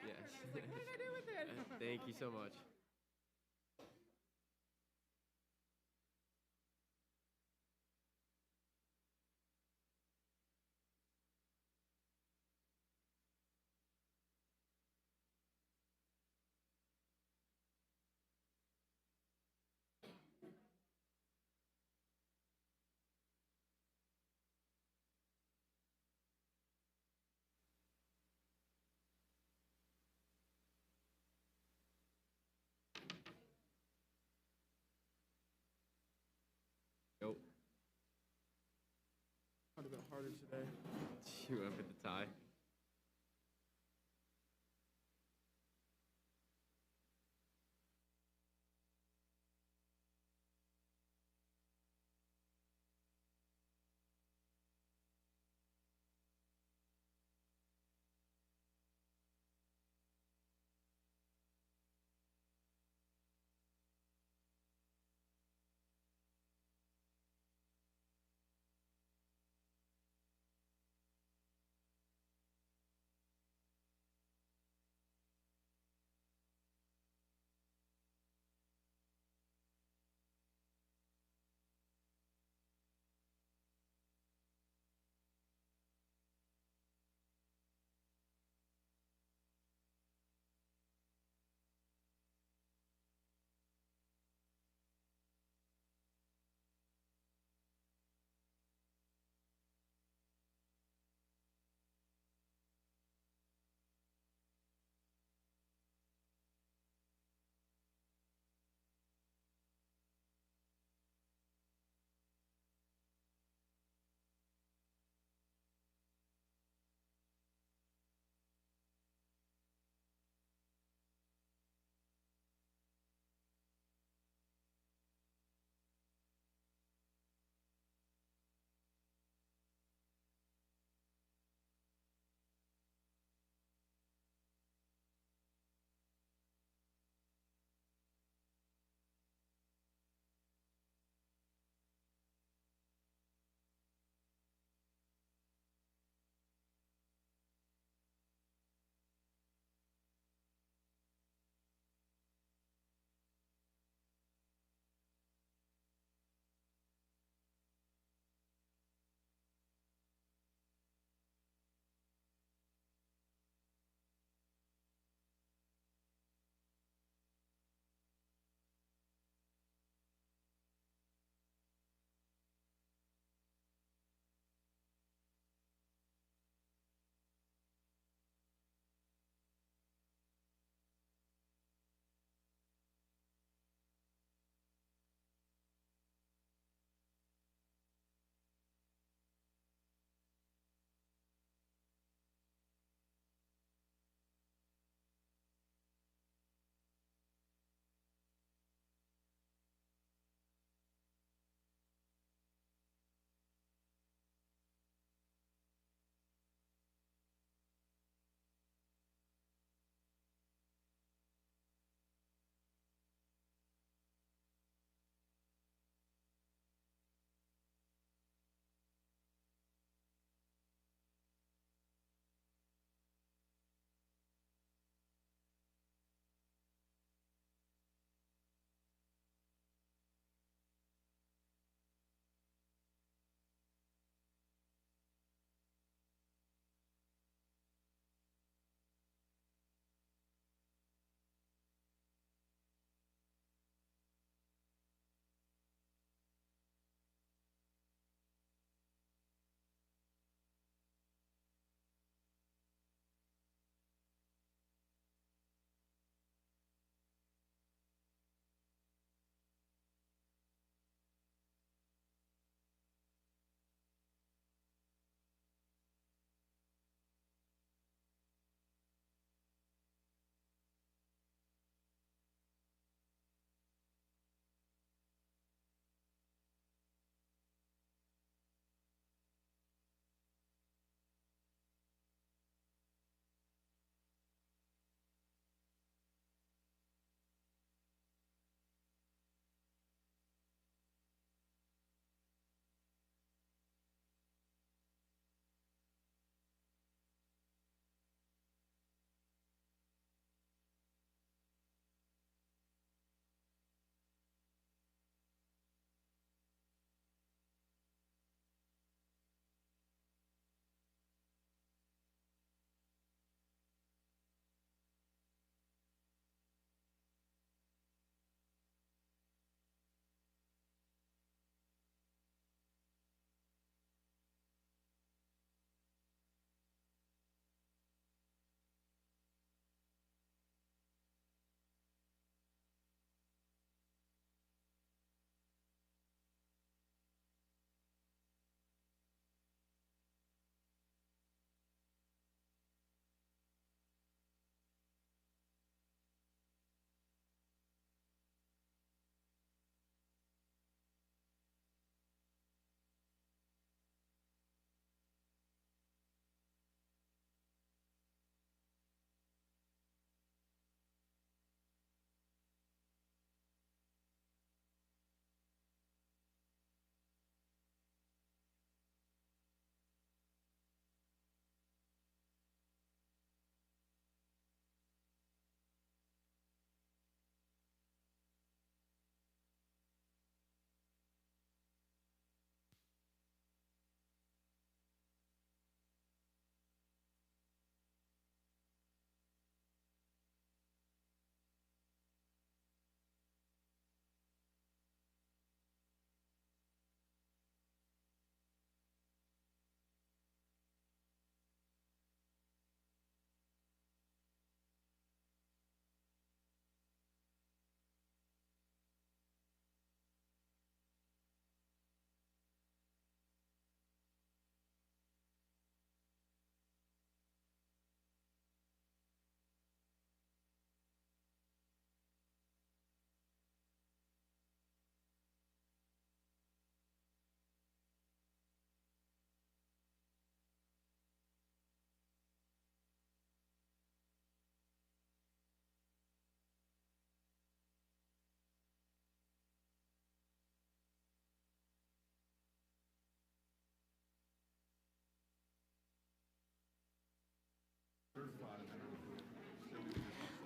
after, Yes. and I was like, what did I do with it? Thank you so much. Nope. Might have been harder today. You went for the tie.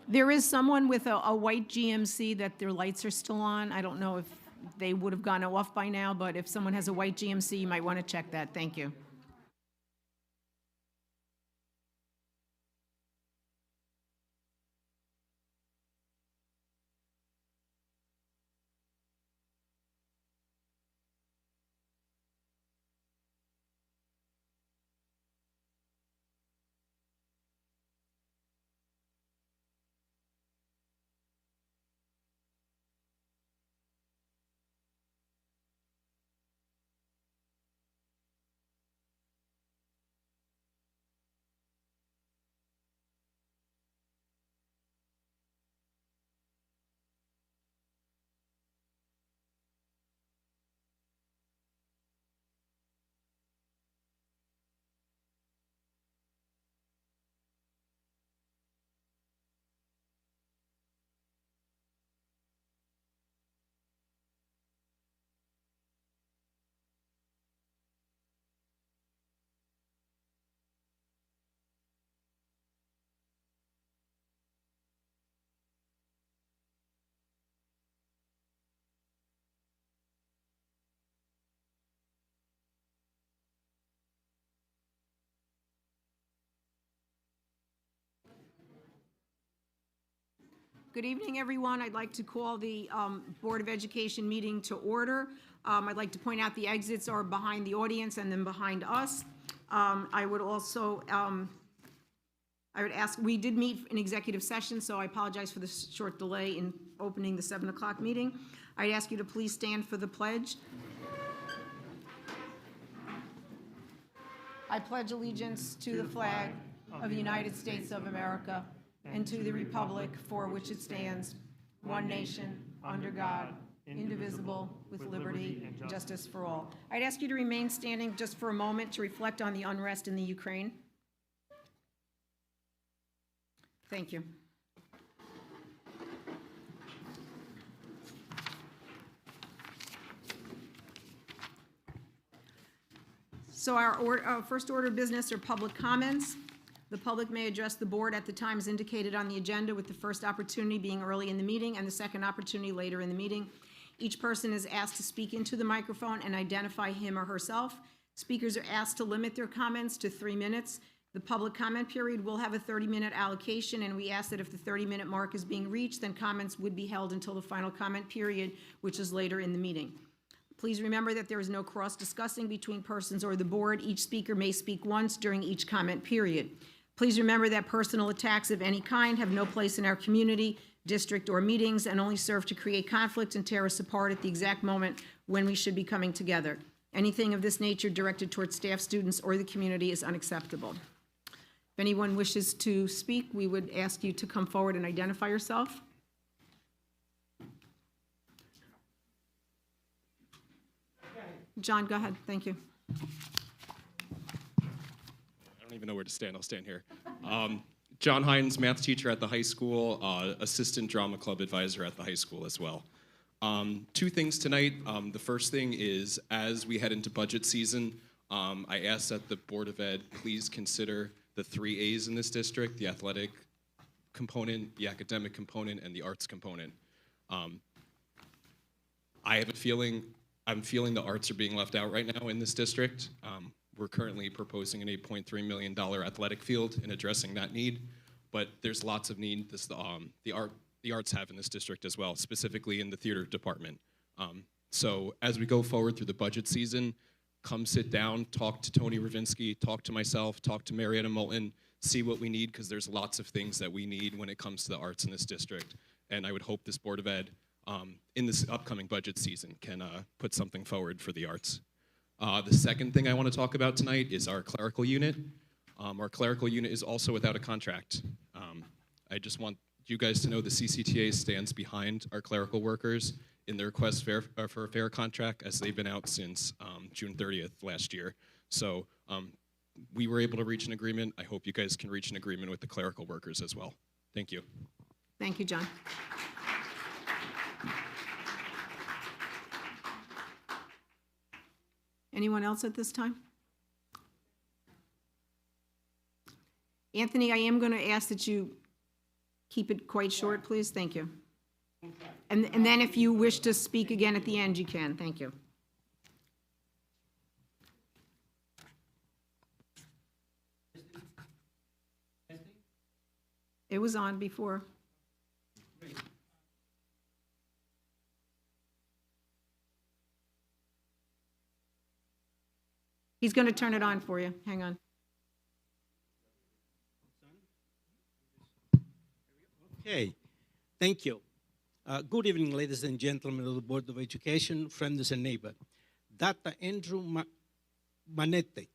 There is someone with a white GMC that their lights are still on. I don't know if they would have gone off by now, but if someone has a white GMC, you might want to check that. Thank you. Good evening, everyone. I'd like to call the Board of Education meeting to order. I'd like to point out the exits are behind the audience and then behind us. I would also, I would ask, we did meet in executive session, so I apologize for the short delay in opening the 7 o'clock meeting. I'd ask you to please stand for the pledge. I pledge allegiance to the flag of the United States of America and to the republic for which it stands, one nation, under God, indivisible, with liberty and justice for all. I'd ask you to remain standing just for a moment to reflect on the unrest in the Ukraine. Thank you. So our first order of business are public comments. The public may address the board at the times indicated on the agenda, with the first opportunity being early in the meeting and the second opportunity later in the meeting. Each person is asked to speak into the microphone and identify him or herself. Speakers are asked to limit their comments to 3 minutes. The public comment period will have a 30-minute allocation, and we ask that if the 30-minute mark is being reached, then comments would be held until the final comment period, which is later in the meeting. Please remember that there is no cross-discussing between persons or the board. Each speaker may speak once during each comment period. Please remember that personal attacks of any kind have no place in our community, district, or meetings, and only serve to create conflict and tear us apart at the exact moment when we should be coming together. Anything of this nature directed towards staff, students, or the community is unacceptable. If anyone wishes to speak, we would ask you to come forward and identify yourself. John, go ahead. Thank you. I don't even know where to stand. I'll stand here. John Hines, math teacher at the high school, assistant drama club advisor at the high school as well. 2 things tonight. The first thing is, as we head into budget season, I ask that the Board of Ed please consider the 3 A's in this district: the athletic component, the academic component, and the arts component. I have a feeling, I'm feeling the arts are being left out right now in this district. We're currently proposing an $8.3 million athletic field and addressing that need, but there's lots of need the arts have in this district as well, specifically in the theater department. So as we go forward through the budget season, come sit down, talk to Tony Ravinsky, talk to myself, talk to Marietta Moulton, see what we need, because there's lots of things that we need when it comes to the arts in this district. And I would hope this Board of Ed, in this upcoming budget season, can put something forward for the arts. The second thing I want to talk about tonight is our clerical unit. Our clerical unit is also without a contract. I just want you guys to know the CCTA stands behind our clerical workers in their request for a fair contract, as they've been out since June 30th last year. So we were able to reach an agreement. I hope you guys can reach an agreement with the clerical workers as well. Thank you. Thank you, John. Anyone else at this time? Anthony, I am going to ask that you Keep it quite short, please. Thank you. And then if you wish to speak again at the end, you can. Thank you. It was on before. He's going to turn it on for you. Hang on. Okay, thank you. Good evening, ladies and gentlemen of the Board of Education, friends and neighbors. Dr. Andrew Manetti,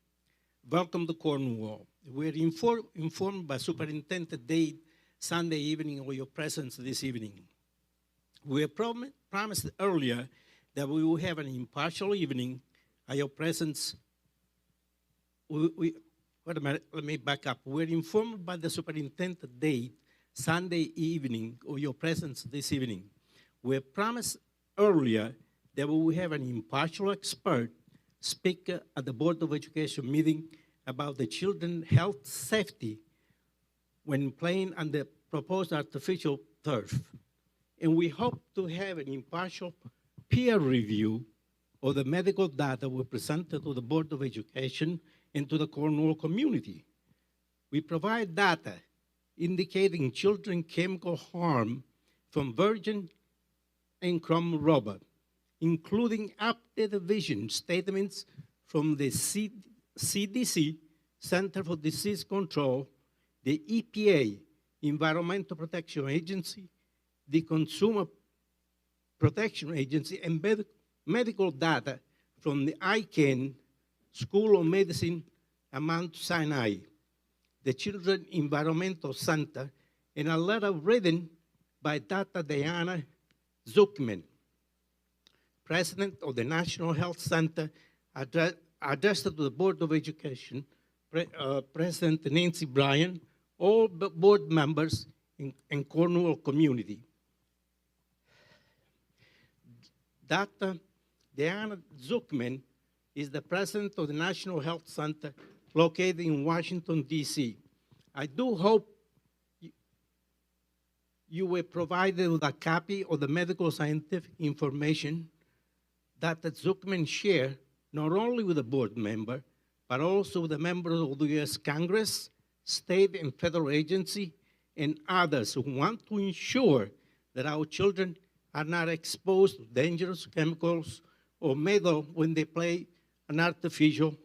welcome to Cornwall. We're informed by Superintendent Dade Sunday evening of your presence this evening. We have promised earlier that we will have an impartial evening at your presence. Wait a minute, let me back up. We're informed by the Superintendent Dade Sunday evening of your presence this evening. We promised earlier that we will have an impartial expert speaker at the Board of Education meeting about the children's health safety when playing on the proposed artificial turf. And we hope to have an impartial peer review of the medical data we presented to the Board of Education and to the Cornwall community. We provide data indicating children chemical harm from virgin and chrome rubber, including updated vision statements from the CDC, Center for Disease Control, the EPA, Environmental Protection Agency, the Consumer Protection Agency, and medical data from the ICANN, School of Medicine at Mount Sinai, the Children's Environmental Center, and a letter written by Dr. Diana Zuckman, President of the National Health Center, addressed to the Board of Education, President Nancy Bryan, all board members and Cornwall community. Dr. Diana Zuckman is the president of the National Health Center located in Washington, D.C. I do hope you were provided with a copy of the medical scientific information that the Zuckman shared not only with the board member, but also with the members of the U.S. Congress, state and federal agency, and others who want to ensure that our children are not exposed to dangerous chemicals or metal when they play on artificial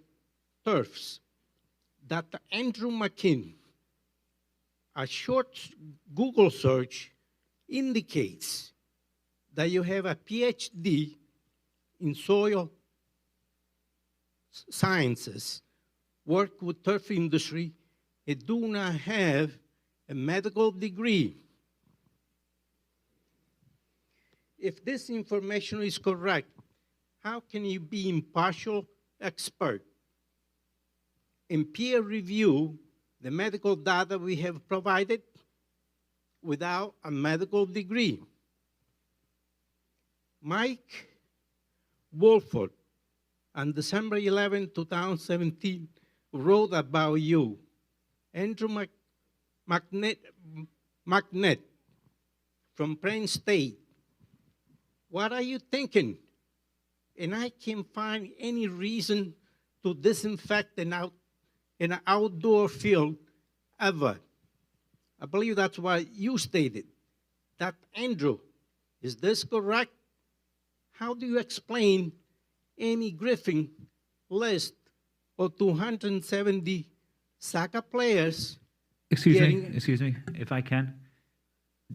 turfs. Dr. Andrew McKinn, a short Google search indicates that you have a PhD in soil sciences, work with turf industry, and do not have a medical degree. If this information is correct, how can you be impartial expert and peer review the medical data we have provided without a medical degree? Mike Wolford, on December 11, 2017, wrote about you. Andrew McNett from Penn State. What are you thinking? And I can't find any reason to disinfect an outdoor field ever. I believe that's what you stated. That Andrew, is this correct? How do you explain Amy Griffin list of 270 soccer players? Excuse me, if I can.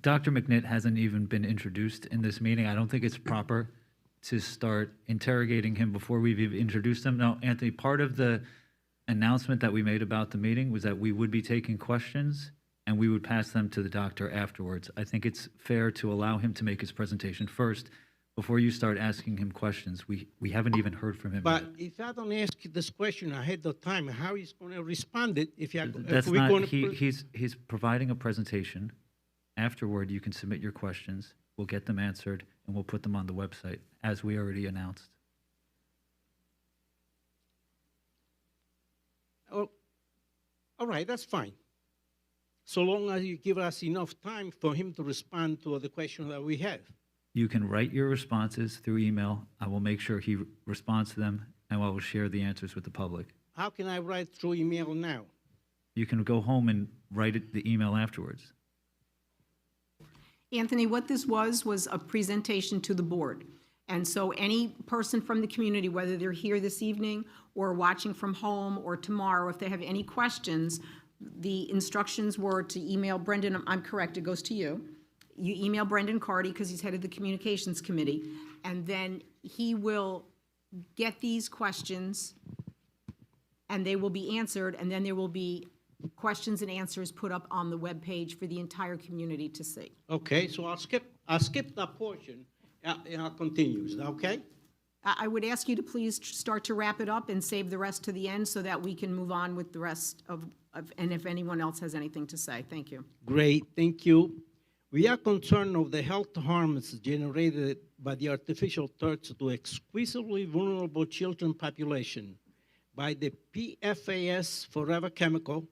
Dr. McNitt hasn't even been introduced in this meeting. I don't think it's proper to start interrogating him before we've even introduced him. Now, Anthony, part of the announcement that we made about the meeting was that we would be taking questions and we would pass them to the doctor afterwards. I think it's fair to allow him to make his presentation first before you start asking him questions. We haven't even heard from him But yet. if I don't ask you this question ahead of time, how is going to respond it if you That's if we're not, going to he's providing a presentation. Afterward, you can submit your questions. We'll get them answered, and we'll put them on the website, as we already announced. Oh, all right, that's fine. so long as you give us enough time for him to respond to the questions that we have. You can write your responses through email. I will make sure he responds to them, and I will share the answers with the public. How can I write through email now? You can go home and write the email afterwards. Anthony, what this was a presentation to the board. And so any person from the community, whether they're here this evening or watching from home or tomorrow, if they have any questions, the instructions were to email Brendan. I'm correct, it goes to you. You email Brendan Cardy because he's head of the communications committee, and then he will get these questions and they will be answered, and then there will be questions and answers put up on the webpage for the entire community to see. Okay, so I'll skip that portion and I'll continue. Is that okay? I would ask you to please start to wrap it up and save the rest to the end so that we can move on with the rest of and if anyone else has anything to say. Thank you. Great, thank you. We are concerned of the health harms generated by the artificial turds to exquisitely vulnerable children population by the PFAS forever chemical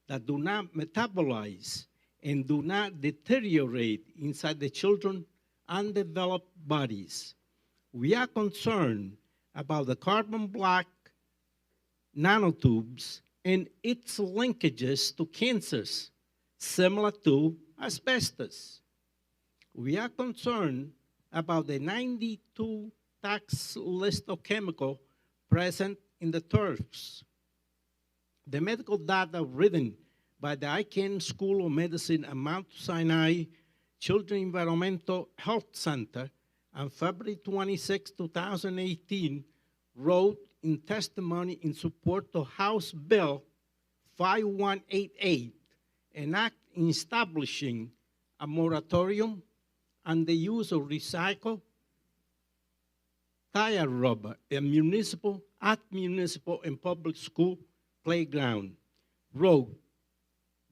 that do not metabolize and do not deteriorate inside the children's undeveloped bodies. We are concerned about the carbon black nanotubes and its linkages to cancers similar to asbestos. We are concerned about the 92 tax list of chemicals present in the turfs. The medical data written by the Icahn School of Medicine at Mount Sinai Children's Environmental Health Center on February 26, 2018, wrote in testimony in support of House Bill 5188, an act establishing a moratorium on the use of recycled tire rubber at municipal and public school playground. Wrote,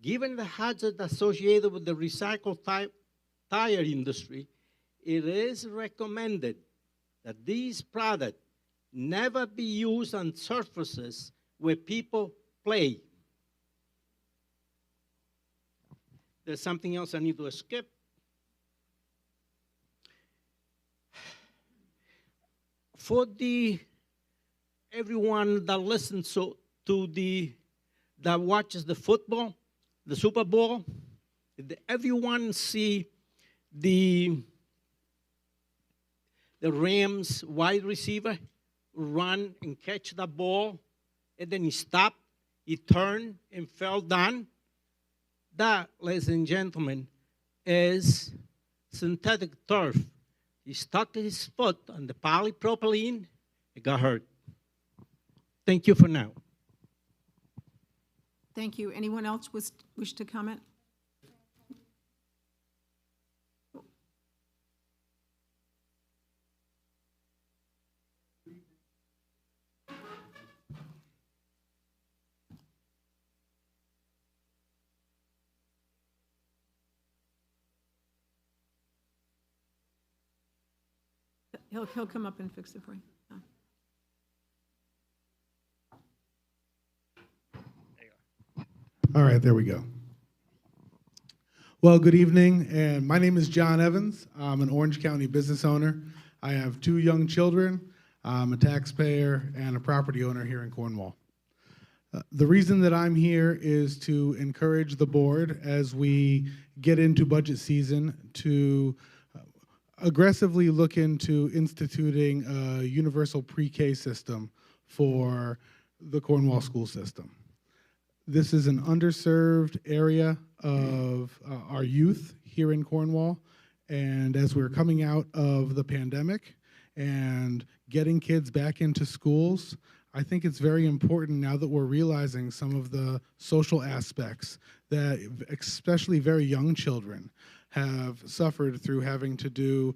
given the hazard associated with the recycled tire industry, it is recommended that these products never be used on surfaces where people play. There's something else I need to skip. For everyone that listens that watches the football, the Super Bowl, did everyone see the Rams wide receiver run and catch the ball, and then he stopped, he turned, and fell down? That, ladies and gentlemen, is synthetic turf. He stuck his foot on the polypropylene, it got hurt. Thank you for now. Thank you. Anyone else wish to comment? He'll come up and fix it for you. Oh. All right, there we go. Well, good evening, and my name is John Evans. I'm an Orange County business owner. I have 2 young children. I'm a taxpayer and a property owner here in Cornwall. The reason that I'm here is to encourage the board as we get into budget season to aggressively look into instituting a universal pre-K system for the Cornwall school system. This is an underserved area of our youth here in Cornwall, and as we're coming out of the pandemic and getting kids back into schools, I think it's very important now that we're realizing some of the social aspects that especially very young children have suffered through having to do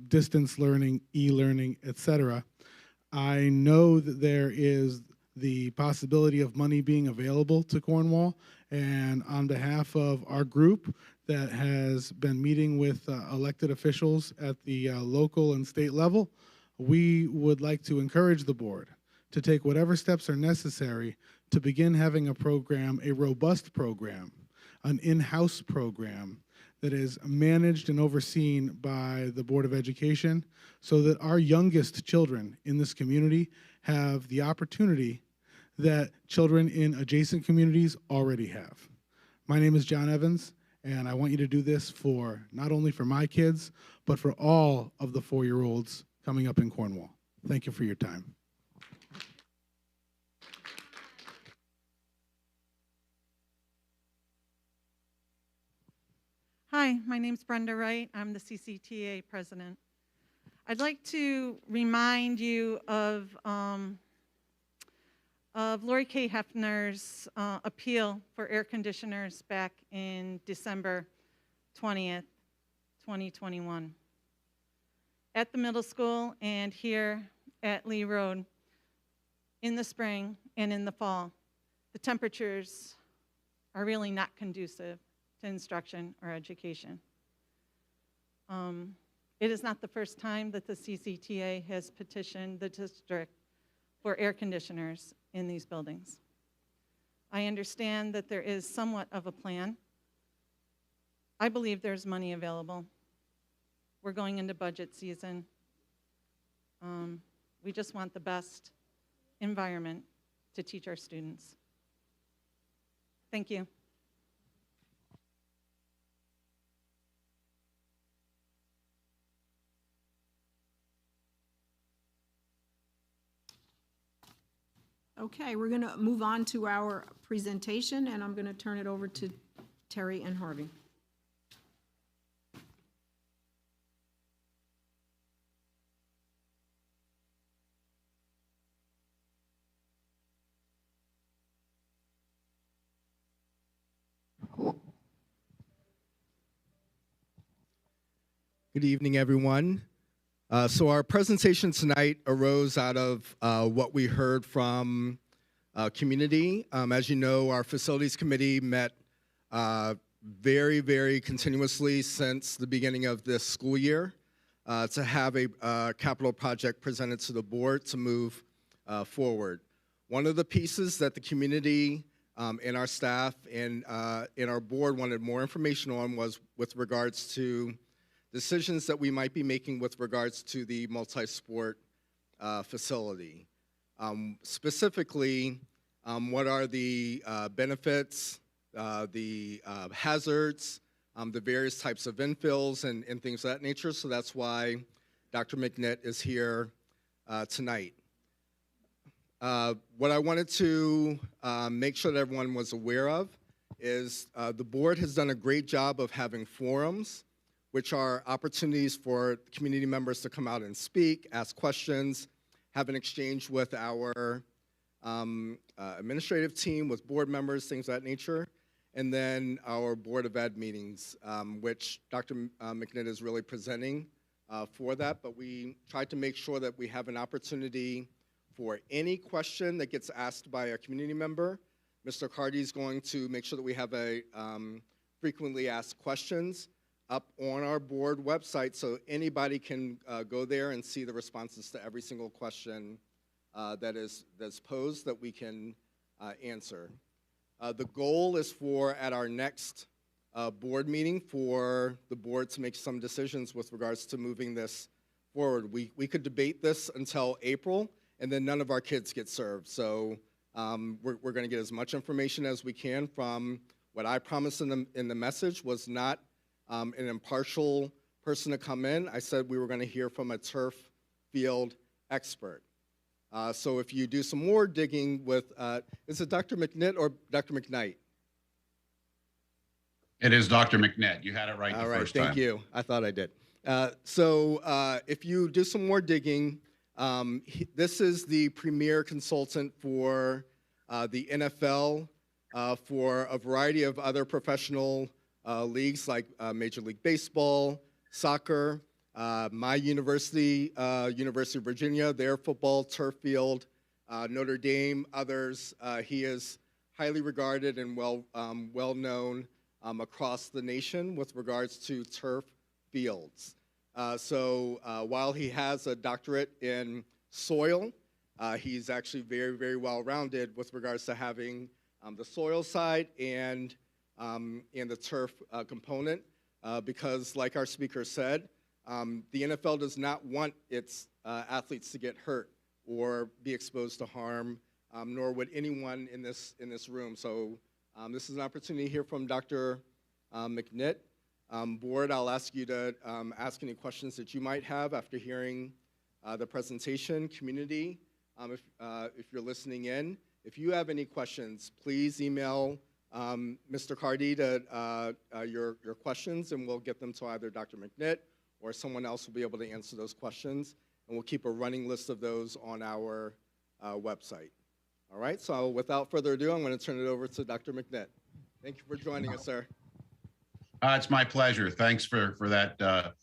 distance learning, e-learning, etc. I know that there is the possibility of money being available to Cornwall, and on behalf of our group that has been meeting with elected officials at the local and state level, we would like to encourage the board to take whatever steps are necessary to begin having a program, a robust program, an in-house program that is managed and overseen by the Board of Education so that our youngest children in this community have the opportunity that children in adjacent communities already have. My name is John Evans, and I want you to do this for not only for my kids, but for all of the 4-year-olds coming up in Cornwall. Thank you for your time. Hi, my name's Brenda Wright. I'm the CCTA president. I'd like to remind you of Lori K. Hefner's appeal for air conditioners back in December 20th, 2021. At the middle school and here at Lee Road, in the spring and in the fall, the temperatures are really not conducive to instruction or education. It is not the first time that the CCTA has petitioned the district for air conditioners in these buildings. I understand that there is somewhat of a plan. I believe there's money available. We're going into budget season. We just want the best environment to teach our students. Thank you. Okay, we're going to move on to our presentation, and I'm going to turn it over to Terry and Harvey. Good evening, everyone. So our presentation tonight arose out of what we heard from community. As you know, our facilities committee met very, very continuously since the beginning of this school year to have a capital project presented to the board to move forward. One of the pieces that the community and our staff and our board wanted more information on was with regards to decisions that we might be making with regards to the multi-sport facility. Specifically, what are the benefits, the hazards, the various types of infills and things of that nature. So that's why Dr. McNitt is here tonight. What I wanted to make sure that everyone was aware of is the board has done a great job of having forums, which are opportunities for community members to come out and speak, ask questions, have an exchange with our administrative team, with board members, things of that nature, and then our Board of Ed meetings, which Dr. McNitt is really presenting for that, but we tried to make sure that we have an opportunity for any question that gets asked by a community member. Mr. Cardy is going to make sure that we have a frequently asked questions up on our board website so anybody can go there and see the responses to every single question that's posed that we can answer. The goal is for, at our next board meeting, for the board to make some decisions with regards to moving this forward. We could debate this until April, and then none of our kids get served. So we're going to get as much information as we can from what I promised in the message was not an impartial person to come in. I said we were going to hear from a turf field expert. So if you do some more digging with, is it Dr. McNitt or Dr. McKnight? It is Dr. McNitt. You had it right the first time. All right, thank you. I thought I did. So if you do some more digging, this is the premier consultant for the NFL, for a variety of other professional leagues like Major League Baseball, soccer, my university, University of Virginia, their football turf field, Notre Dame, others. He is highly regarded and well known across the nation with regards to turf fields. So while he has a doctorate in soil, he's actually very, very well-rounded with regards to having the soil side and and the turf component, because like our speaker said, the NFL does not want its athletes to get hurt or be exposed to harm, nor would anyone in this room. So this is an opportunity to hear from Dr. McNitt. Board, I'll ask you to ask any questions that you might have after hearing the presentation. Community, if you're listening in, if you have any questions, please email Mr. Cardy your questions, and we'll get them to either Dr. McNitt or someone else will be able to answer those questions, and we'll keep a running list of those on our website. All right, so without further ado, I'm going to turn it over to Dr. McNitt. Thank you for joining us, sir. It's my pleasure. Thanks for that,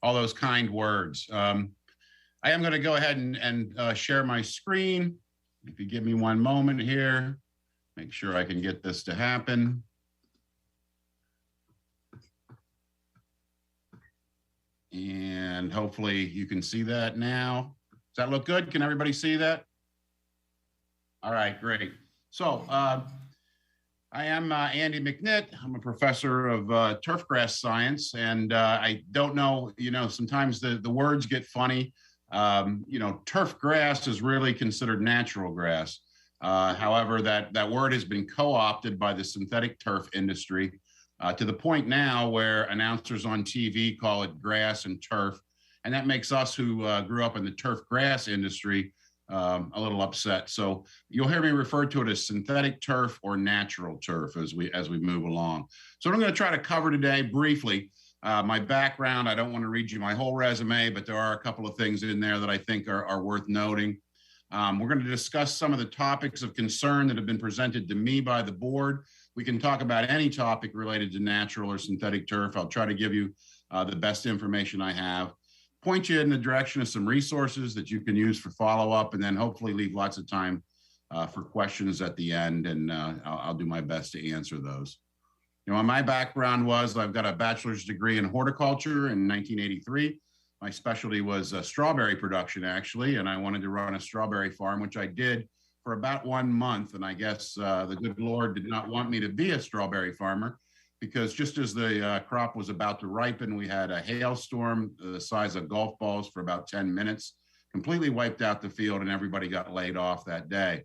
all those kind words. I am going to go ahead and share my screen. If you give me one moment here, make sure I can get this to happen. And hopefully you can see that now. Does that look good? Can everybody see that? All right, great. So I am Andy McNitt. I'm a professor of turfgrass science, and I don't know, sometimes the words get funny. Turf grass is really considered natural grass. However, that word has been co-opted by the synthetic turf industry to the point now where announcers on TV call it grass and turf. And that makes us who grew up in the turf grass industry a little upset. So you'll hear me refer to it as synthetic turf or natural turf as we move along. So what I'm going to try to cover today briefly, my background. I don't want to read you my whole resume, but there are a couple of things in there that I think are worth noting. We're going to discuss some of the topics of concern that have been presented to me by the board. We can talk about any topic related to natural or synthetic turf. I'll try to give you the best information I have, point you in the direction of some resources that you can use for follow-up, and then hopefully leave lots of time for questions at the end, and I'll do my best to answer those. My background was I've got a bachelor's degree in horticulture in 1983. My specialty was strawberry production, actually, and I wanted to run a strawberry farm, which I did for about 1 month. And I guess the good Lord did not want me to be a strawberry farmer, because just as the crop was about to ripen, we had a hailstorm the size of golf balls for about 10 minutes, completely wiped out the field, and everybody got laid off that day.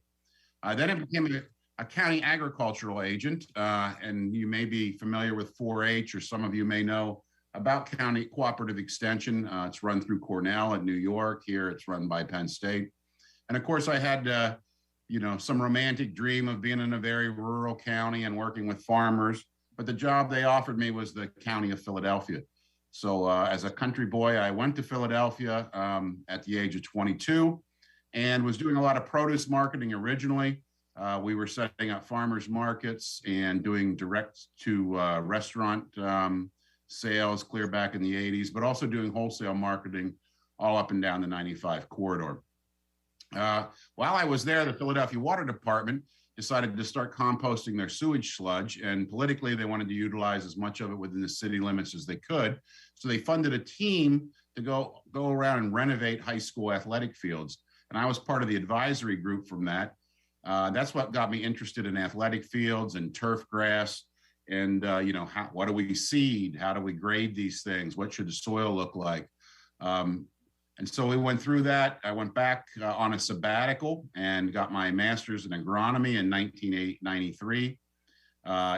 Then I became a county agricultural agent, and you may be familiar with 4-H, or some of you may know about County Cooperative Extension. It's run through Cornell at New York. Here it's run by Penn State. And of course I had, some romantic dream of being in a very rural county and working with farmers, but the job they offered me was the county of Philadelphia. So as a country boy, I went to Philadelphia at the age of 22 and was doing a lot of produce marketing originally. We were setting up farmers markets and doing direct to restaurant sales clear back in the 80s, but also doing wholesale marketing all up and down the 95 corridor. While I was there, the Philadelphia Water Department decided to start composting their sewage sludge, and politically they wanted to utilize as much of it within the city limits as they could. So they funded a team to go around and renovate high school athletic fields. And I was part of the advisory group from that. That's what got me interested in athletic fields and turf grass. And, what do we seed? How do we grade these things? What should the soil look like? And so we went through that. I went back on a sabbatical and got my master's in agronomy in 1993.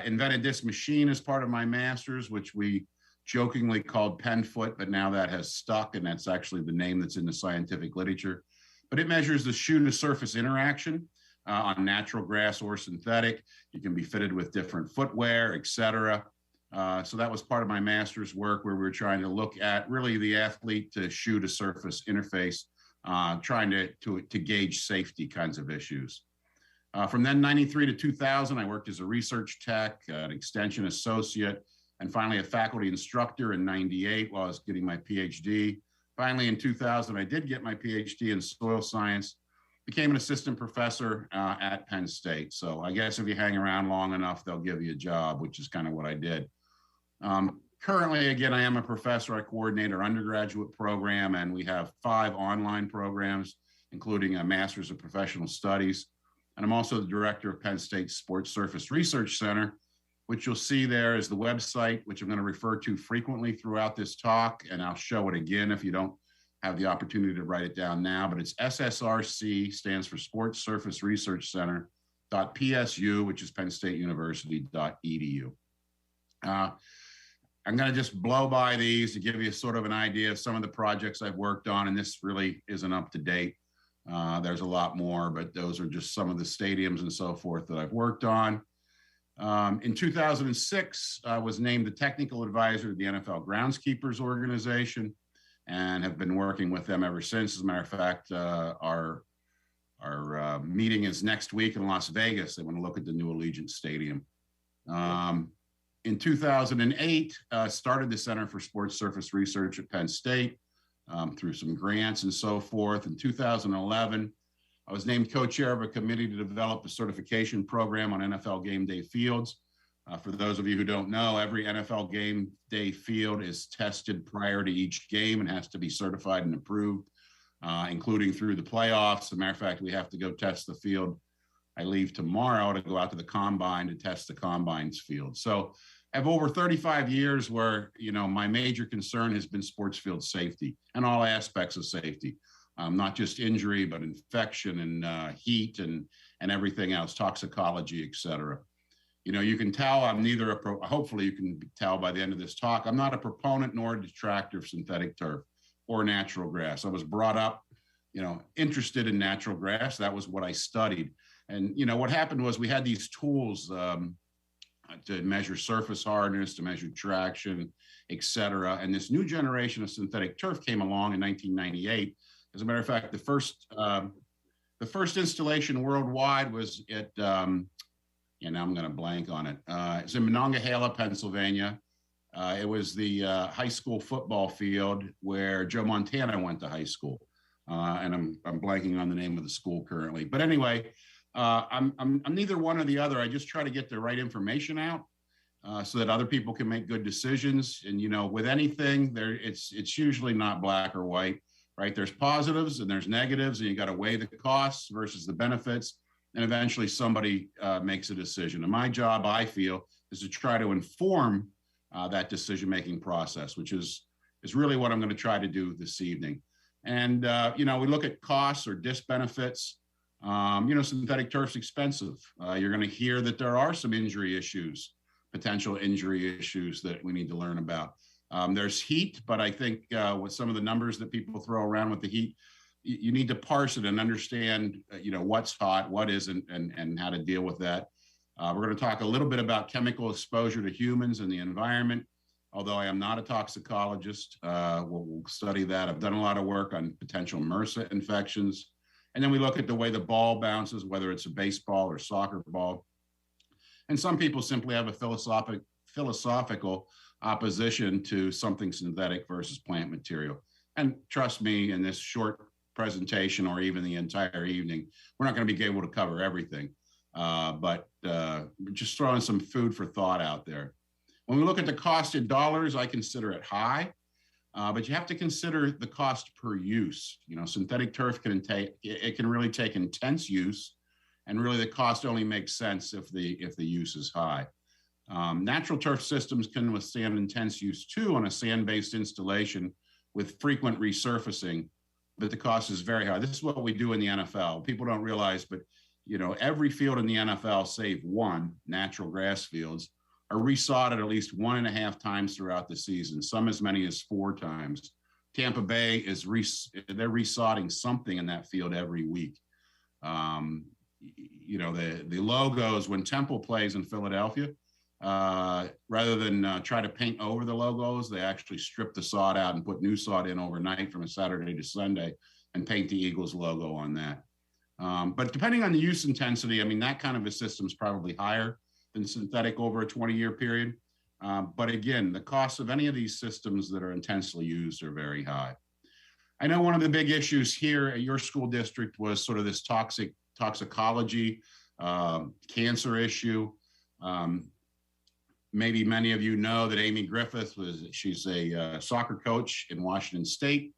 Invented this machine as part of my master's, which we jokingly called Penfoot, but now that has stuck, and that's actually the name that's in the scientific literature. But it measures the shoe-to-surface interaction on natural grass or synthetic. You can be fitted with different footwear, et cetera. So that was part of my master's work, where we were trying to look at really the athlete to shoe to surface interface, trying to gauge safety kinds of issues. From then 93 to 2000, I worked as a research tech, an extension associate, and finally a faculty instructor in 98 while I was getting my PhD. Finally, in 2000, I did get my PhD in soil science, became an assistant professor at Penn State. So I guess if you hang around long enough, they'll give you a job, which is kind of what I did. Currently, again, I am a professor. I coordinate our undergraduate program, and we have 5 online programs, including a Master's of Professional Studies. And I'm also the director of Penn State's Sports Surface Research Center, What you'll see there is the website, which I'm going to refer to frequently throughout this talk, and I'll show it again if you don't have the opportunity to write it down now, but it's SSRC, stands for Sports Surface Research Center, .psu, which is Penn State University, .edu. I'm going to just blow by these to give you sort of an idea of some of the projects I've worked on, and this really isn't up to date. There's a lot more, but those are just some of the stadiums and so forth that I've worked on. In 2006, I was named the technical advisor to the NFL Groundskeepers Organization and have been working with them ever since. As a matter of fact, our meeting is next week in Las Vegas. They want to look at the new Allegiant Stadium. In 2008, started the Center for Sports Surface Research at Penn State through some grants and so forth. In 2011, I was named co-chair of a committee to develop a certification program on NFL game day fields. For those of you who don't know, every NFL game day field is tested prior to each game and has to be certified and approved, including through the playoffs. As a matter of fact, we have to go test the field. I leave tomorrow to go out to the combine to test the combine's field. So I have over 35 years where, you know, my major concern has been sports field safety and all aspects of safety, not just injury, but infection and heat and everything else, toxicology, et cetera. You know, you can tell I'm neither hopefully you can tell by the end of this talk, I'm not a proponent nor a detractor of synthetic turf or natural grass. I was brought up, you know, interested in natural grass. That was what I studied. And, you know, what happened was we had these tools to measure surface hardness, to measure traction, et cetera. And this new generation of synthetic turf came along in 1998. As a matter of fact, the first installation worldwide was at, and now I'm going to blank on it. It's in Monongahela, Pennsylvania. It was the high school football field where Joe Montana went to high school. And I'm blanking on the name of the school currently. But anyway, I'm neither one or the other. I just try to get the right information out so that other people can make good decisions. And, you know, with anything, it's usually not black or white, right? There's positives and there's negatives, and you got to weigh the costs versus the benefits. And eventually somebody makes a decision. And my job, I feel, is to try to inform that decision-making process, which is really what I'm going to try to do this evening. And, you know, we look at costs or disbenefits. You know, synthetic turf's expensive. You're going to hear that there are some injury issues, potential injury issues that we need to learn about. There's heat, but I think with some of the numbers that people throw around with the heat, you need to parse it and understand, you know, what's hot, what isn't, and how to deal with that. We're going to talk a little bit about chemical exposure to humans and the environment, although I am not a toxicologist. We'll study that. I've done a lot of work on potential MRSA infections. And then we look at the way the ball bounces, whether it's a baseball or soccer ball. And some people simply have a philosophical opposition to something synthetic versus plant material. And trust me, in this short presentation or even the entire evening, we're not going to be able to cover everything, but just throwing some food for thought out there. When we look at the cost in dollars, I consider it high. But you have to consider the cost per use. You know, synthetic turf can really take intense use, and really the cost only makes sense if the use is high. Natural turf systems can withstand intense use too on a sand-based installation with frequent resurfacing, but the cost is very high. This is what we do in the NFL. People don't realize, but you know, every field in the NFL, save one, natural grass fields, are resodded at least 1.5 times throughout the season, some as many as 4 times. Tampa Bay is they're resodding something in that field every week. You know, the logos, when Temple plays in Philadelphia, rather than try to paint over the logos, they actually strip the sod out and put new sod in overnight from a Saturday to Sunday and paint the Eagles logo on that. But depending on the use intensity, I mean, that kind of a system is probably higher than synthetic over a 20-year period. But again, the costs of any of these systems that are intensely used are very high. I know one of the big issues here at your school district was sort of this toxicology, cancer issue. Maybe many of you know that Amy Griffith she's a soccer coach in Washington State.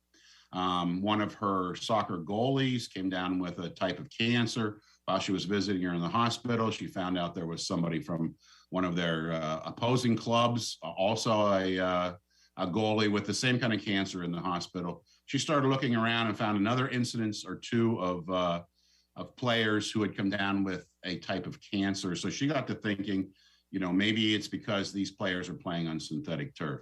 One of her soccer goalies came down with a type of cancer. While she was visiting her in the hospital, she found out there was somebody from one of their opposing clubs, also a goalie with the same kind of cancer in the hospital. She started looking around and found another incidence or two of players who had come down with a type of cancer. So she got to thinking, you know, maybe it's because these players are playing on synthetic turf.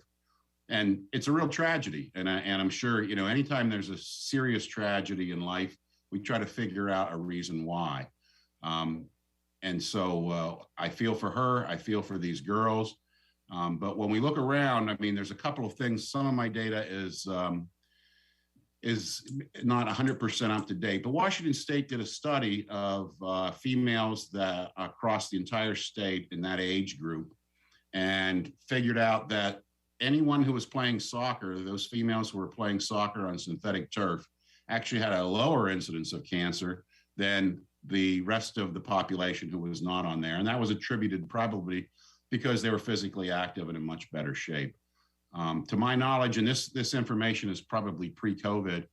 And it's a real tragedy. And I'm sure, you know, anytime there's a serious tragedy in life, we try to figure out a reason why. And so I feel for her, I feel for these girls. But when we look around, I mean, there's a couple of things. Some of my data is not 100% up to date, but Washington State did a study of females that across the entire state in that age group, and figured out that anyone who was playing soccer, those females who were playing soccer on synthetic turf, actually had a lower incidence of cancer than the rest of the population who was not on there. And that was attributed probably because they were physically active and in much better shape. To my knowledge, and this information is probably pre-COVID,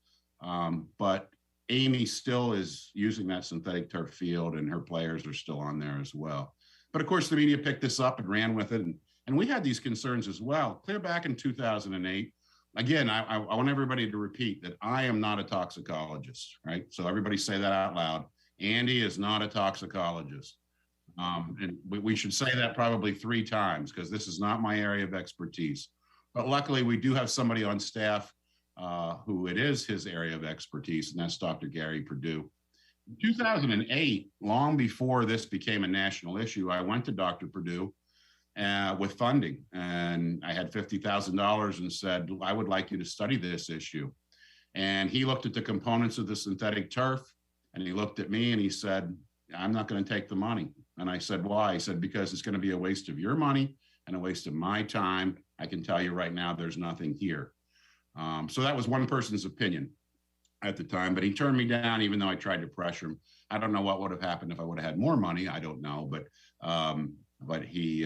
but Amy still is using that synthetic turf field and her players are still on there as well. But of course, the media picked this up and ran with it. And we had these concerns as well. Clear back in 2008, again, I want everybody to repeat that I am not a toxicologist, right? So everybody say that out loud. Andy is not a toxicologist. And we should say that probably 3 times because this is not my area of expertise. But luckily, we do have somebody on staff who it is his area of expertise, and that's Dr. Gary Perdue. In 2008, long before this became a national issue, I went to Dr. Perdue with funding, and I had $50,000 and said, I would like you to study this issue. And he looked at the components of the synthetic turf, and he looked at me and he said, I'm not going to take the money. And I said, why? He said, because it's going to be a waste of your money and a waste of my time. I can tell you right now, there's nothing here. So that was one person's opinion at the time, but he turned me down, even though I tried to pressure him. I don't know what would have happened if I would have had more money. I don't know, but he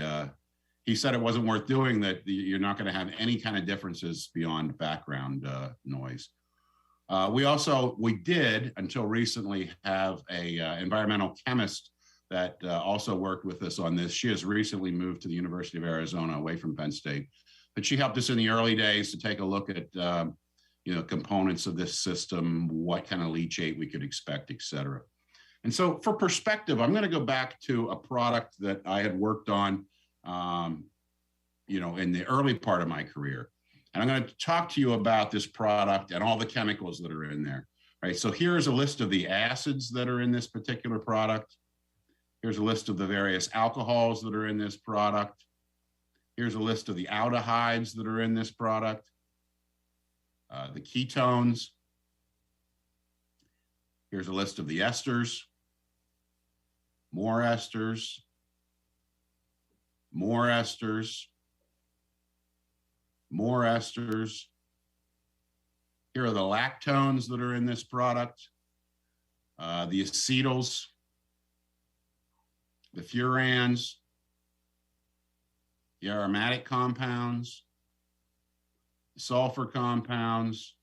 said it wasn't worth doing, that you're not going to have any kind of differences beyond background noise. We did until recently have a environmental chemist that also worked with us on this. She has recently moved to the University of Arizona away from Penn State, but she helped us in the early days to take a look at components of this system, what kind of leachate we could expect, et cetera. And so for perspective, I'm going to go back to a product that I had worked on in the early part of my career. And I'm going to talk to you about this product and all the chemicals that are in there. Right. So here's a list of the acids that are in this particular product. Here's a list of the various alcohols that are in this product. Here's a list of the aldehydes that are in this product, the ketones. Here's a list of the esters, more esters, more esters, more esters. Here are the lactones that are in this product, the acetyls, the furans, the aromatic compounds, the sulfur compounds,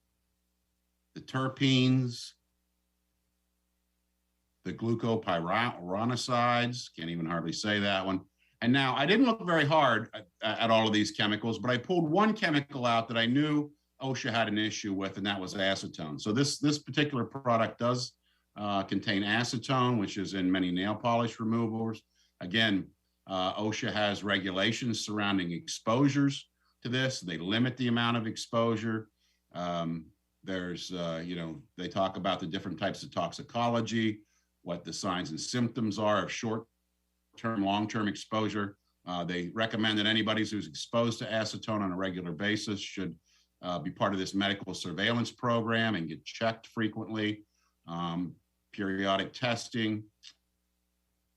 the terpenes, the glucopyranosides, can't even hardly say that one. And now I didn't look very hard at all of these chemicals, but I pulled one chemical out that I knew OSHA had an issue with, and that was acetone. So this particular product does contain acetone, which is in many nail polish removers. Again, OSHA has regulations surrounding exposures to this. They limit the amount of exposure. They talk about the different types of toxicology, what the signs and symptoms are of short-term, long-term exposure. They recommend that anybody who's exposed to acetone on a regular basis should be part of this medical surveillance program and get checked frequently, periodic testing.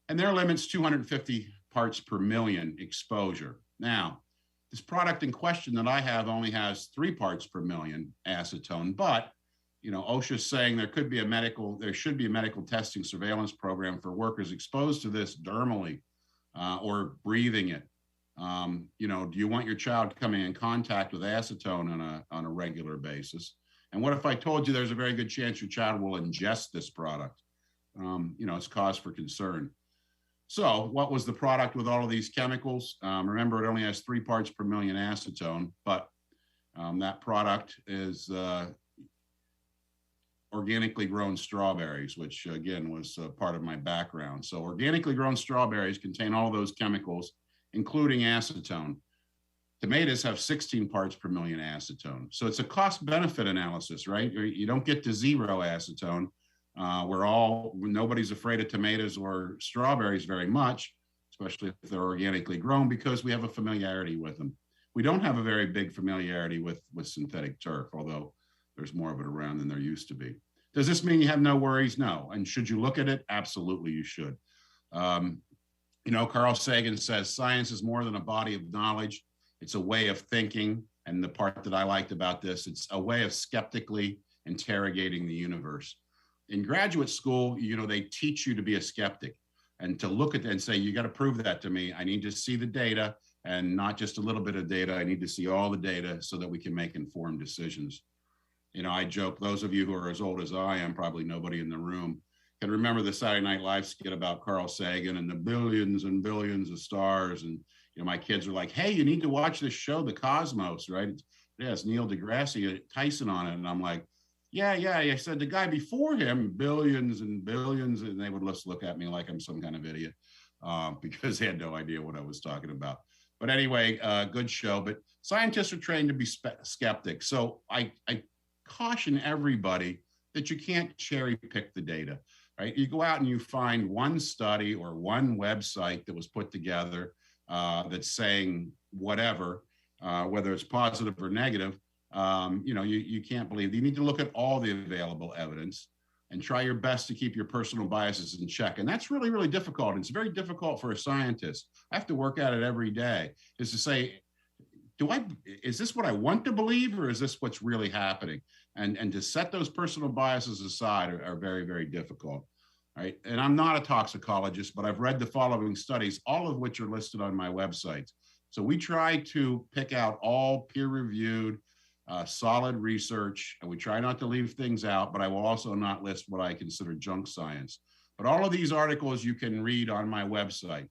And their limit's 250 parts per million exposure. Now, this product in question that I have only has 3 parts per million acetone, but OSHA's saying there should be a medical testing surveillance program for workers exposed to this dermally or breathing it. Do you want your child coming in contact with acetone on a regular basis? And what if I told you there's a very good chance your child will ingest this product? it's cause for concern. So what was the product with all of these chemicals? Remember, it only has 3 parts per million acetone, but that product is organically grown strawberries, which again was part of my background. So organically grown strawberries contain all those chemicals, including acetone. Tomatoes have 16 parts per million acetone. So it's a cost benefit analysis, right? You don't get to 0 acetone. Nobody's afraid of tomatoes or strawberries very much, especially if they're organically grown, because we have a familiarity with them. We don't have a very big familiarity with synthetic turf, although there's more of it around than there used to be. Does this mean you have no worries? No. And should you look at it? Absolutely, you should. Carl Sagan says science is more than a body of knowledge. It's a way of thinking. And the part that I liked about this, it's a way of skeptically interrogating the universe. In graduate school, they teach you to be a skeptic and to look at it and say, you got to prove that to me. I need to see the data, and not just a little bit of data. I need to see all the data so that we can make informed decisions. I joke, those of you who are as old as I am, probably nobody in the room, can remember the Saturday Night Live skit about Carl Sagan and the billions and billions of stars. And my kids are like, hey, you need to watch this show, The Cosmos, right? It's Neil deGrasse Tyson on it. And I'm like, yeah. I said, the guy before him, billions and billions. And they would just look at me like I'm some kind of idiot because they had no idea what I was talking about. But anyway, good show. But scientists are trained to be skeptics. So I caution everybody that you can't cherry pick the data, right? You go out and you find one study or one website that was put together that's saying whatever, whether it's positive or negative, you can't believe. You need to look at all the available evidence and try your best to keep your personal biases in check. And that's really, really difficult. It's very difficult for a scientist. I have to work at it every day, is to say, is this what I want to believe, or is this what's really happening? And to set those personal biases aside are very, very difficult. Right? And I'm not a toxicologist, but I've read the following studies, all of which are listed on my website. So we try to pick out all peer-reviewed, solid research, and we try not to leave things out, but I will also not list what I consider junk science. But all of these articles you can read on my website.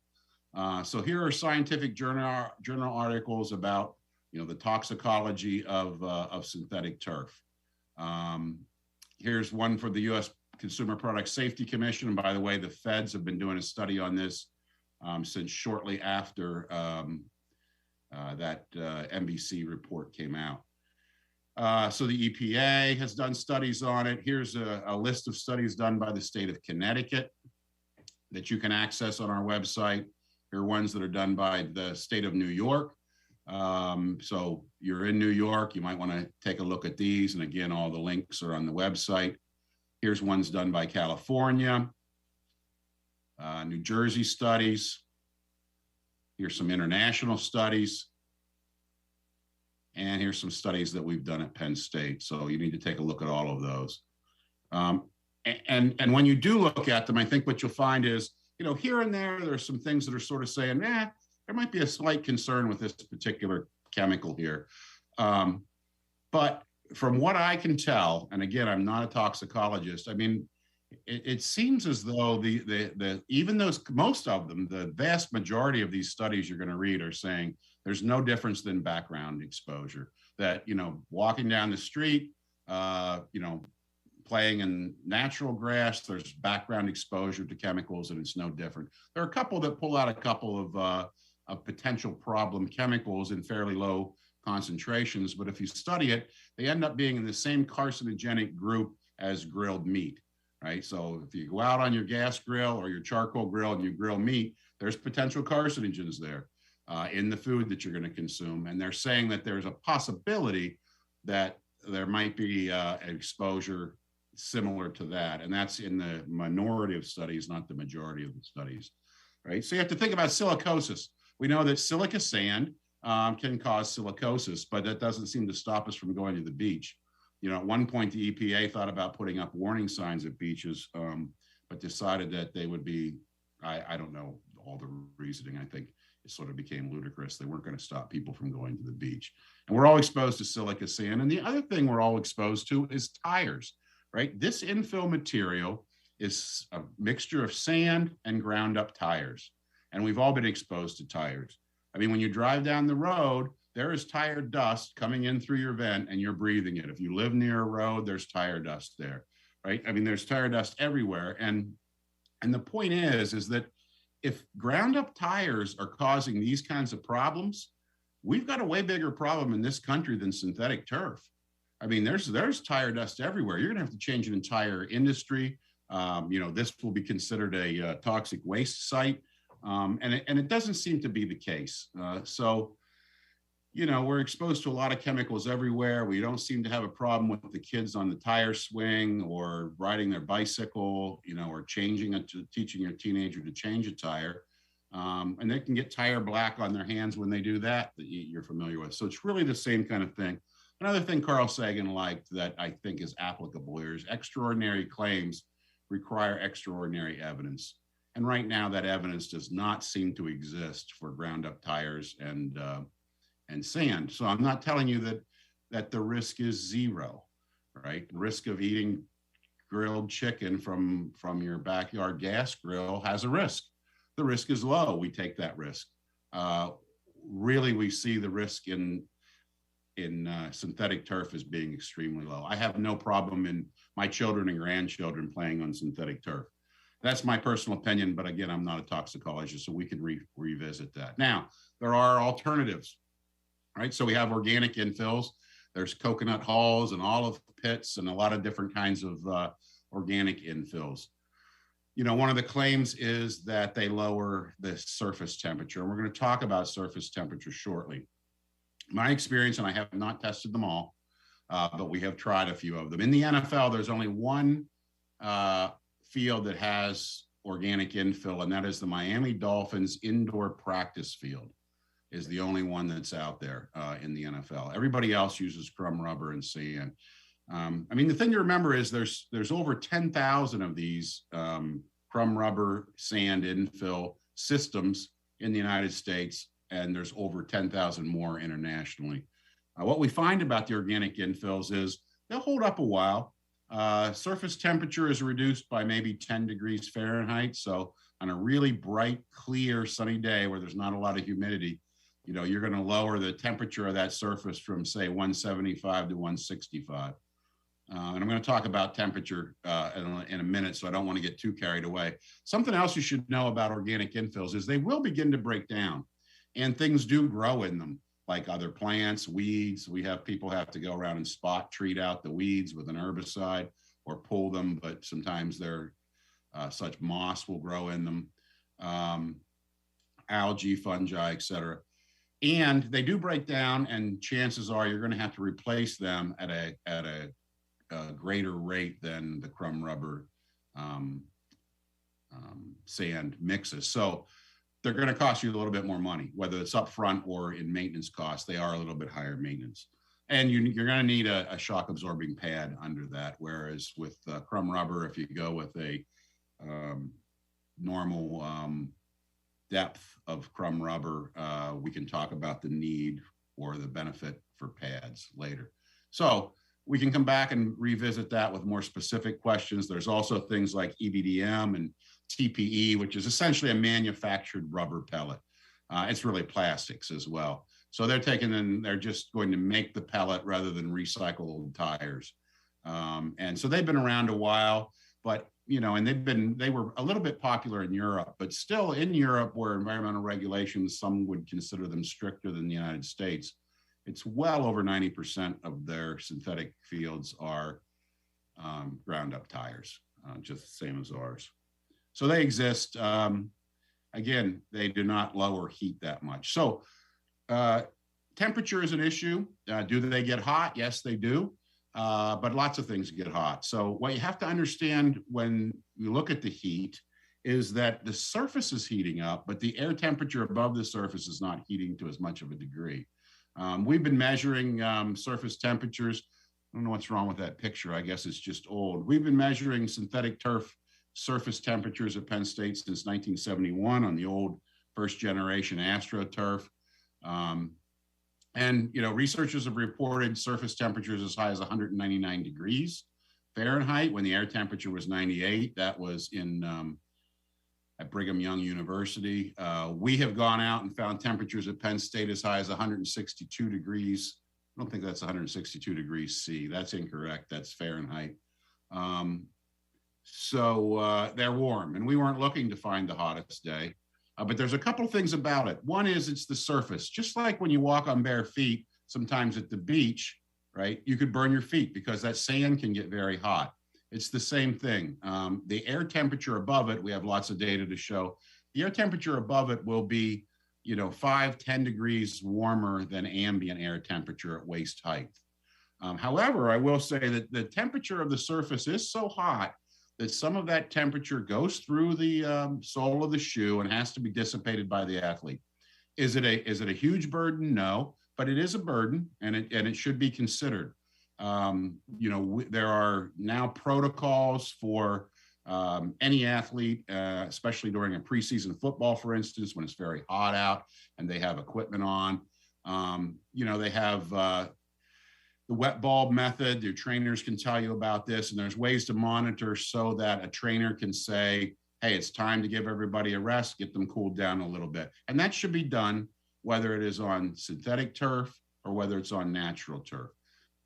So here are scientific journal articles about, the toxicology of synthetic turf. Here's one for the U.S. Consumer Product Safety Commission. And by the way, the feds have been doing a study on this since shortly after that NBC report came out. So the EPA has done studies on it. Here's a list of studies done by the state of Connecticut that you can access on our website. Here are ones that are done by the state of New York. So you're in New York, you might want to take a look at these. And again, all the links are on the website. Here's ones done by California, New Jersey studies. Here's some international studies. And here's some studies that we've done at Penn State. So you need to take a look at all of those. And when you do look at them, I think what you'll find is, here and there's some things that are sort of saying, there might be a slight concern with this particular chemical here. But from what I can tell, and again, I'm not a toxicologist, I mean, it seems as though even those, most of them, the vast majority of these studies you're going to read are saying there's no difference than background exposure. That, walking down the street, playing in natural grass, there's background exposure to chemicals, and it's no different. There are a couple that pull out a couple of potential problem chemicals in fairly low concentrations, but if you study it, they end up being in the same carcinogenic group as grilled meat, right? So if you go out on your gas grill or your charcoal grill and you grill meat, there's potential carcinogens there in the food that you're going to consume. And they're saying that there's a possibility that there might be an exposure similar to that. And that's in the minority of studies, not the majority of the studies, right? So you have to think about silicosis. We know that silica sand can cause silicosis, but that doesn't seem to stop us from going to the beach. At one point, the EPA thought about putting up warning signs at beaches, but decided that they would be, I don't know all the reasoning. I think it sort of became ludicrous. They weren't going to stop people from going to the beach. And we're all exposed to silica sand. And the other thing we're all exposed to is tires, right? This infill material is a mixture of sand and ground up tires. And we've all been exposed to tires. I mean, when you drive down the road, there is tire dust coming in through your vent and you're breathing it. If you live near a road, there's tire dust there, right? I mean, there's tire dust everywhere. And the point is that if ground up tires are causing these kinds of problems, we've got a way bigger problem in this country than synthetic turf. I mean, there's tire dust everywhere. You're gonna have to change an entire industry. This will be considered a toxic waste site. And it doesn't seem to be the case. We're exposed to a lot of chemicals everywhere. We don't seem to have a problem with the kids on the tire swing or riding their bicycle, or teaching your teenager to change a tire. And they can get tire black on their hands when they do that you're familiar with. So it's really the same kind of thing. Another thing Carl Sagan liked that I think is applicable here is extraordinary claims require extraordinary evidence. And right now that evidence does not seem to exist for ground up tires and sand. So I'm not telling you that the risk is zero, right? The risk of eating grilled chicken from your backyard gas grill has a risk. The risk is low. We take that risk. Really, we see the risk in synthetic turf as being extremely low. I have no problem in my children and grandchildren playing on synthetic turf. That's my personal opinion, but again, I'm not a toxicologist, so we can revisit that. Now, there are alternatives, right? So we have organic infills. There's coconut hulls and olive pits and a lot of different kinds of organic infills. One of the claims is that they lower the surface temperature. And we're going to talk about surface temperature shortly. My experience, and I have not tested them all, but we have tried a few of them. In the NFL, there's only one field that has organic infill, and that is the Miami Dolphins indoor practice field is the only one that's out there in the NFL. Everybody else uses crumb rubber and sand. The thing to remember is there's over 10,000 of these crumb rubber sand infill systems in the United States, and there's over 10,000 more internationally. What we find about the organic infills is they'll hold up a while. Surface temperature is reduced by maybe 10 degrees Fahrenheit. So on a really bright, clear, sunny day where there's not a lot of humidity, you're going to lower the temperature of that surface from, say, 175 to 165. And I'm going to talk about temperature in a minute, so I don't want to get too carried away. Something else you should know about organic infills is they will begin to break down, and things do grow in them, like other plants, weeds. We have people have to go around and treat out the weeds with an herbicide or pull them, but sometimes such moss will grow in them, algae, fungi, etc. And they do break down, and chances are you're going to have to replace them at a greater rate than the crumb rubber sand mixes. So they're going to cost you a little bit more money, whether it's upfront or in maintenance costs. They are a little bit higher maintenance. And you're going to need a shock absorbing pad under that. Whereas with crumb rubber, if you go with a normal depth of crumb rubber, we can talk about the need or the benefit for pads later. So we can come back and revisit that with more specific questions. There's also things like EBDM and TPE, which is essentially a manufactured rubber pellet. It's really plastics as well. So they're just going to make the pellet rather than recycle old tires. And so they've been around a while, but and they were a little bit popular in Europe, but still in Europe, where environmental regulations, some would consider them stricter than the United States, it's well over 90% of their synthetic fields are ground up tires, just the same as ours. So they exist. Again, they do not lower heat that much. So temperature is an issue. Do they get hot? Yes, they do. But lots of things get hot. So what you have to understand when you look at the heat is that the surface is heating up, but the air temperature above the surface is not heating to as much of a degree. We've been measuring surface temperatures. I don't know what's wrong with that picture. I guess it's just old. We've been measuring synthetic turf surface temperatures at Penn State since 1971 on the old first generation AstroTurf. And researchers have reported surface temperatures as high as 199 degrees Fahrenheit when the air temperature was 98. That was in at Brigham Young University. We have gone out and found temperatures at Penn State as high as 162 degrees. I don't think that's 162 degrees C. That's incorrect. That's Fahrenheit. So they're warm, and we weren't looking to find the hottest day. But there's a couple things about it. One is it's the surface. Just like when you walk on bare feet, sometimes at the beach, right, you could burn your feet because that sand can get very hot. It's the same thing. The air temperature above it, we have lots of data to show, the air temperature above it will be, 5-10 degrees warmer than ambient air temperature at waist height. However, I will say that the temperature of the surface is so hot that some of that temperature goes through the sole of the shoe and has to be dissipated by the athlete. Is it a huge burden? No, but it is a burden, and it should be considered. There are now protocols for any athlete, especially during a preseason football, for instance, when it's very hot out and they have equipment on. They have the wet bulb method. Your trainers can tell you about this, and there's ways to monitor so that a trainer can say, hey, it's time to give everybody a rest, get them cooled down a little bit. And that should be done whether it is on synthetic turf or whether it's on natural turf.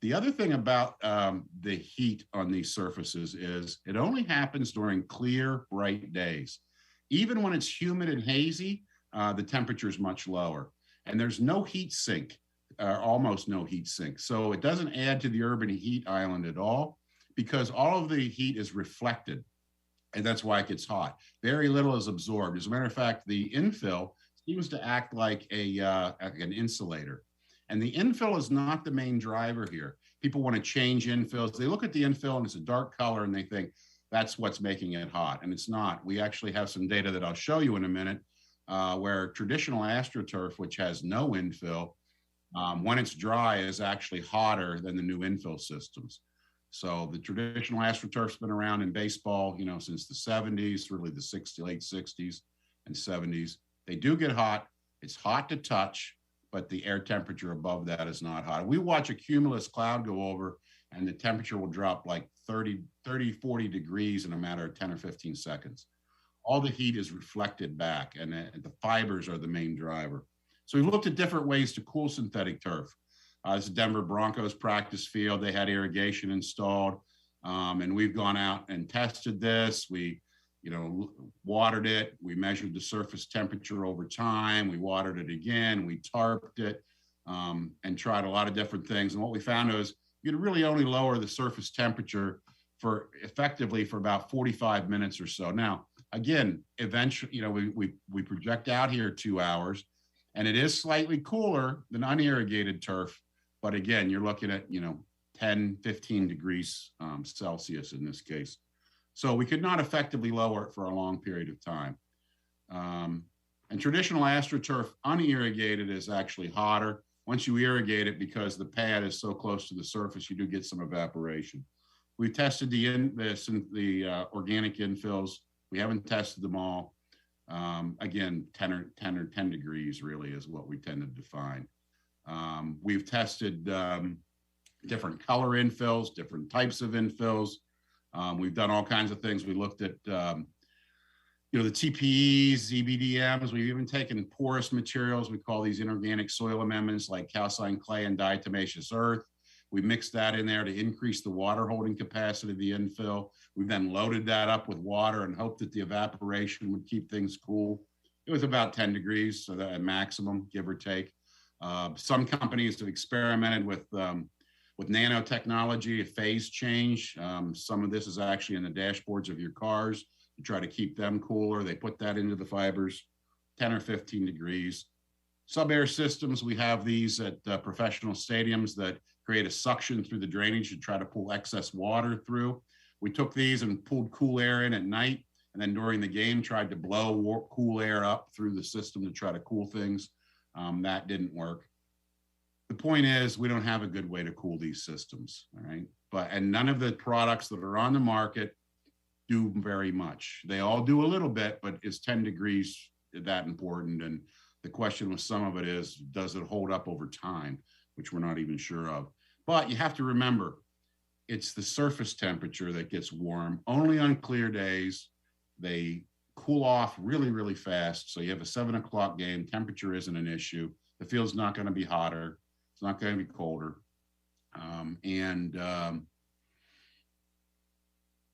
The other thing about the heat on these surfaces is it only happens during clear, bright days. Even when it's humid and hazy, the temperature is much lower. And there's no heat sink, almost no heat sink. So it doesn't add to the urban heat island at all because all of the heat is reflected. And that's why it gets hot. Very little is absorbed. As a matter of fact, the infill seems to act like an insulator. And the infill is not the main driver here. People want to change infills. They look at the infill and it's a dark color and they think that's what's making it hot. And it's not. We actually have some data that I'll show you in a minute where traditional AstroTurf, which has no infill, when it's dry is actually hotter than the new infill systems. So the traditional AstroTurf's been around in baseball, since the 70s, really the late 60s and 70s. They do get hot. It's hot to touch, but the air temperature above that is not hot. We watch a cumulus cloud go over and the temperature will drop like 30, 40 degrees in a matter of 10 or 15 seconds. All the heat is reflected back and the fibers are the main driver. So we've looked at different ways to cool synthetic turf. This is Denver Broncos practice field. They had irrigation installed and we've gone out and tested this. We watered it. We measured the surface temperature over time. We watered it again. We tarped it and tried a lot of different things. And what we found was you could really only lower the surface temperature effectively for about 45 minutes or so. Now, again, eventually, we project out here 2 hours and it is slightly cooler than unirrigated turf. But again, you're looking at, 10, 15 degrees Celsius in this case. So we could not effectively lower it for a long period of time. And traditional AstroTurf unirrigated is actually hotter. Once you irrigate it, because the pad is so close to the surface, you do get some evaporation. We tested the organic infills. We haven't tested them all. Again, 10 degrees really is what we tended to find. We've tested different color infills, different types of infills. We've done all kinds of things. We looked at, the TPEs, ZBDMs. We've even taken porous materials. We call these inorganic soil amendments like calcined clay and diatomaceous earth. We mixed that in there to increase the water holding capacity of the infill. We've then loaded that up with water and hoped that the evaporation would keep things cool. It was about 10 degrees, so that at maximum, give or take. Some companies have experimented with nanotechnology, a phase change. Some of this is actually in the dashboards of your cars to try to keep them cooler. They put that into the fibers, 10 or 15 degrees. Sub-air systems, we have these at professional stadiums that create a suction through the drainage to try to pull excess water through. We took these and pulled cool air in at night, and then during the game tried to blow cool air up through the system to try to cool things. That didn't work. The point is, we don't have a good way to cool these systems, all right? And none of the products that are on the market do very much. They all do a little bit, but is 10 degrees that important? And the question with some of it is, does it hold up over time, which we're not even sure of. But you have to remember, it's the surface temperature that gets warm. Only on clear days, they cool off really, really fast. So you have a 7 o'clock game, temperature isn't an issue. The field's not going to be hotter. It's not going to be colder.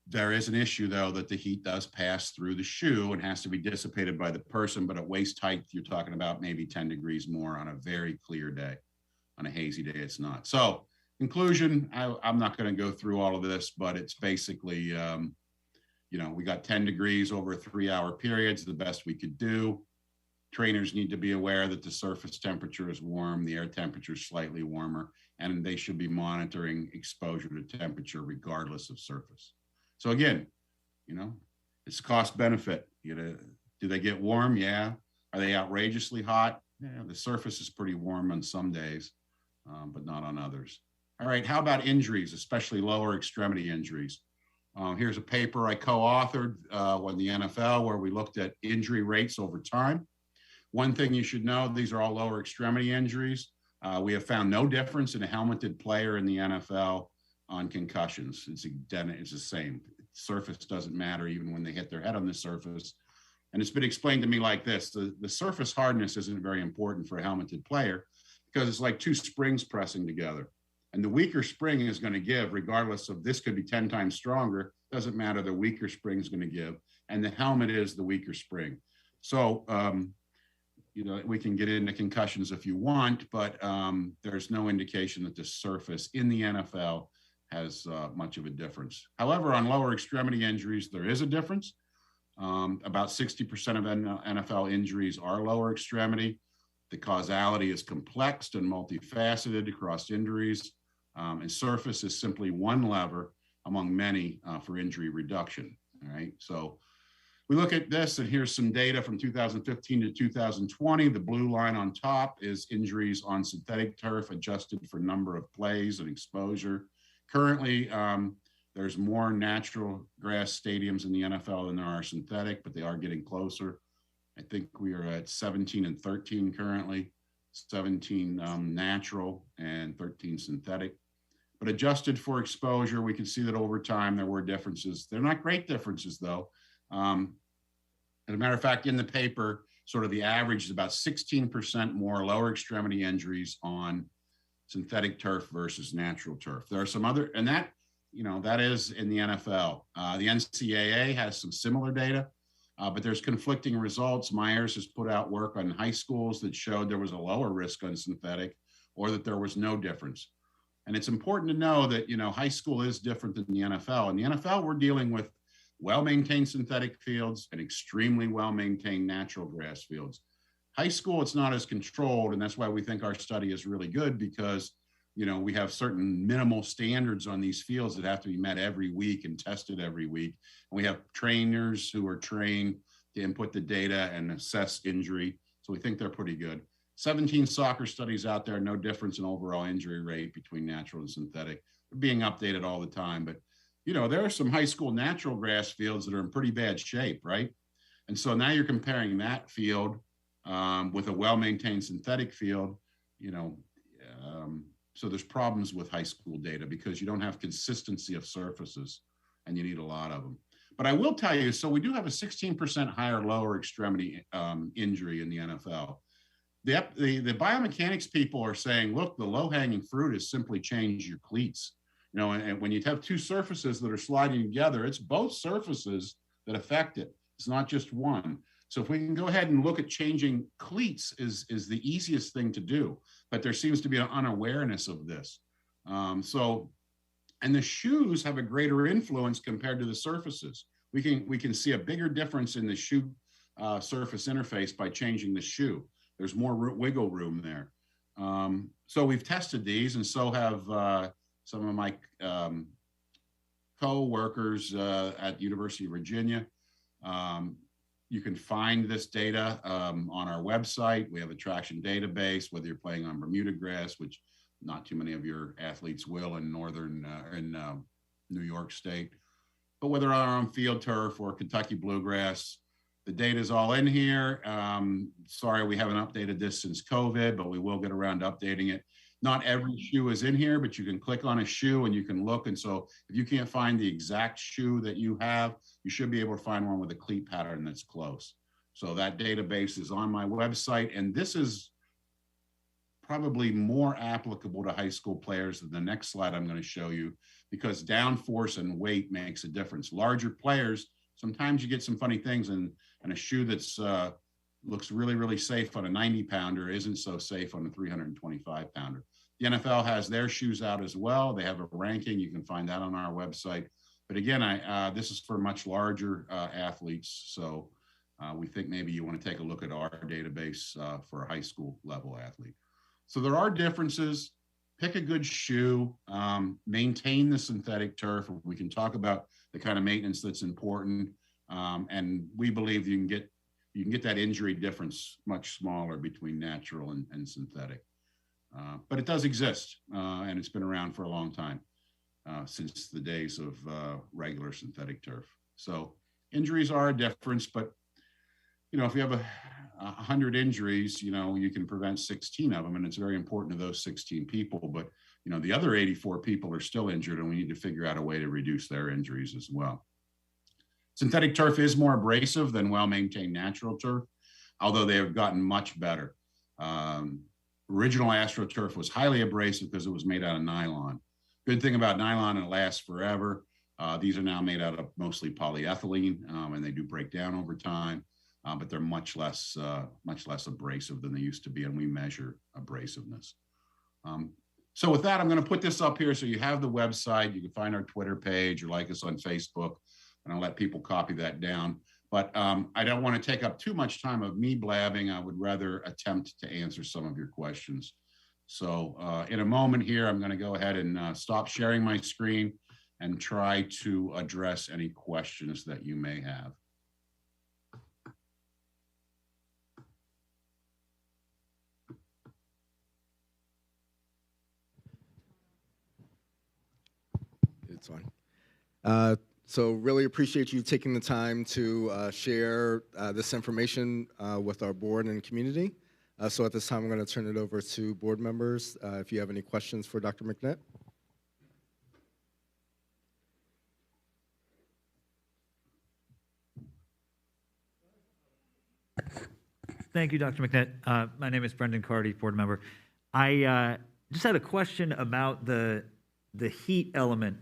There is an issue, though, that the heat does pass through the shoe and has to be dissipated by the person. But at waist height, you're talking about maybe 10 degrees more on a very clear day. On a hazy day, it's not. So conclusion, I'm not going to go through all of this, but it's basically, we got 10 degrees over a 3-hour period. It's the best we could do. Trainers need to be aware that the surface temperature is warm, the air temperature is slightly warmer, and they should be monitoring exposure to temperature regardless of surface. So again, it's cost benefit. Do they get warm? Yeah. Are they outrageously hot? Yeah, the surface is pretty warm on some days, but not on others. All right, how about injuries, especially lower extremity injuries? Here's a paper I co-authored with the NFL where we looked at injury rates over time. One thing you should know, these are all lower extremity injuries. We have found no difference in a helmeted player in the NFL on concussions. It's the same. Surface doesn't matter even when they hit their head on the surface. And it's been explained to me like this: the surface hardness isn't very important for a helmeted player because it's like two springs pressing together. And the weaker spring is going to give, regardless of this could be 10 times stronger, doesn't matter, the weaker spring is going to give. And the helmet is the weaker spring. So, we can get into concussions if you want, but there's no indication that the surface in the NFL has much of a difference. However, on lower extremity injuries, there is a difference. About 60% of NFL injuries are lower extremity. The causality is complex and multifaceted across injuries, and surface is simply one lever among many for injury reduction. All right, so we look at this, and here's some data from 2015 to 2020. The blue line on top is injuries on synthetic turf adjusted for number of plays and exposure. Currently, there's more natural grass stadiums in the NFL than there are synthetic, but they are getting closer. I think we are at 17 and 13 currently, 17 natural and 13 synthetic. But adjusted for exposure, we can see that over time there were differences. They're not great differences, though. As a matter of fact, in the paper, sort of the average is about 16% more lower extremity injuries on synthetic turf versus natural turf. There are some other, and that is in the NFL. The NCAA has some similar data, but there's conflicting results. Myers has put out work on high schools that showed there was a lower risk on synthetic or that there was no difference. And it's important to know that, high school is different than the NFL. In the NFL, we're dealing with well-maintained synthetic fields and extremely well-maintained natural grass fields. High school, it's not as controlled, and that's why we think our study is really good because, we have certain minimal standards on these fields that have to be met every week and tested every week. And we have trainers who are trained to input the data and assess injury. So we think they're pretty good. 17 soccer studies out there, no difference in overall injury rate between natural and synthetic. They're being updated all the time, but there are some high school natural grass fields that are in pretty bad shape, right? And so now you're comparing that field with a well-maintained synthetic field, so there's problems with high school data because you don't have consistency of surfaces and you need a lot of them. But I will tell you, so we do have a 16% higher lower extremity injury in the NFL. The biomechanics people are saying, look, the low-hanging fruit is simply change your cleats. And when you have two surfaces that are sliding together, it's both surfaces that affect it. It's not just one. So if we can go ahead and look at changing cleats is the easiest thing to do, but there seems to be an unawareness of this. And the shoes have a greater influence compared to the surfaces. We can see a bigger difference in the shoe surface interface by changing the shoe. There's more wiggle room there. So we've tested these, and so have some of my co-workers at University of Virginia. You can find this data on our website. We have a traction database, whether you're playing on Bermuda grass, which not too many of your athletes will in New York State, but whether they're on field turf or Kentucky bluegrass, the data is all in here. Sorry, we haven't updated this since COVID, but we will get around to updating it. Not every shoe is in here, but you can click on a shoe and you can look. And so if you can't find the exact shoe that you have, you should be able to find one with a cleat pattern that's close. So that database is on my website, and this is probably more applicable to high school players than the next slide I'm going to show you, because downforce and weight makes a difference. Larger players, sometimes you get some funny things, and a shoe that's looks really, really safe on a 90-pounder isn't so safe on a 325-pounder. The NFL has their shoes out as well. They have a ranking. You can find that on our website. But again, this is for much larger athletes. So we think maybe you want to take a look at our database for a high school level athlete. So there are differences. Pick a good shoe, maintain the synthetic turf. We can talk about the kind of maintenance that's important. And we believe you can get that injury difference much smaller between natural and synthetic. But it does exist, and it's been around for a long time, since the days of regular synthetic turf. So injuries are a difference, but if you have 100 injuries, you can prevent 16 of them, and it's very important to those 16 people. But the other 84 people are still injured, and we need to figure out a way to reduce their injuries as well. Synthetic turf is more abrasive than well-maintained natural turf, although they have gotten much better. Original AstroTurf was highly abrasive because it was made out of nylon. Good thing about nylon, it lasts forever. These are now made out of mostly polyethylene, and they do break down over time, but they're much less abrasive than they used to be, and we measure abrasiveness. So with that, I'm going to put this up here so you have the website. You can find our Twitter page or like us on Facebook, and I'll let people copy that down. But I don't want to take up too much time of me blabbing. I would rather attempt to answer some of your questions. So in a moment here, I'm going to go ahead and stop sharing my screen and try to address any questions that you may have. It's on. So really appreciate you taking the time to share this information with our board and community. So at this time, I'm going to turn it over to board members if you have any questions for Dr. McNitt. Thank you, Dr. McNitt. My name is Brendan Cardy, board member. I just had a question about the heat element.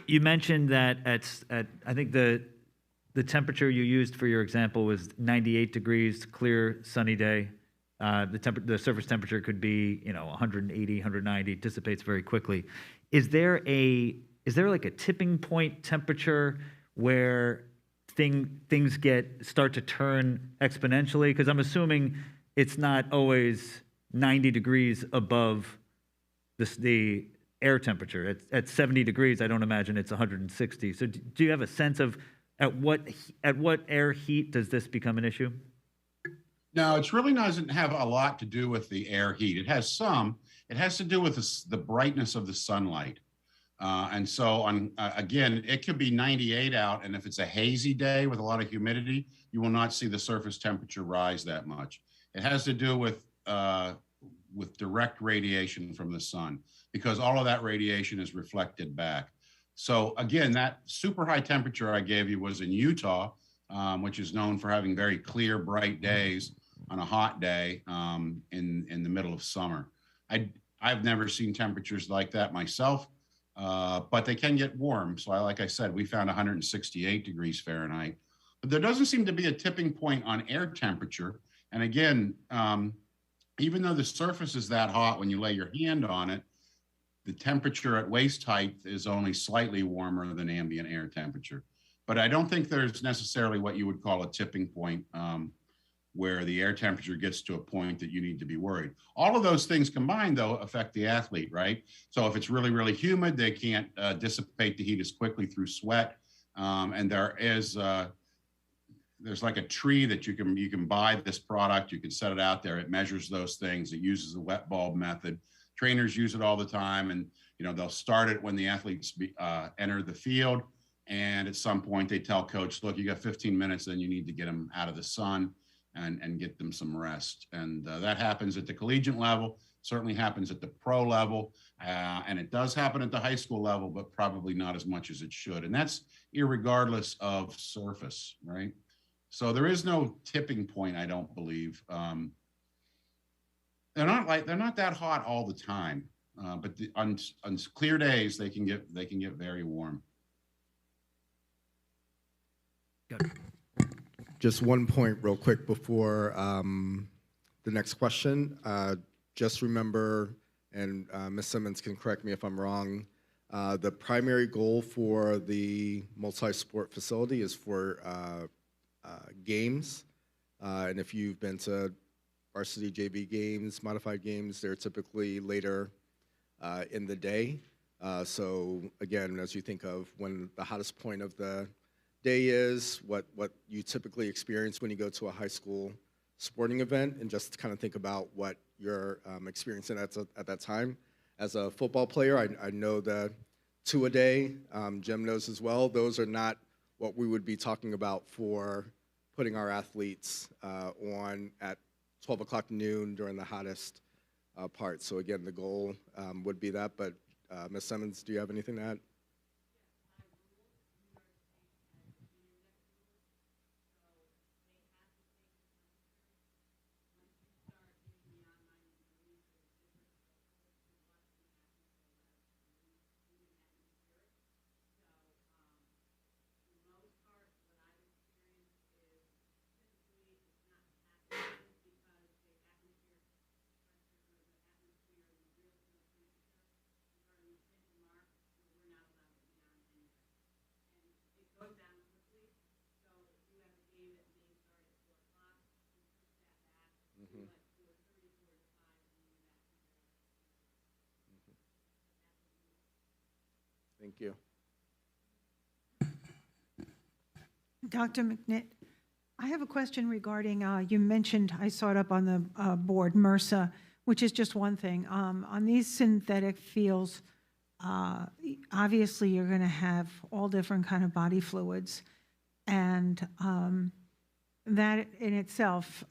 You mentioned that at I think the temperature you used for your example was 98 degrees, clear, sunny day. The surface temperature could be 180, 190, dissipates very quickly. Is there like a tipping point temperature where things start to turn exponentially? Because I'm assuming it's not always 90 degrees above the air temperature. At 70 degrees, I don't imagine it's 160. So do you have a sense of at what air heat does this become an issue? No, it really doesn't have a lot to do with the air heat. It has to do with the brightness of the sunlight. And so again, it could be 98 out, and if it's a hazy day with a lot of humidity, you will not see the surface temperature rise that much. It has to do with direct radiation from the sun, because all of that radiation is reflected back. So again, that super high temperature I gave you was in Utah, which is known for having very clear, bright days on a hot day in the middle of summer. I've never seen temperatures like that myself, but they can get warm. So like I said, we found 168 degrees Fahrenheit, but there doesn't seem to be a tipping point on air temperature. And again, even though the surface is that hot when you lay your hand on it, the temperature at waist height is only slightly warmer than ambient air temperature. But I don't think there's necessarily what you would call a tipping point where the air temperature gets to a point that you need to be worried. All of those things combined, though, affect the athlete, right? So if it's really, really humid, they can't dissipate the heat as quickly through sweat. And there's like a tree that you can buy this product. You can set it out there. It measures those things. It uses the wet bulb method. Trainers use it all the time, and they'll start it when the athletes enter the field. And at some point, they tell coach, "Look, you got 15 minutes, then you need to get them out of the sun." and get them some rest. And that happens at the collegiate level, certainly happens at the pro level, and it does happen at the high school level, but probably not as much as it should. And that's irregardless of surface, right? So there is no tipping point, I don't believe. They're not that hot all the time, but on clear days they can get very warm. Just one point real quick before the next question. Just remember, and Ms. Simmons can correct me if I'm wrong, the primary goal for the multi-sport facility is for games. And if you've been to varsity JV games, modified games, they're typically later in the day. So again, as you think of when the hottest point of the day is, what you typically experience when you go to a high school sporting event, and just kind of think about what you're experiencing at that time. As a football player, I know the 2 a day, Jim knows as well, those are not what we would be talking about for putting our athletes on at 12 o'clock noon during the hottest part. So again, the goal would be that, but Ms. Simmons, do you have anything to add? Thank you. Dr. McNitt, I have a question regarding, you mentioned, I saw it up on the board, MRSA, which is just one thing. On these synthetic fields, obviously you're going to have all different kind of body fluids, and that in itself,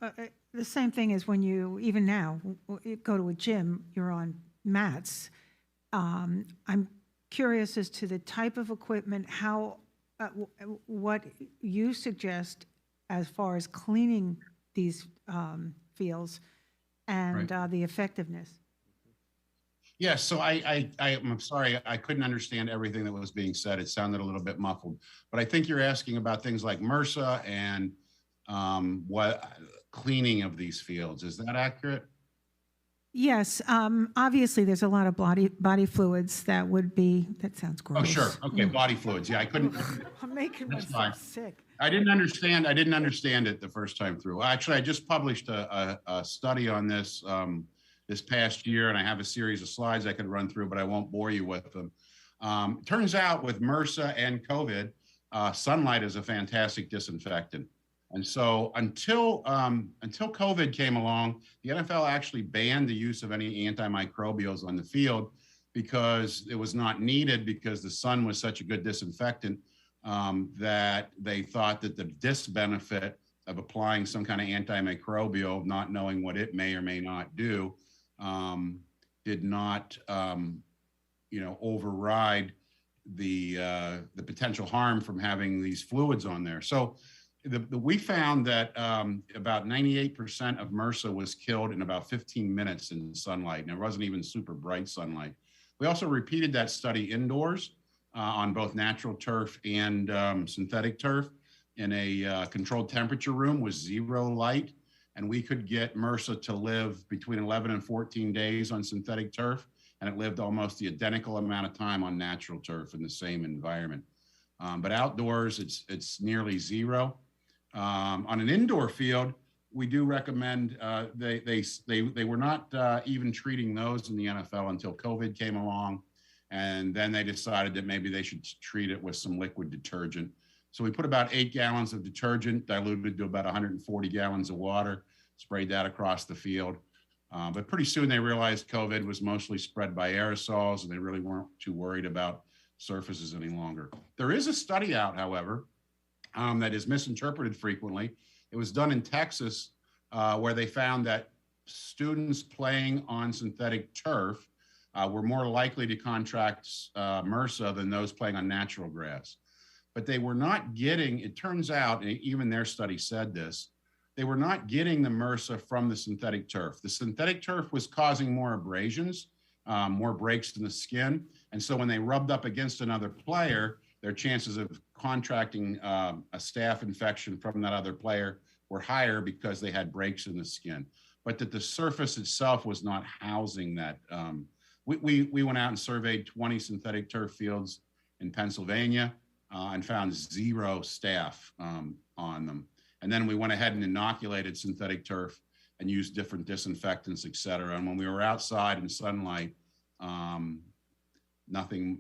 the same thing as when you, even now, go to a gym, you're on mats. I'm curious as to the type of equipment, how, what you suggest as far as cleaning these fields and the effectiveness. Yes, so I'm sorry, I couldn't understand everything that was being said. It sounded a little bit muffled, but I think you're asking about things like MRSA and what cleaning of these fields. Is that accurate? Yes, obviously there's a lot of body fluids that would be, that sounds gross. Oh, sure. Okay, body fluids. Yeah, I couldn't. I'm making That's myself fine. sick. I didn't understand it the first time through. Actually, I just published a study on this this past year, and I have a series of slides I could run through, but I won't bore you with them. Turns out with MRSA and COVID, sunlight is a fantastic disinfectant. And so until COVID came along, the NFL actually banned the use of any antimicrobials on the field because it was not needed, because the sun was such a good disinfectant that they thought that the disbenefit of applying some kind of antimicrobial, not knowing what it may or may not do, did not override the potential harm from having these fluids on there. So we found that about 98% of MRSA was killed in about 15 minutes in sunlight, and it wasn't even super bright sunlight. We also repeated that study indoors on both natural turf and synthetic turf in a controlled temperature room with 0 light, and we could get MRSA to live between 11 and 14 days on synthetic turf, and it lived almost the identical amount of time on natural turf in the same environment. But outdoors, it's nearly 0. On an indoor field, we do recommend, they were not even treating those in the NFL until COVID came along. And then they decided that maybe they should treat it with some liquid detergent. So we put about 8 gallons of detergent diluted to about 140 gallons of water, sprayed that across the field. But pretty soon they realized COVID was mostly spread by aerosols, and they really weren't too worried about surfaces any longer. There is a study out, however, that is misinterpreted frequently. It was done in Texas where they found that students playing on synthetic turf were more likely to contract MRSA than those playing on natural grass. But they were not getting, it turns out, and even their study said this, they were not getting the MRSA from the synthetic turf. The synthetic turf was causing more abrasions, more breaks in the skin. And so when they rubbed up against another player, their chances of contracting a staph infection from that other player were higher because they had breaks in the skin. But that the surface itself was not housing that. We went out and surveyed 20 synthetic turf fields in Pennsylvania and found 0 staph on them. And then we went ahead and inoculated synthetic turf and used different disinfectants, et cetera. And when we were outside in sunlight, nothing,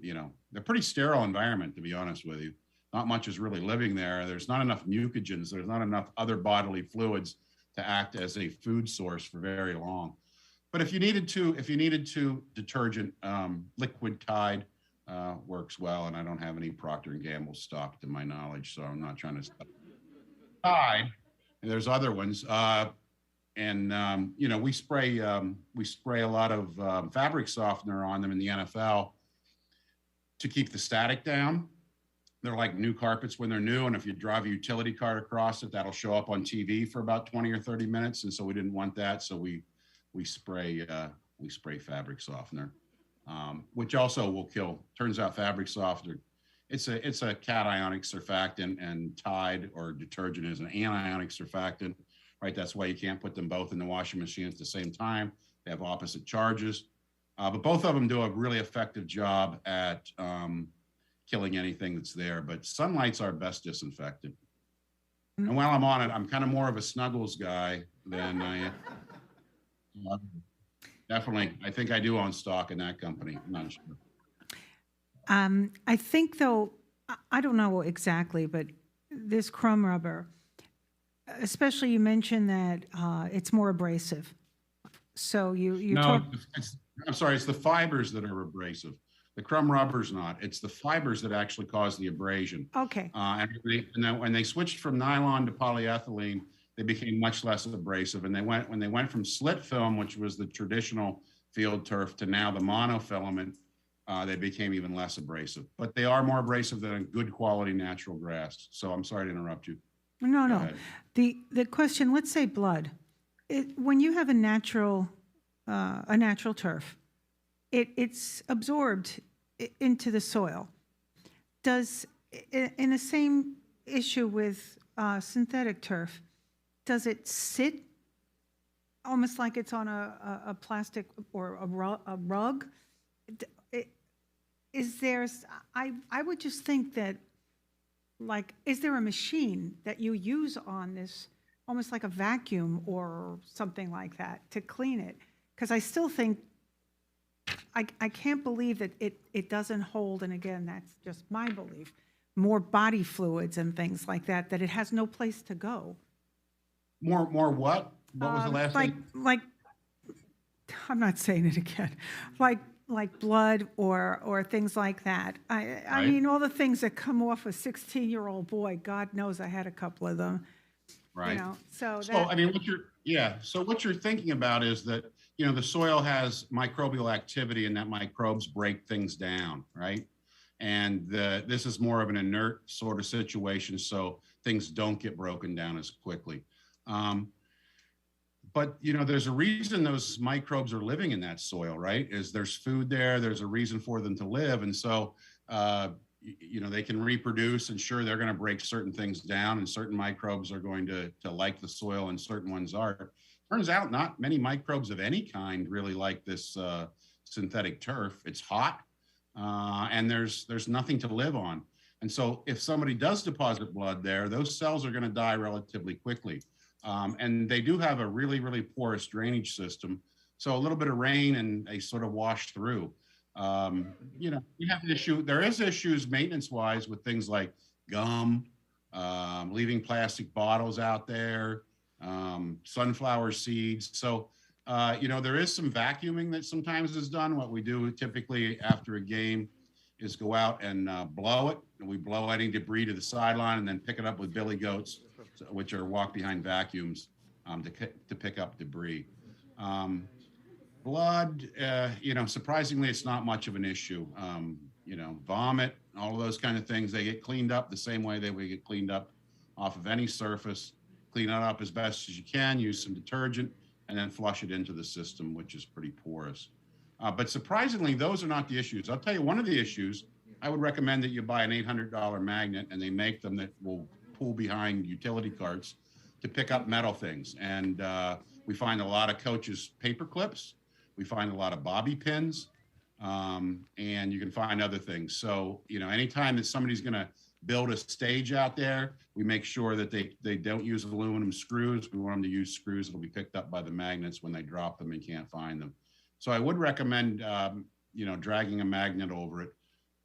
they're pretty sterile environment, to be honest with you. Not much is really living there. There's not enough mucogens. There's not enough other bodily fluids to act as a food source for very long. But if you needed to, detergent, liquid Tide works well. And I don't have any Procter & Gamble stock to my knowledge, so I'm not trying to Tide. And there's other ones. We spray a lot of fabric softener on them in the NFL to keep the static down. They're like new carpets when they're new, and if you drive a utility cart across it, that'll show up on TV for about 20 or 30 minutes, and so we didn't want that, so we spray fabric softener, which also will kill. Turns out fabric softener, it's a cationic surfactant, and Tide or detergent is an anionic surfactant, right? That's why you can't put them both in the washing machine at the same time. They have opposite charges, but both of them do a really effective job at killing anything that's there. But sunlight's our best disinfectant. And while I'm on it, I'm kind of more of a Snuggles guy than I am. Definitely, I think I do own stock in that company. I'm not sure. I think, though, I don't know exactly, but this crumb rubber, especially you mentioned that it's more abrasive. So you No, talk. I'm sorry, it's the fibers that are abrasive. The crumb rubber's not. It's the fibers that actually cause the abrasion. Okay. And then when they switched from nylon to polyethylene, they became much less abrasive. And when they went from slit film, which was the traditional field turf, to now the monofilament, they became even less abrasive. But they are more abrasive than a good quality natural grass. So I'm sorry to interrupt you. No. The question, let's say blood. When you have a natural turf, it's absorbed into the soil. Does, in the same issue with synthetic turf, does it sit almost like it's on a plastic or a rug? Is there, I would just think that, like, is there a machine that you use on this, almost like a vacuum or something like that, to clean it? Because I still think, I can't believe that it doesn't hold, and again, that's just my belief, more body fluids and things like that, that it has no place to go. More what? What was the last thing? Like, I'm not saying it again, like blood or things like that. I mean, all the things that come off a 16-year-old boy, God knows I had a couple of them. Right. So I mean, what you're thinking about is that, the soil has microbial activity and that microbes break things down, right? And this is more of an inert sort of situation, so things don't get broken down as quickly. But, there's a reason those microbes are living in that soil, right? There's food there, there's a reason for them to live. And so, they can reproduce, and sure, they're going to break certain things down, and certain microbes are going to like the soil and certain ones aren't. Turns out not many microbes of any kind really like this synthetic turf. It's hot, and there's nothing to live on. And so if somebody does deposit blood there, those cells are going to die relatively quickly. And they do have a really, really porous drainage system. So a little bit of rain and they sort of wash through. You have an issue. There is issues maintenance-wise with things like gum, leaving plastic bottles out there, sunflower seeds. So, there is some vacuuming that sometimes is done. What we do typically after a game is go out and blow it. And we blow any debris to the sideline and then pick it up with billy goats, which are walk-behind vacuums. to pick up debris. Blood, surprisingly, it's not much of an issue. Vomit, all of those kind of things, they get cleaned up the same way they would get cleaned up off of any surface. Clean it up as best as you can, use some detergent, and then flush it into the system, which is pretty porous. But surprisingly, those are not the issues. I'll tell you one of the issues. I would recommend that you buy an $800 magnet, and they make them that will pull behind utility carts to pick up metal things. And we find a lot of coaches' paper clips. We find a lot of bobby pins, and you can find other things. So, anytime that somebody's going to build a stage out there, we make sure that they don't use aluminum screws. We want them to use screws that'll be picked up by the magnets when they drop them and can't find them. So I would recommend, dragging a magnet over it,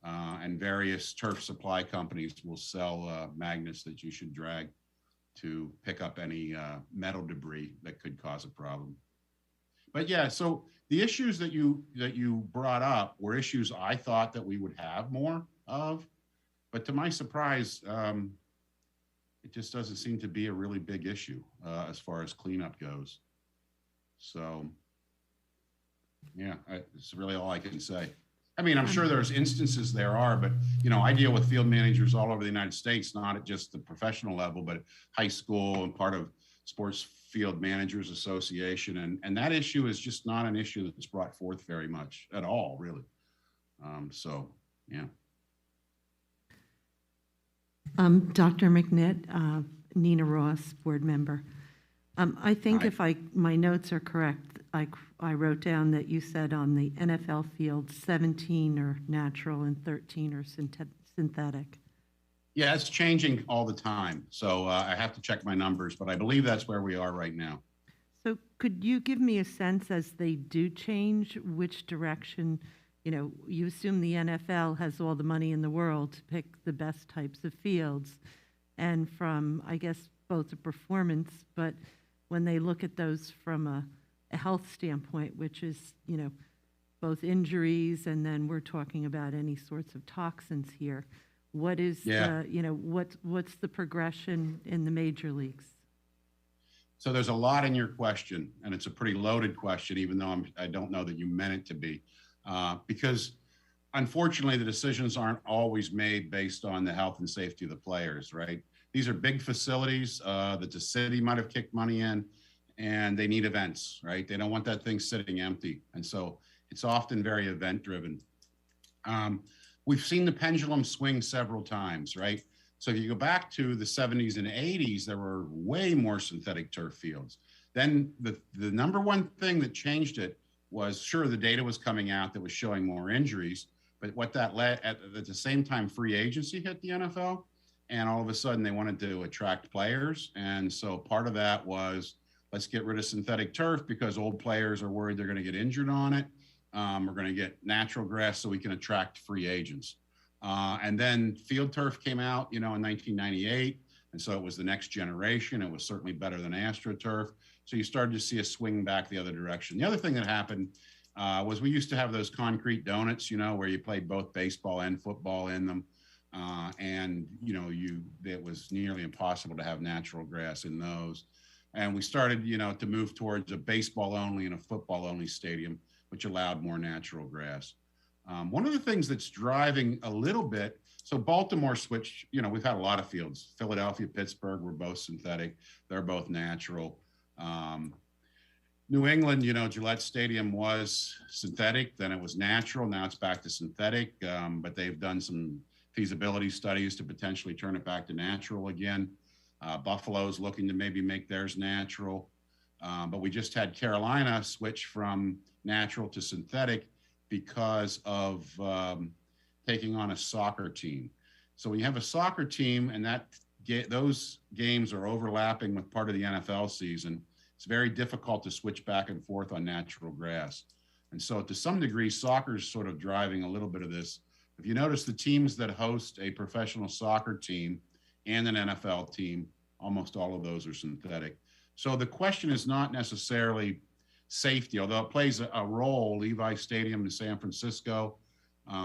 and various turf supply companies will sell magnets that you should drag to pick up any metal debris that could cause a problem. But yeah, so the issues that you brought up were issues I thought that we would have more of, but to my surprise, it just doesn't seem to be a really big issue as far as cleanup goes. So yeah, it's really all I can say. I mean, I'm sure there's instances there are, but I deal with field managers all over the United States, not at just the professional level, but at high school and part of Sports Field Managers Association. And that issue is just not an issue that's brought forth very much at all, really. So, yeah. Dr. McNitt, Nina Ross, board member. I think Hi. my notes are correct, I wrote down that you said on the NFL field, 17 are natural and 13 are synthetic. Yeah, it's changing all the time. So I have to check my numbers, but I believe that's where we are right now. So could you give me a sense as they do change, which direction, you assume the NFL has all the money in the world to pick the best types of fields, and from, I guess, both the performance, but when they look at those from a health standpoint, which is, both injuries, and then we're talking about any sorts of toxins here. What is, what's the progression in the major leagues? So there's a lot in your question, and it's a pretty loaded question, even though I don't know that you meant it to be, because unfortunately the decisions aren't always made based on the health and safety of the players, right? These are big facilities that the city might have kicked money in, and they need events, right? They don't want that thing sitting empty. And so it's often very event driven. We've seen the pendulum swing several times, right? So if you go back to the 70s and 80s, there were way more synthetic turf fields. Then the number one thing that changed it was, sure, the data was coming out that was showing more injuries, but what that led, at the same time, free agency hit the NFL, and all of a sudden they wanted to attract players. And so part of that was, let's get rid of synthetic turf because old players are worried they're going to get injured on it. We're going to get natural grass so we can attract free agents. And then field turf came out, in 1998. And so it was the next generation. It was certainly better than AstroTurf. So you started to see a swing back the other direction. The other thing that happened was we used to have those concrete donuts, where you played both baseball and football in them. And it was nearly impossible to have natural grass in those. And we started, to move towards a baseball only and a football only stadium, which allowed more natural grass. One of the things that's driving a little bit, so Baltimore switched, we've had a lot of fields. Philadelphia, Pittsburgh were both synthetic. They're both natural. New England, Gillette Stadium was synthetic, then it was natural. Now it's back to synthetic, but they've done some feasibility studies to potentially turn it back to natural again. Buffalo's looking to maybe make theirs natural. But we just had Carolina switch from natural to synthetic because of taking on a soccer team. So when you have a soccer team and those games are overlapping with part of the NFL season, it's very difficult to switch back and forth on natural grass. And so to some degree, soccer is sort of driving a little bit of this. If you notice, the teams that host a professional soccer team and an NFL team, almost all of those are synthetic. So the question is not necessarily safety, although it plays a role. Levi Stadium in San Francisco,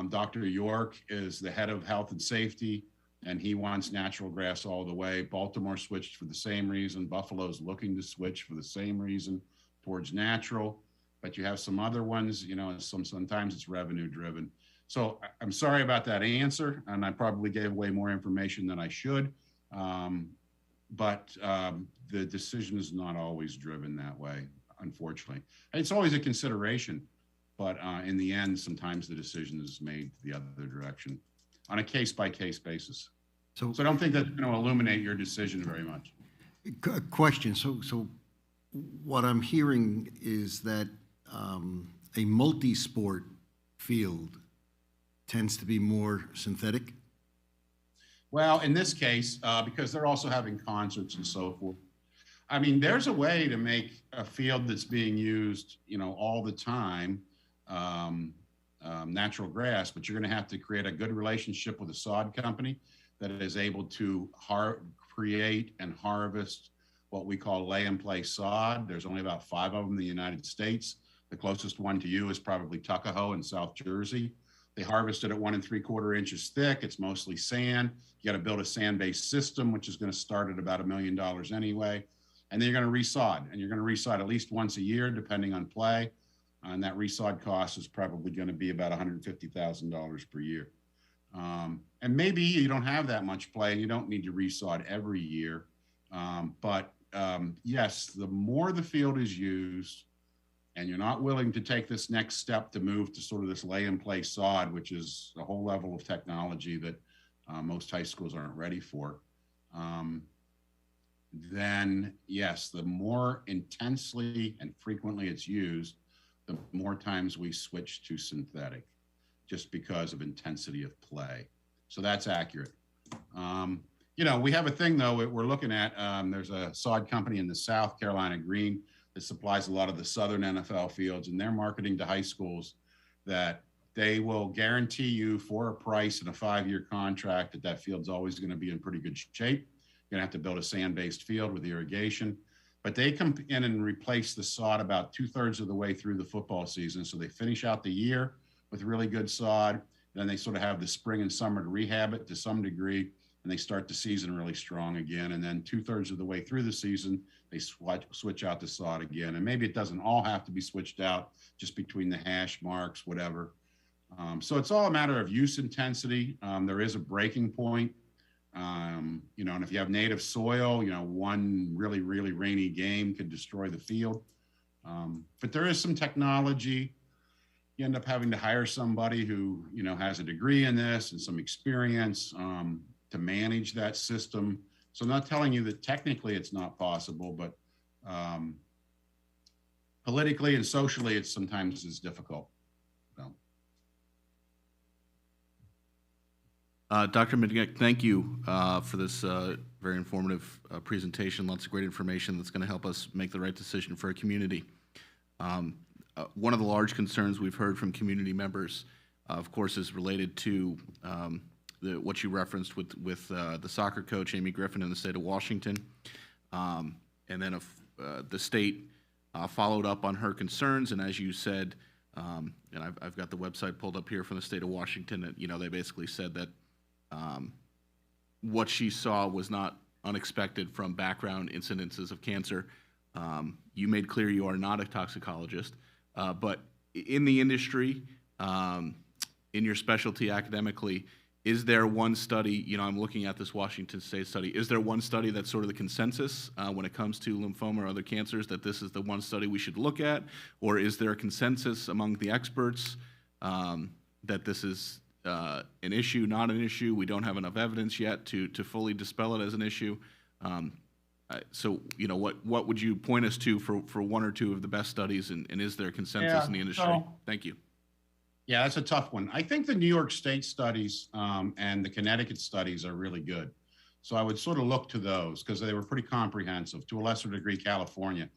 Dr. York is the head of health and safety and he wants natural grass all the way. Baltimore switched for the same reason. Buffalo's looking to switch for the same reason towards natural. But you have some other ones, you know, sometimes it's revenue driven. So I'm sorry about that answer, and I probably gave away more information than I should. But the decision is not always driven that way, unfortunately. It's always a consideration, but in the end, sometimes the decision is made the other direction on a case-by-case basis. So I don't think that's going to illuminate your decision very much. Question. So what I'm hearing is that a multi-sport field tends to be more synthetic? Well, in this case, because they're also having concerts and so forth. I mean, there's a way to make a field that's being used, you know, all the time, natural grass, but you're going to have to create a good relationship with a sod company that is able to create and harvest what we call lay and play sod. There's only about 5 of them in the United States. The closest one to you is probably Tuckahoe in South Jersey. They harvest it at 1 3/4 inches thick. It's mostly sand. You got to build a sand-based system, which is going to start at about $1 million anyway. And then you're going to resod, and you're going to resod at least once a year, depending on play. And that resod cost is probably going to be about $150,000 per year. And maybe you don't have that much play, and you don't need to resod every year. But yes, the more the field is used, and you're not willing to take this next step to move to sort of this lay and play sod, which is a whole level of technology that most high schools aren't ready for, then yes, the more intensely and frequently it's used, the more times we switch to synthetic, just because of intensity of play. So that's accurate. You know, we have a thing though, we're looking at, there's a sod company in the South, Carolina Green, that supplies a lot of the Southern NFL fields, and they're marketing to high schools that they will guarantee you for a price in a 5-year contract that that field's always going to be in pretty good shape. You're going to have to build a sand-based field with irrigation, but they come in and replace the sod about 2/3 of the way through the football season. So they finish out the year with really good sod. Then they sort of have the spring and summer to rehab it to some degree, and they start the season really strong again. And then 2/3 of the way through the season, they switch out the sod again. And maybe it doesn't all have to be switched out, just between the hash marks, whatever. So it's all a matter of use intensity. There is a breaking point, you know, and if you have native soil, you know, one really, really rainy game could destroy the field. But there is some technology. You end up having to hire somebody who, you know, has a degree in this and some experience to manage that system. So I'm not telling you that technically it's not possible, but politically and socially, it sometimes is difficult. So. Dr. McNick, thank you for this very informative presentation. Lots of great information that's going to help us make the right decision for our community. One of the large concerns we've heard from community members, of course, is related to what you referenced with the soccer coach, Amy Griffin, in the state of Washington. And then the state followed up on her concerns, and as you said, and I've got the website pulled up here from the state of Washington, that, you know, they basically said that what she saw was not unexpected from background incidences of cancer. You made clear you are not a toxicologist, but in the industry, in your specialty academically, is there one study, you know, I'm looking at this Washington State study, is there one study that's sort of the consensus when it comes to lymphoma or other cancers, that this is the one study we should look at? Or is there a consensus among the experts that this is an issue, not an issue? We don't have enough evidence yet to fully dispel it as an issue. So, you know, what would you point us to for one or two of the best studies, and is there consensus in the industry? Thank you. Yeah, that's a tough one. I think the New York State studies and the Connecticut studies are really good. So I would sort of look to those because they were pretty comprehensive, to a lesser degree, California.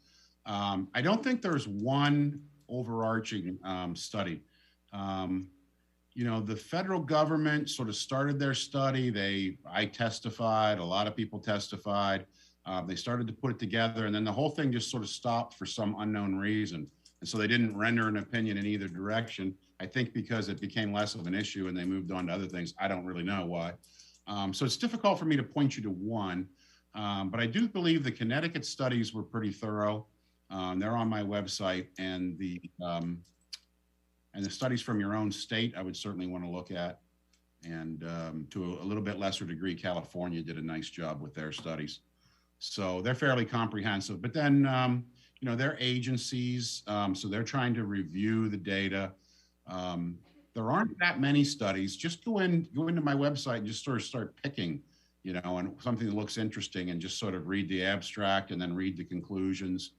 I don't think there's one overarching study. You know, the federal government sort of started their study. I testified, a lot of people testified. They started to put it together, and then the whole thing just sort of stopped for some unknown reason. And so they didn't render an opinion in either direction. I think because it became less of an issue and they moved on to other things. I don't really know why. So it's difficult for me to point you to one, but I do believe the Connecticut studies were pretty thorough. They're on my website, and the studies from your own state, I would certainly want to look at. And to a little bit lesser degree, California did a nice job with their studies. So they're fairly comprehensive. But then, you know, they're agencies, so they're trying to review the data. There aren't that many studies. Just go into my website and just sort of start picking, you know, and something that looks interesting, and just sort of read the abstract and then read the conclusions,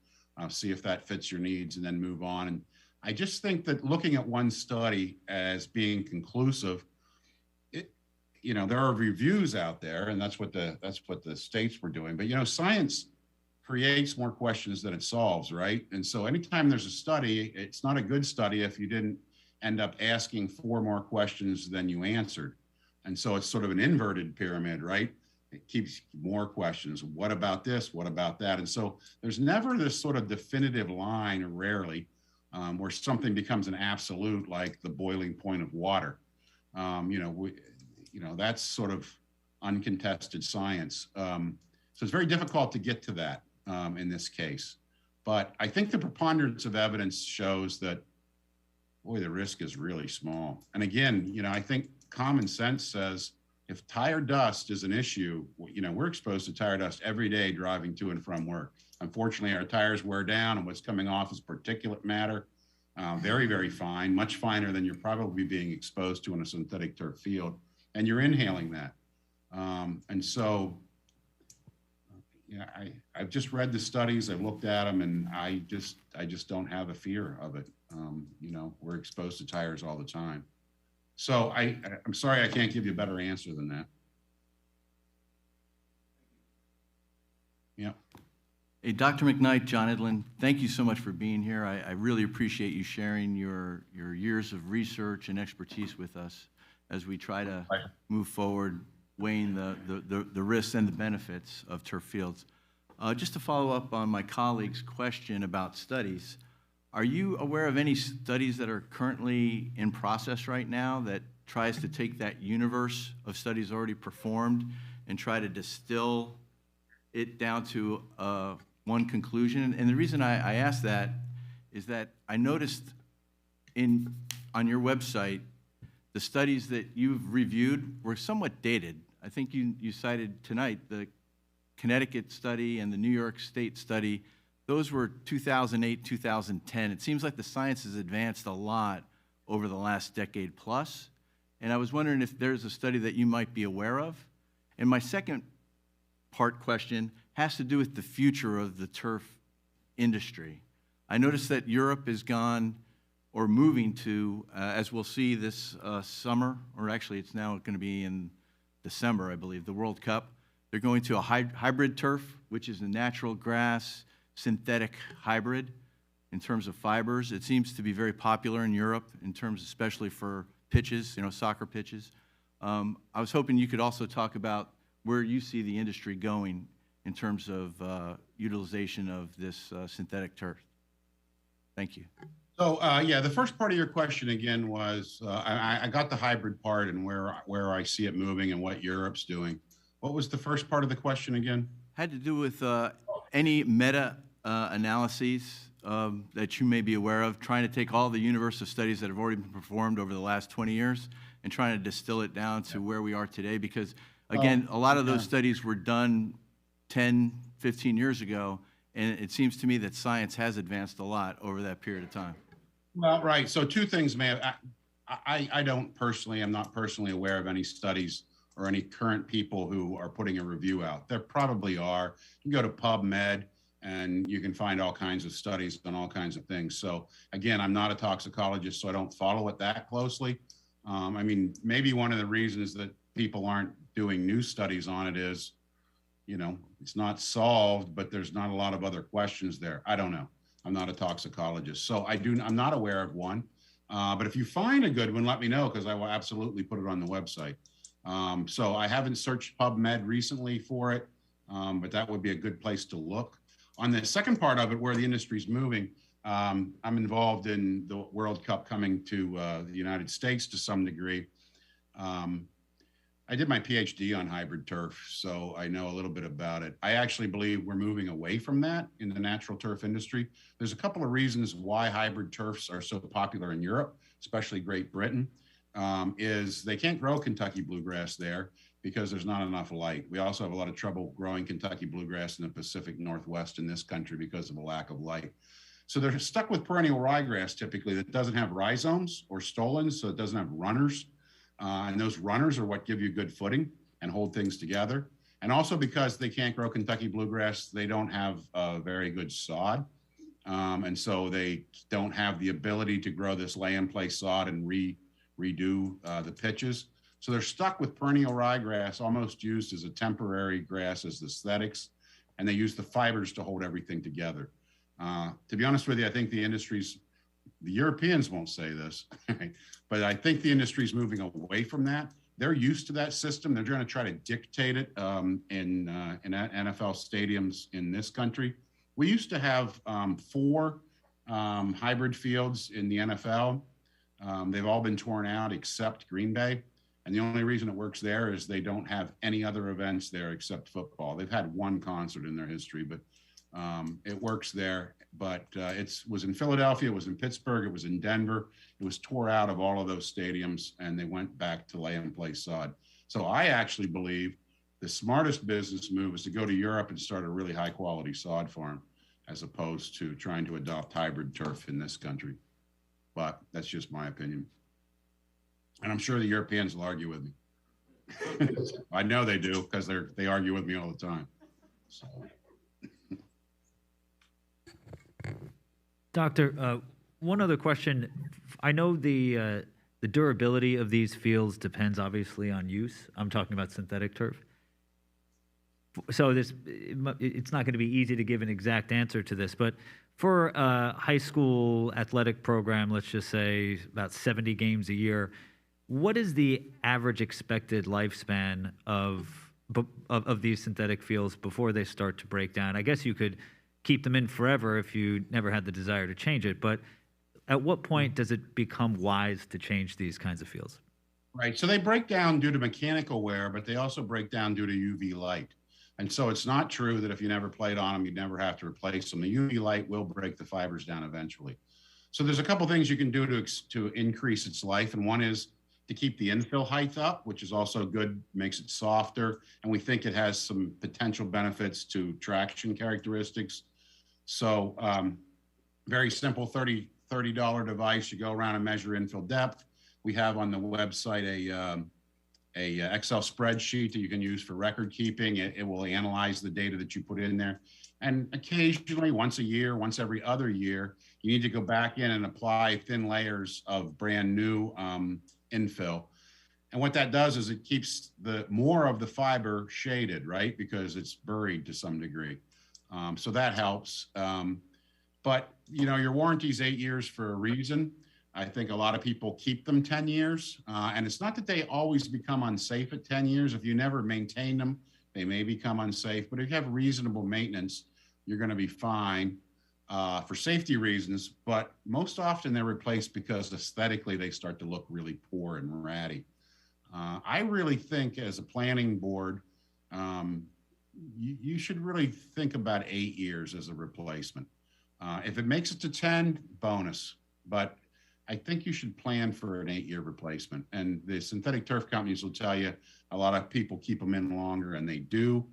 see if that fits your needs, and then move on. And I just think that looking at one study as being conclusive, you know, there are reviews out there, and that's what the states were doing. But, you know, science creates more questions than it solves, right? And so anytime there's a study, it's not a good study if you didn't end up asking 4 more questions than you answered. And so it's sort of an inverted pyramid, right? It keeps more questions. What about this? What about that? And so there's never this sort of definitive line, or rarely, where something becomes an absolute, like the boiling point of water. You know, that's sort of uncontested science. So it's very difficult to get to that in this case. But I think the preponderance of evidence shows that, boy, the risk is really small. And again, you know, I think common sense says if tire dust is an issue, you know, we're exposed to tire dust every day driving to and from work. Unfortunately, our tires wear down, and what's coming off is particulate matter, very, very fine, much finer than you're probably being exposed to in a synthetic turf field. And you're inhaling that. And so, yeah, I've just read the studies, I've looked at them, and I just don't have a fear of it. You know, we're exposed to tires all the time. So I'm sorry I can't give you a better answer than that. Yeah. Hey, Dr. McKnight, John Edlin, thank you so much for being here. I really appreciate you sharing your years of research and expertise with us as we try to move forward, weighing the risks and the benefits of turf fields. Just to follow up on my colleague's question about studies, are you aware of any studies that are currently in process right now that tries to take that universe of studies already performed and try to distill it down to one conclusion? And the reason I ask that is that I noticed on your website, the studies that you've reviewed were somewhat dated. I think you cited tonight the Connecticut study and the New York State study. Those were 2008, 2010. It seems like the science has advanced a lot over the last decade plus. And I was wondering if there's a study that you might be aware of. And my second part question has to do with the future of the turf industry. I noticed that Europe has gone, or moving to, as we'll see this summer, or actually it's now going to be in December, I believe, the World Cup. They're going to a hybrid turf, which is a natural grass synthetic hybrid in terms of fibers. It seems to be very popular in Europe in terms, especially for pitches, you know, soccer pitches. I was hoping you could also talk about where you see the industry going in terms of utilization of this synthetic turf. Thank you. So yeah, the first part of your question again was, I got the hybrid part and where I see it moving and what Europe's doing. What was the first part of the question again? Had to do with any meta analyses that you may be aware of, trying to take all the universe of studies that have already been performed over the last 20 years and trying to distill it down to where we are today. Because again, a lot of those studies were done 10, 15 years ago, and it seems to me that science has advanced a lot over that period of time. Well, right. So two things, man. I don't personally, I'm not personally aware of any studies or any current people who are putting a review out. There probably are. You can go to PubMed and you can find all kinds of studies on all kinds of things. So again, I'm not a toxicologist, so I don't follow it that closely. I mean, maybe one of the reasons that people aren't doing new studies on it is, you know, it's not solved, but there's not a lot of other questions there. I don't know. I'm not a toxicologist, so I'm not aware of one. But if you find a good one, let me know, because I will absolutely put it on the website. So I haven't searched PubMed recently for it, but that would be a good place to look. On the second part of it, where the industry's moving, I'm involved in the World Cup coming to the United States to some degree. I did my PhD on hybrid turf, so I know a little bit about it. I actually believe we're moving away from that in the natural turf industry. There's a couple of reasons why hybrid turfs are so popular in Europe, especially Great Britain, is they can't grow Kentucky bluegrass there because there's not enough light. We also have a lot of trouble growing Kentucky bluegrass in the Pacific Northwest in this country because of a lack of light. So they're stuck with perennial ryegrass typically that doesn't have rhizomes or stolons, so it doesn't have runners. And those runners are what give you good footing and hold things together. And also because they can't grow Kentucky bluegrass, they don't have a very good sod. And so they don't have the ability to grow this lay-in-play sod and redo the pitches. So they're stuck with perennial ryegrass, almost used as a temporary grass as aesthetics. And they use the fibers to hold everything together. To be honest with you, I think the Europeans won't say this, but I think the industry is moving away from that. They're used to that system. They're going to try to dictate it in NFL stadiums in this country. We used to have 4 hybrid fields in the NFL. They've all been torn out except Green Bay. And the only reason it works there is they don't have any other events there except football. They've had 1 concert in their history, but it works there. But it was in Philadelphia, it was in Pittsburgh, it was in Denver. It was tore out of all of those stadiums, and they went back to lay-and-play sod. So I actually believe the smartest business move is to go to Europe and start a really high-quality sod farm, as opposed to trying to adopt hybrid turf in this country. But that's just my opinion. And I'm sure the Europeans will argue with me. I know they do, because they argue with me all the time. So. Doctor, one other question. I know the durability of these fields depends obviously on use. I'm talking about synthetic turf. So it's not going to be easy to give an exact answer to this, but for a high school athletic program, let's just say about 70 games a year, what is the average expected lifespan of these synthetic fields before they start to break down? I guess you could keep them in forever if you never had the desire to change it, but at what point does it become wise to change these kinds of fields? Right, so they break down due to mechanical wear, but they also break down due to UV light. And so it's not true that if you never played on them, you'd never have to replace them. The UV light will break the fibers down eventually. So there's a couple things you can do to increase its life, and one is to keep the infill height up, which is also good, makes it softer, and we think it has some potential benefits to traction characteristics. So very simple $30 device. You go around and measure infill depth. We have on the website a Excel spreadsheet that you can use for record keeping. It will analyze the data that you put in there. And occasionally, once a year, once every other year, you need to go back in and apply thin layers of brand new infill. And what that does is it keeps more of the fiber shaded, right? Because it's buried to some degree. So that helps. But your warranty is 8 years for a reason. I think a lot of people keep them 10 years. And it's not that they always become unsafe at 10 years. If you never maintain them, they may become unsafe. But if you have reasonable maintenance, you're going to be fine for safety reasons. But most often they're replaced because aesthetically they start to look really poor and ratty. I really think as a planning board, you should really think about 8 years as a replacement. If it makes it to 10, bonus. But I think you should plan for an 8-year replacement. And the synthetic turf companies will tell you a lot of people keep them in longer, and they do.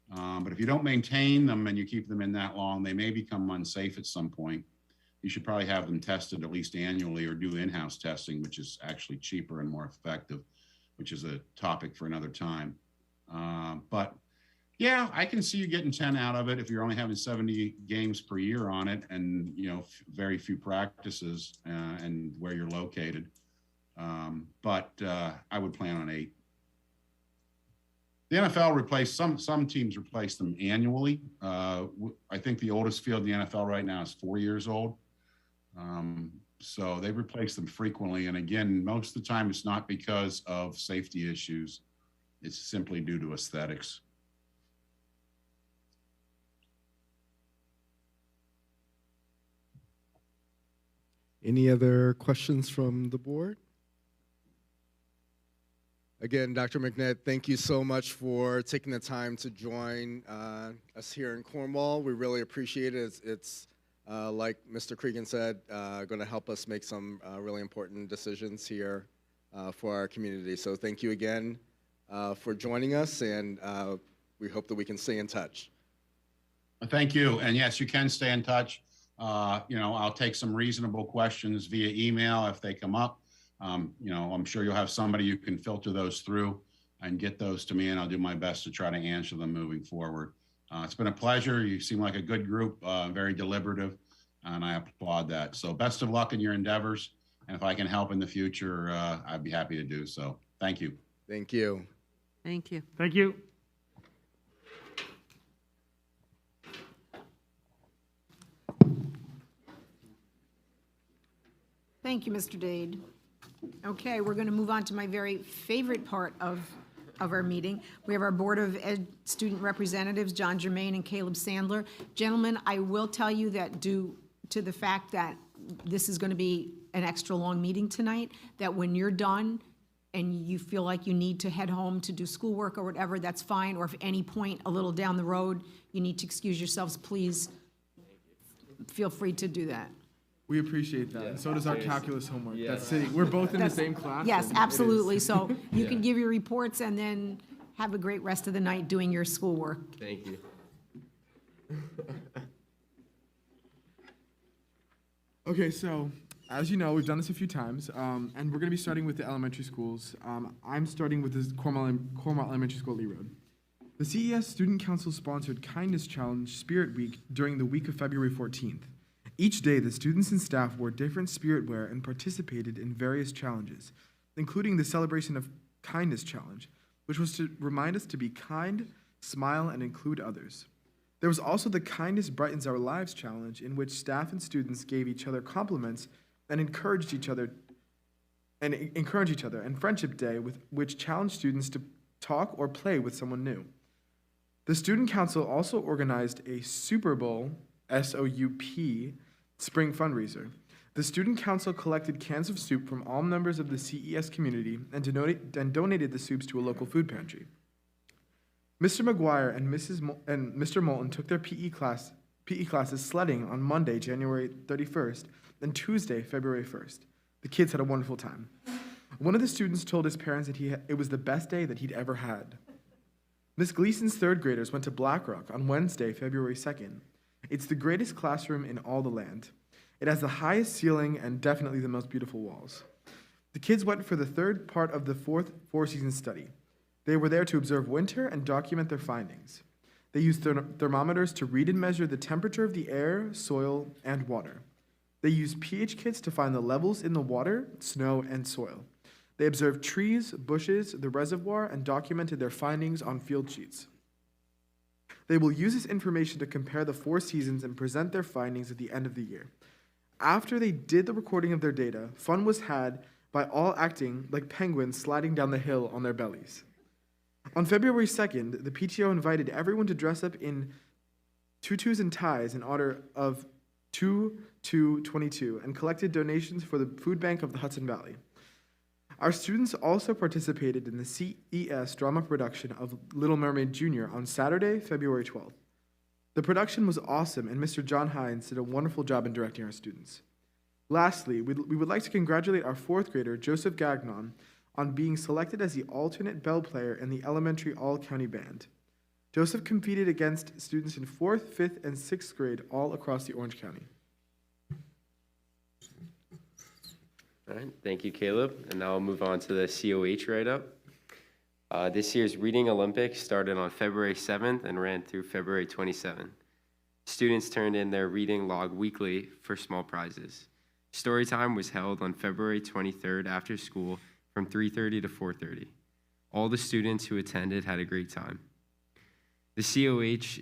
But if you don't maintain them and you keep them in that long, they may become unsafe at some point. You should probably have them tested at least annually or do in-house testing, which is actually cheaper and more effective, which is a topic for another time. But yeah, I can see you getting 10 out of it if you're only having 70 games per year on it and, very few practices and where you're located. But I would plan on 8. The NFL some teams replace them annually. I think the oldest field in the NFL right now is 4 years old. So they replace them frequently. And again, most of the time it's not because of safety issues. It's simply due to aesthetics. Any other questions from the board? Again, Dr. McNitt, thank you so much for taking the time to join us here in Cornwall. We really appreciate it. It's like Mr. Cregan said, going to help us make some really important decisions here for our community. So thank you again for joining us, and we hope that we can stay in touch. Thank you. And yes, you can stay in touch. I'll take some reasonable questions via email if they come up. I'm sure you'll have somebody you can filter those through and get those to me, and I'll do my best to try to answer them moving forward. It's been a pleasure. You seem like a good group, very deliberative, and I applaud that. So best of luck in your endeavors. And if I can help in the future, I'd be happy to do so. Thank you. Thank you. Thank you. Thank you. Thank you, Mr. Dade. Okay, we're going to move on to my very favorite part of our meeting. We have our Board of Ed student representatives, John Germain and Caleb Sandler. Gentlemen, I will tell you that due to the fact that this is going to be an extra long meeting tonight, that when you're done and you feel like you need to head home to do schoolwork or whatever, that's fine. Or if at any point a little down the road you need to excuse yourselves, please feel free to do that. We appreciate that, and so does our calculus homework. That's sitting. We're both in the same class. Yes, and it absolutely. is. So you can give your reports and then have a great rest of the night doing your schoolwork. Thank you. Okay, so as you know, we've done this a few times, and we're going to be starting with the elementary schools. I'm starting with the Cornwall Elementary School, Lee Road. The CES Student Council sponsored Kindness Challenge Spirit Week during the week of February 14th. Each day, the students and staff wore different spirit wear and participated in various challenges, including the Celebration of Kindness Challenge, which was to remind us to be kind, smile, and include others. There was also the Kindness Brightens Our Lives Challenge, in which staff and students gave each other compliments and encouraged each other, and Friendship Day, which challenged students to talk or play with someone new. The Student Council also organized a Super Bowl, SOUP, spring fundraiser. The Student Council collected cans of soup from all members of the CES community and donated the soups to a local food pantry. Mr. McGuire and Mr. Moulton took their PE classes sledding on Monday, January 31st, and Tuesday, February 1st. The kids had a wonderful time. One of the students told his parents that it was the best day that he'd ever had. Miss Gleason's third graders went to Black Rock on Wednesday, February 2nd. It's the greatest classroom in all the land. It has the highest ceiling and definitely the most beautiful walls. The kids went for the third part of the fourth four-season study. They were there to observe winter and document their findings. They used thermometers to read and measure the temperature of the air, soil, and water. They used pH kits to find the levels in the water, snow, and soil. They observed trees, bushes, the reservoir, and documented their findings on field sheets. They will use this information to compare the 4 seasons and present their findings at the end of the year. After they did the recording of their data, fun was had by all acting like penguins sliding down the hill on their bellies. On February 2nd, the PTO invited everyone to dress up in tutus and ties in honor of 2/2/22 and collected donations for the food bank of the Hudson Valley. Our students also participated in the CES drama production of Little Mermaid Jr. on Saturday, February 12th. The production was awesome, and Mr. John Hines did a wonderful job in directing our students. Lastly, we would like to congratulate our 4th grader, Joseph Gagnon, on being selected as the alternate bell player in the elementary all-county band. Joseph competed against students in 4th, 5th, and 6th grade all across the Orange County. All right, thank you, Caleb. And now I'll move on to the COH write-up. This year's Reading Olympics started on February 7th and ran through February 27th. Students turned in their reading log weekly for small prizes. Story time was held on February 23rd after school from 3:30 to 4:30. All the students who attended had a great time. The COH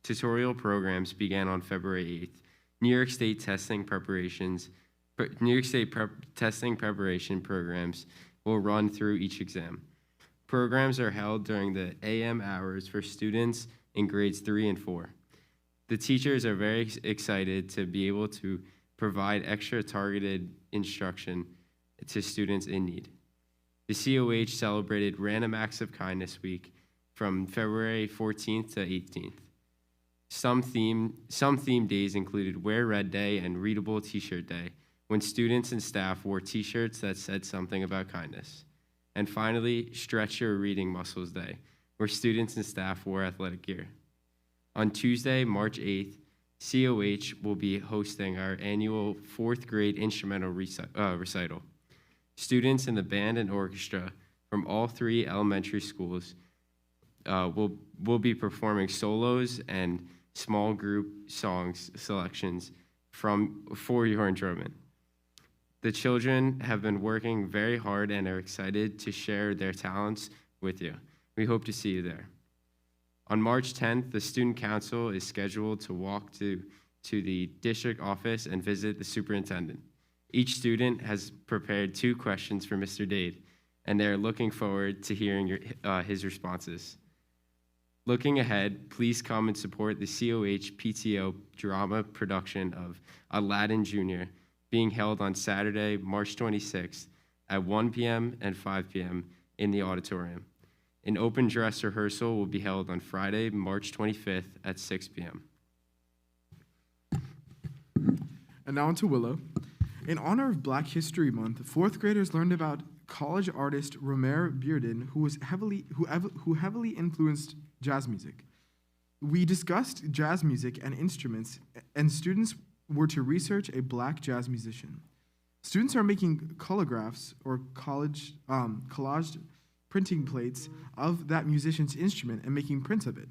tutorial programs began on February 8th. New York State testing preparation programs will run through each exam. Programs are held during the AM hours for students in grades 3 and 4. The teachers are very excited to be able to provide extra targeted instruction to students in need. The COH celebrated Random Acts of Kindness Week from February 14th to 18th. Some theme days included Wear Red Day and Readable T-shirt Day, when students and staff wore T-shirts that said something about kindness. And finally, Stretch Your Reading Muscles Day, where students and staff wore athletic gear. On Tuesday, March 8th, COH will be hosting our annual 4th grade instrumental recital. Students in the band and orchestra from all 3 elementary schools will be performing solos and small group songs selections for your enjoyment. The children have been working very hard and are excited to share their talents with you. We hope to see you there. On March 10th, the Student Council is scheduled to walk to the district office and visit the superintendent. Each student has prepared 2 questions for Mr. Dade, and they're looking forward to hearing his responses. Looking ahead, please come and support the COH PTO drama production of Aladdin Jr., being held on Saturday, March 26th at 1 p.m. and 5 p.m. in the auditorium. An open dress rehearsal will be held on Friday, March 25th at 6 p.m. And now on to Willow. In honor of Black History Month, 4th graders learned about college artist Romare Bearden, who heavily influenced jazz music. We discussed jazz music and instruments, and students were to research a Black jazz musician. Students are making collagraphs or collaged printing plates of that musician's instrument and making prints of it.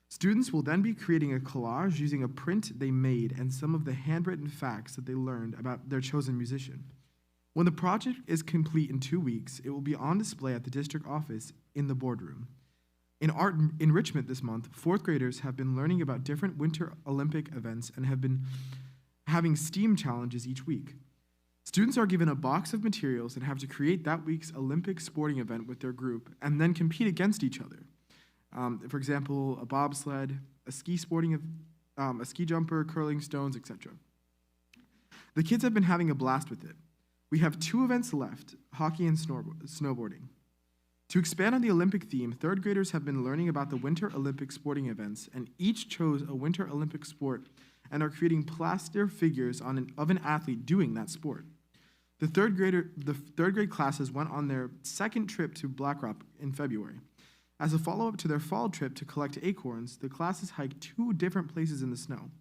Students will then be creating a collage using a print they made and some of the handwritten facts that they learned about their chosen musician. When the project is complete in 2 weeks, it will be on display at the district office in the boardroom. In art enrichment this month, 4th graders have been learning about different Winter Olympic events and have been having STEAM challenges each week. Students are given a box of materials and have to create that week's Olympic sporting event with their group and then compete against each other. For example, a bobsled, a ski jumper, curling stones, etc. The kids have been having a blast with it. We have 2 events left, hockey and snowboarding. To expand on the Olympic theme, 3rd graders have been learning about the Winter Olympic sporting events and each chose a Winter Olympic sport and are creating plaster figures of an athlete doing that sport. The third grade classes went on their 2nd trip to Black Rock in February. As a follow-up to their fall trip to collect acorns, the classes hiked 2 different places in the snow.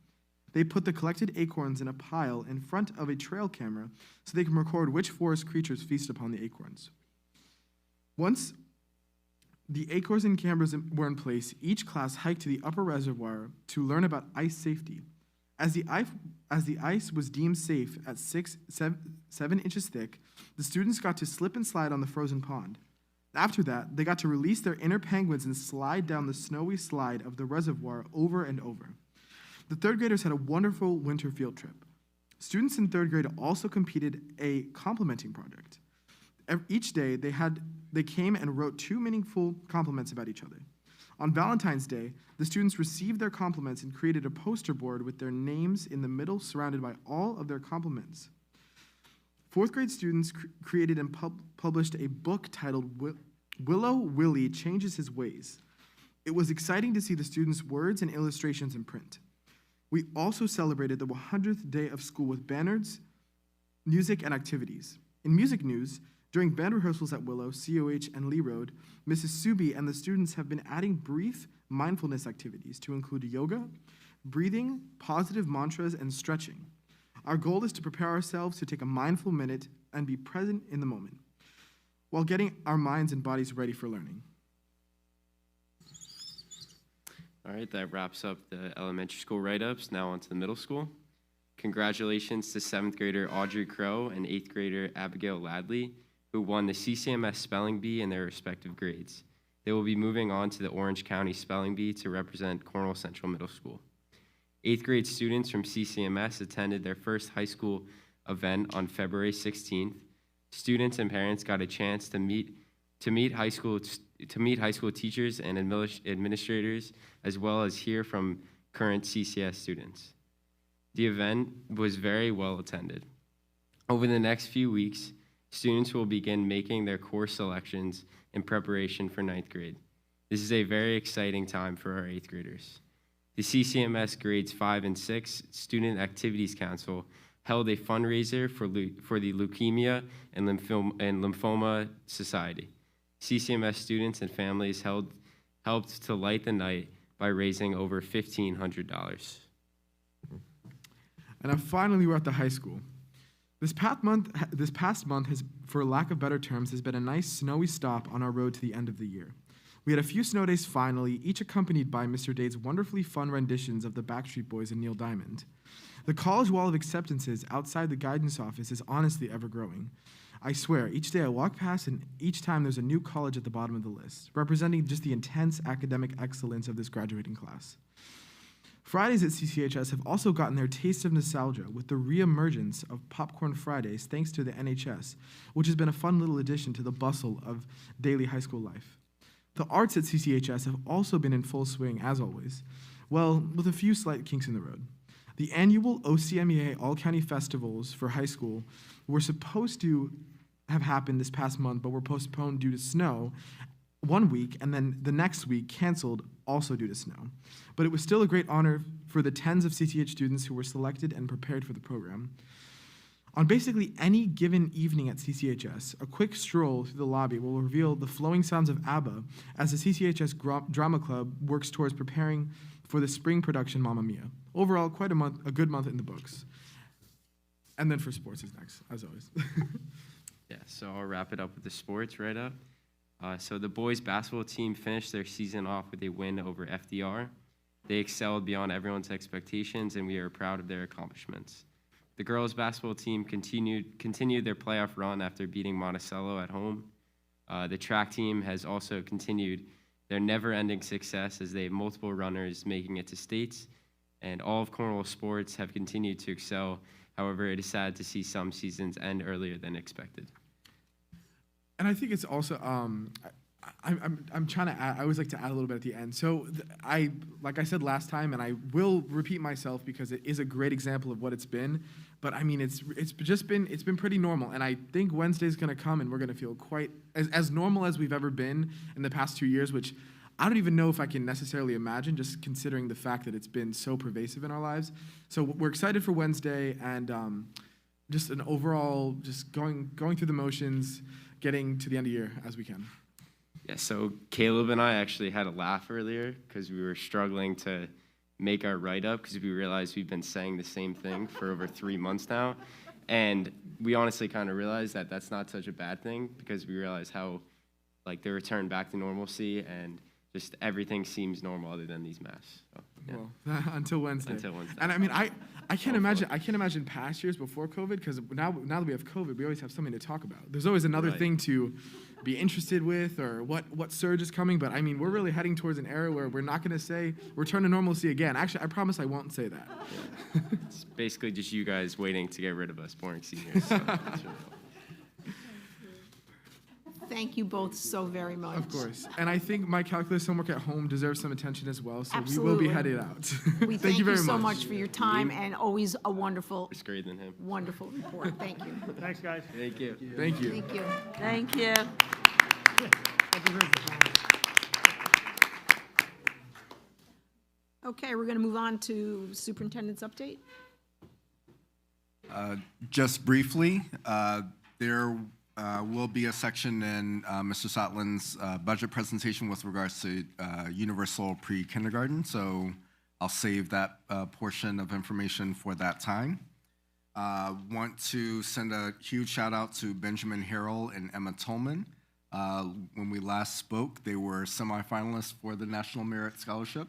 They put the collected acorns in a pile in front of a trail camera so they can record which forest creatures feast upon the acorns. Once the acorns and cameras were in place, each class hiked to the upper reservoir to learn about ice safety. As the ice was deemed safe at 7 inches thick, the students got to slip and slide on the frozen pond. After that, they got to release their inner penguins and slide down the snowy slide of the reservoir over and over. The 3rd graders had a wonderful winter field trip. Students in 3rd grade also completed a complimenting project. Each day, they came and wrote 2 meaningful compliments about each other. On Valentine's Day, the students received their compliments and created a poster board with their names in the middle, surrounded by all of their compliments. 4th grade students created and published a book titled Willow Willie Changes His Ways. It was exciting to see the students' words and illustrations in print. We also celebrated the 100th day of school with banners, music, and activities. In music news, during band rehearsals at Willow, COH, and Lee Road, Mrs. Subi and the students have been adding brief mindfulness activities to include yoga, breathing, positive mantras, and stretching. Our goal is to prepare ourselves to take a mindful minute and be present in the moment, while getting our minds and bodies ready for learning. All right, that wraps up the elementary school write-ups. Now on to the middle school. Congratulations to 7th grader Audrey Crow and 8th grader Abigail Ladley, who won the CCMS Spelling Bee in their respective grades. They will be moving on to the Orange County Spelling Bee to represent Cornwall Central Middle School. 8th grade students from CCMS attended their first high school event on February 16th. Students and parents got a chance to meet high school teachers and administrators, as well as hear from current CCS students. The event was very well attended. Over the next few weeks, students will begin making their course selections in preparation for ninth grade. This is a very exciting time for our 8th graders. The CCMS Grades 5 and 6 Student Activities Council held a fundraiser for the Leukemia and Lymphoma Society. CCMS students and families helped to light the night by raising over $1,500. And now finally, we're at the high school. This past month has, for lack of better terms, has been a nice snowy stop on our road to the end of the year. We had a few snow days finally, each accompanied by Mr. Dade's wonderfully fun renditions of the Backstreet Boys and Neil Diamond. The college wall of acceptances outside the guidance office is honestly ever growing. I swear, each day I walk past and each time there's a new college at the bottom of the list, representing just the intense academic excellence of this graduating class. Fridays at CCHS have also gotten their taste of nostalgia with the re-emergence of Popcorn Fridays thanks to the NHS, which has been a fun little addition to the bustle of daily high school life. The arts at CCHS have also been in full swing, as always, well, with a few slight kinks in the road. The annual OCMEA All-County Festivals for high school were supposed to have happened this past month, but were postponed due to snow one week, and then the next week canceled also due to snow. But it was still a great honor for the tens of CTH students who were selected and prepared for the program. On basically any given evening at CCHS, a quick stroll through the lobby will reveal the flowing sounds of ABBA as the CCHS Drama Club works towards preparing for the spring production Mamma Mia. Overall, quite a good month in the books. And then for sports is next, as always. Yeah, so I'll wrap it up with the sports right up. So the boys basketball team finished their season off with a win over FDR. They excelled beyond everyone's expectations, and we are proud of their accomplishments. The girls basketball team continued their playoff run after beating Monticello at home. The track team has also continued their never-ending success as they have multiple runners making it to states, and all of Cornwall sports have continued to excel. However, it is sad to see some seasons end earlier than expected. And I think it's also, I'm trying to add, I always like to add a little bit at the end. So like I said last time, and I will repeat myself because it is a great example of what it's been, but I mean, it's been pretty normal. And I think Wednesday's gonna come and we're gonna feel quite, as normal as we've ever been in the past 2 years, which I don't even know if I can necessarily imagine, just considering the fact that it's been so pervasive in our lives. So we're excited for Wednesday, and just an overall, just going through the motions, getting to the end of the year as we can. Yeah, so Caleb and I actually had a laugh earlier because we were struggling to make our write-up because we realized we've been saying the same thing for over 3 months now. And we honestly kind of realized that that's not such a bad thing because we realized how, like, the return back to normalcy and just everything seems normal other than these masks. So, yeah. Well, until Wednesday. Until Wednesday. And I mean, I can't imagine past years before COVID, because now that we have COVID, we always have something to talk about. There's always another thing to be interested with, or what surge is coming. But I mean, we're really heading towards an era where we're not going to say return to normalcy again. Actually, I promise I won't say that. Yeah. It's basically just you guys waiting to get rid of us boring seniors. So that's really cool. Thank you both so very much. Of course. And I think my calculus homework at home deserves some attention as well, so Absolutely. we will be headed out. We thank you very so much for your time and always a wonderful, It's greater than him. wonderful report. Thank you. Thanks, guys. Thank you. Thank you. Thank you. Thank you. Okay, we're going to move on to superintendent's update. Just briefly, there will be a section in Mr. Sotland's budget presentation with regards to universal pre-kindergarten, so I'll save that portion of information for that time. Want to send a huge shout out to Benjamin Harrell and Emma Tolman. When we last spoke, they were semifinalists for the National Merit Scholarship,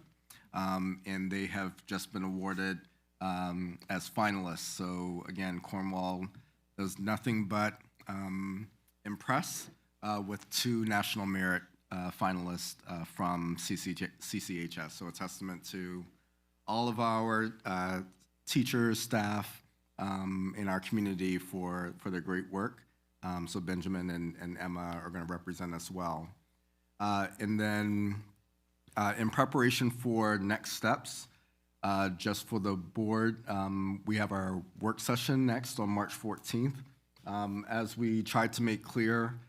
and they have just been awarded as finalists. So again, Cornwall does nothing but impress with 2 National Merit finalists from CCHS. So a testament to all of our teachers, staff in our community for their great work. So Benjamin and Emma are going to represent us well. And then in preparation for next steps, just for the board, we have our work session next on March 14th. As we tried to make clear,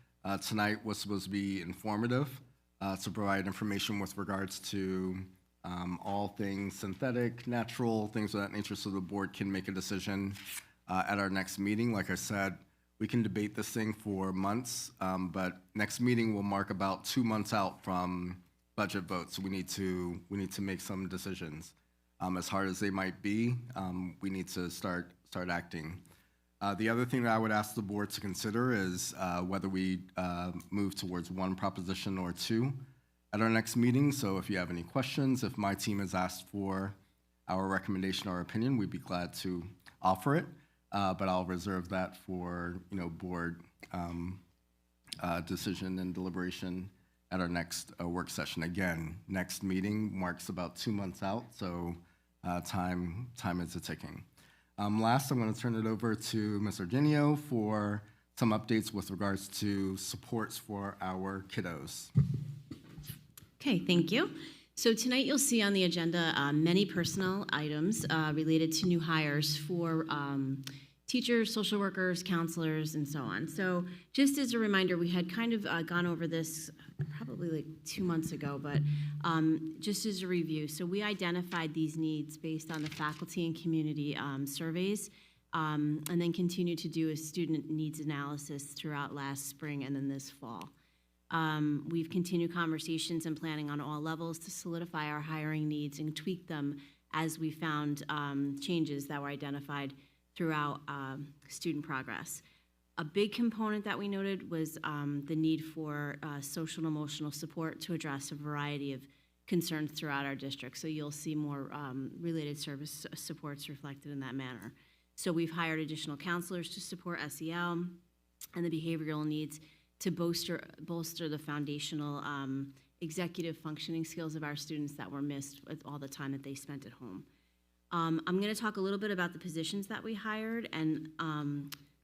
tonight was supposed to be informative, to provide information with regards to all things synthetic, natural, things of that nature, so the board can make a decision at our next meeting. Like I said, we can debate this thing for months, but next meeting will mark about 2 months out from budget votes. So we need to make some decisions. As hard as they might be, we need to start acting. The other thing that I would ask the board to consider is whether we move towards one proposition or two at our next meeting. So if you have any questions, if my team has asked for our recommendation or opinion, we'd be glad to offer it. But I'll reserve that for board decision and deliberation at our next work session. Again, next meeting marks about 2 months out, so time is a-ticking. Last, I'm going to turn it over to Ms. Eugenio for some updates with regards to supports for our kiddos. Okay, thank you. So tonight you'll see on the agenda many personnel items related to new hires for teachers, social workers, counselors, and so on. So just as a reminder, we had kind of gone over this probably like 2 months ago, but just as a review. So we identified these needs based on the faculty and community surveys, and then continued to do a student needs analysis throughout last spring and then this fall. We've continued conversations and planning on all levels to solidify our hiring needs and tweak them as we found changes that were identified throughout student progress. A big component that we noted was the need for social and emotional support to address a variety of concerns throughout our district. So you'll see more related service supports reflected in that manner. So we've hired additional counselors to support SEL and the behavioral needs to bolster the foundational executive functioning skills of our students that were missed with all the time that they spent at home. I'm going to talk a little bit about the positions that we hired and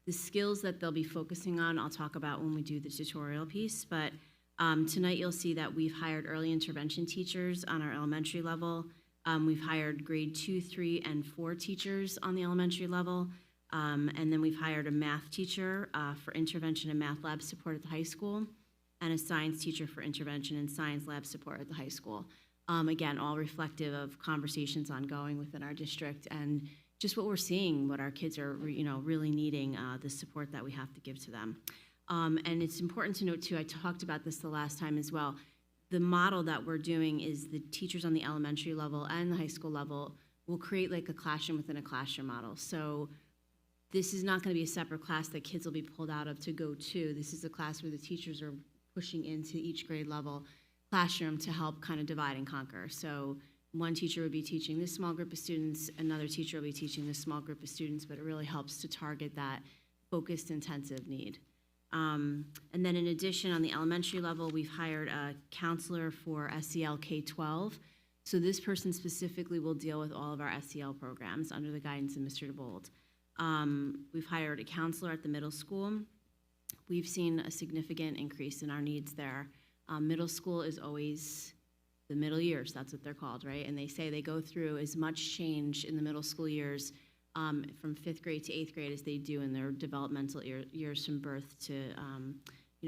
the skills that they'll be focusing on. I'll talk about when we do the tutorial piece, but tonight you'll see that we've hired early intervention teachers on our elementary level. We've hired grade 2, 3, and 4 teachers on the elementary level. And then we've hired a math teacher for intervention and math lab support at the high school, and a science teacher for intervention and science lab support at the high school. Again, all reflective of conversations ongoing within our district and just what we're seeing, what our kids are really needing, the support that we have to give to them. And it's important to note too, I talked about this the last time as well, the model that we're doing is the teachers on the elementary level and the high school level will create like a classroom within a classroom model. So this is not going to be a separate class that kids will be pulled out of to go to. This is a class where the teachers are pushing into each grade level classroom to help kind of divide and conquer. So one teacher would be teaching this small group of students, another teacher will be teaching this small group of students, but it really helps to target that focused, intensive need. And then in addition, on the elementary level, we've hired a counselor for SEL K-12. So this person specifically will deal with all of our SEL programs under the guidance of Mr. DeBold. We've hired a counselor at the middle school. We've seen a significant increase in our needs there. Middle school is always the middle years, that's what they're called, right? And they say they go through as much change in the middle school years from 5th grade to 8th grade as they do in their developmental years from birth to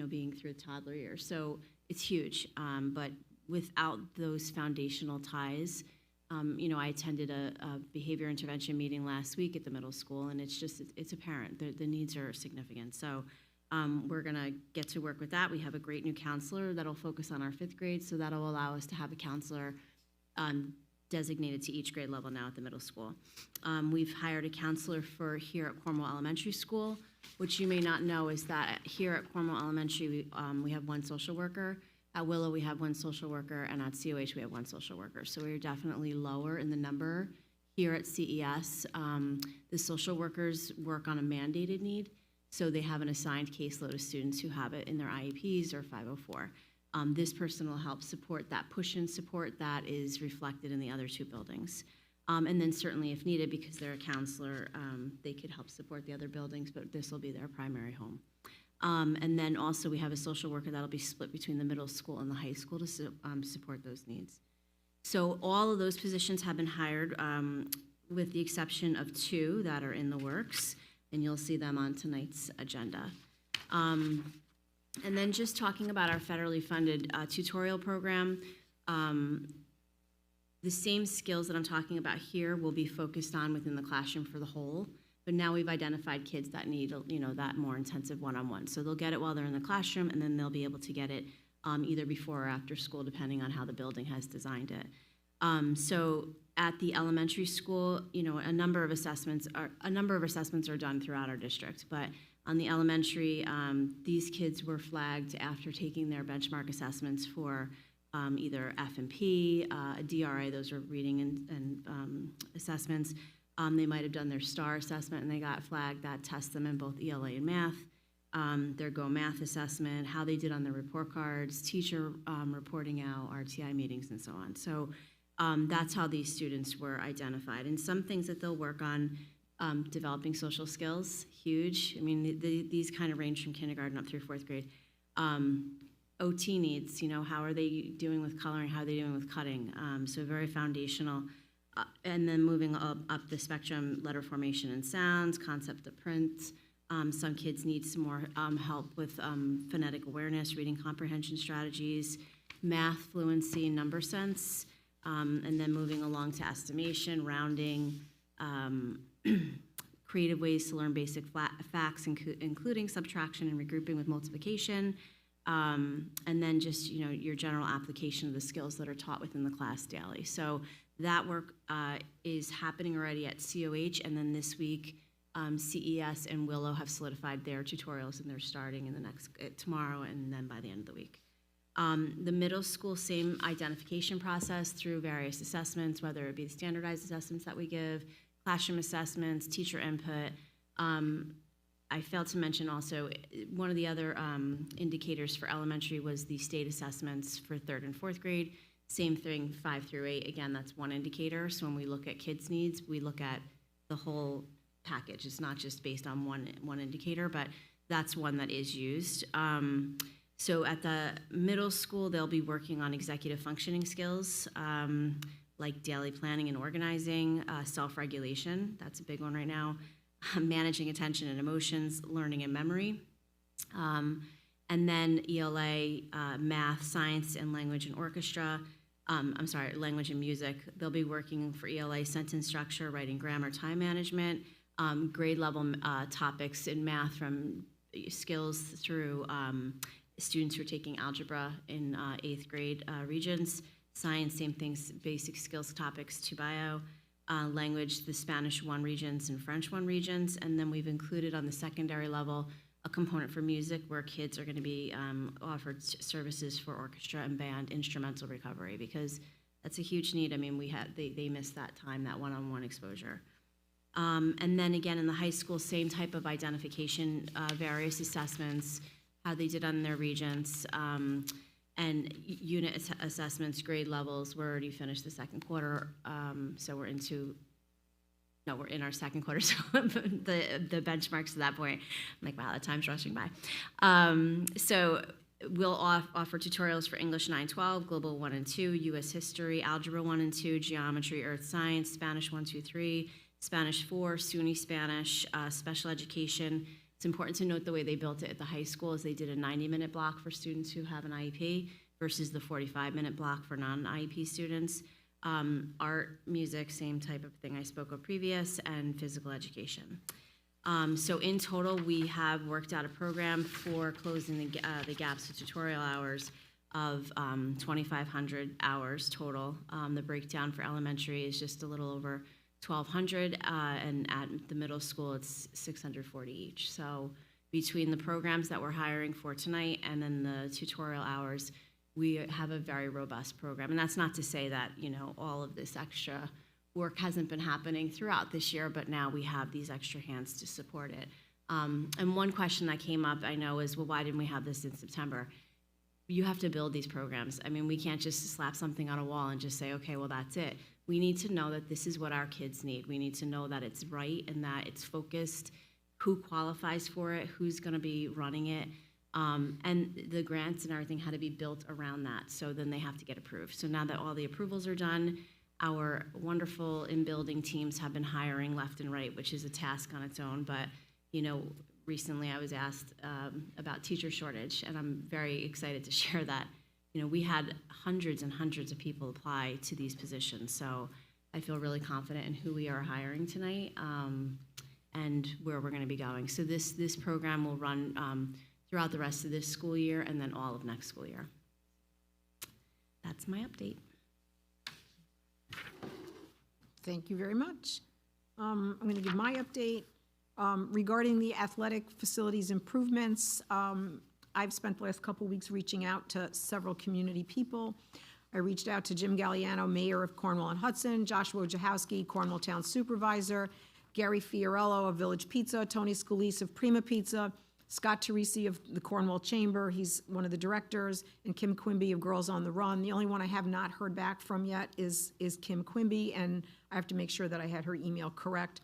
being through the toddler years. So it's huge, but without those foundational ties, I attended a behavior intervention meeting last week at the middle school, and it's apparent the needs are significant. So we're gonna get to work with that. We have a great new counselor that'll focus on our 5th grade, so that'll allow us to have a counselor designated to each grade level now at the middle school. We've hired a counselor for here at Cornwall Elementary School. What you may not know is that here at Cornwall Elementary, we have 1 social worker. At Willow, we have 1 social worker, and at COH, we have 1 social worker. So we're definitely lower in the number here at CES. The social workers work on a mandated need, so they have an assigned caseload of students who have it in their IEPs or 504. This person will help support that push-in support that is reflected in the other 2 buildings. And then certainly if needed, because they're a counselor, they could help support the other buildings, but this will be their primary home. And then also we have a social worker that'll be split between the middle school and the high school to support those needs. So all of those positions have been hired with the exception of 2 that are in the works. and you'll see them on tonight's agenda. And then just talking about our federally funded tutorial program, the same skills that I'm talking about here will be focused on within the classroom for the whole, but now we've identified kids that need, that more intensive one-on-one. So they'll get it while they're in the classroom, and then they'll be able to get it either before or after school, depending on how the building has designed it. So at the elementary school, a number of assessments are done throughout our district, but on the elementary, these kids were flagged after taking their benchmark assessments for either F&P, a DRA, those are reading and assessments. They might have done their STAR assessment and they got flagged. That tests them in both ELA and math. Their Go Math assessment, how they did on their report cards, teacher reporting out, RTI meetings, and so on. So that's how these students were identified. And some things that they'll work on, developing social skills, huge. I mean, these kind of range from kindergarten up through 4th grade. OT needs, how are they doing with coloring, how are they doing with cutting? So very foundational. And then moving up the spectrum, letter formation and sounds, concept of print. Some kids need some more help with phonetic awareness, reading comprehension strategies, math fluency, number sense, and then moving along to estimation, rounding, creative ways to learn basic facts, including subtraction and regrouping with multiplication, and then just your general application of the skills that are taught within the class daily. So that work is happening already at COH, and then this week CES and Willow have solidified their tutorials, and they're starting in the next tomorrow and then by the end of the week. The middle school, same identification process through various assessments, whether it be the standardized assessments that we give, classroom assessments, teacher input. I failed to mention also, one of the other indicators for elementary was the state assessments for 3rd and 4th grade. Same thing, 5 through 8. Again, that's one indicator. So when we look at kids' needs, we look at the whole package. It's not just based on one indicator, but that's one that is used. So at the middle school, they'll be working on executive functioning skills, like daily planning and organizing, self-regulation, that's a big one right now, managing attention and emotions, learning and memory, and then ELA, math, science, and language and orchestra. Language and music. They'll be working for ELA, sentence structure, writing grammar, time management, grade level topics in math from skills through students who are taking algebra in 8th grade regions, science, same things, basic skills topics to bio, language, the Spanish 1 regions and French 1 regions, and then we've included on the secondary level a component for music where kids are going to be offered services for orchestra and band instrumental recovery, because that's a huge need. I mean, they missed that time, that one-on-one exposure. And then again in the high school, same type of identification, various assessments, how they did on their regions, and unit assessments, grade levels. We're already finished the second quarter, so we're in our second quarter, so the benchmarks to that point, I'm like, wow, the time's rushing by. So we'll offer tutorials for English 9-12, Global 1 and 2, U.S. History, Algebra 1 and 2, Geometry, Earth Science, Spanish 1, 2, 3, Spanish 4, SUNY Spanish, Special Education. It's important to note the way they built it at the high school is they did a 90-minute block for students who have an IEP versus the 45-minute block for non-IEP students. Art, music, same type of thing I spoke of previous, and physical education. So in total, we have worked out a program for closing the gaps to tutorial hours of 2,500 hours total. The breakdown for elementary is just a little over 1,200, and at the middle school, it's 640 each. So between the programs that we're hiring for tonight and then the tutorial hours, we have a very robust program. And that's not to say that, all of this extra work hasn't been happening throughout this year, but now we have these extra hands to support it. And one question that came up, I know, is, well, why didn't we have this in September? You have to build these programs. I mean, we can't just slap something on a wall and just say, okay, well, that's it. We need to know that this is what our kids need. We need to know that it's right and that it's focused, who qualifies for it, who's going to be running it. And the grants and everything had to be built around that. So then they have to get approved. So now that all the approvals are done, our wonderful in-building teams have been hiring left and right, which is a task on its own, but Recently I was asked about teacher shortage, and I'm very excited to share that. We had hundreds and hundreds of people apply to these positions, so I feel really confident in who we are hiring tonight and where we're going to be going. So this program will run throughout the rest of this school year and then all of next school year. That's my update. Thank you very much. I'm going to give my update. Regarding the athletic facilities improvements, I've spent the last couple weeks reaching out to several community people. I reached out to Jim Galliano, Mayor of Cornwall and Hudson, Joshua Wojciechowski, Cornwall Town Supervisor, Gary Fiorello of Village Pizza, Tony Scalise of Prima Pizza, Scott Teresi of the Cornwall Chamber, he's one of the directors, and Kim Quimby of Girls on the Run. The only one I have not heard back from yet is Kim Quimby, and I have to make sure that I had her email correct.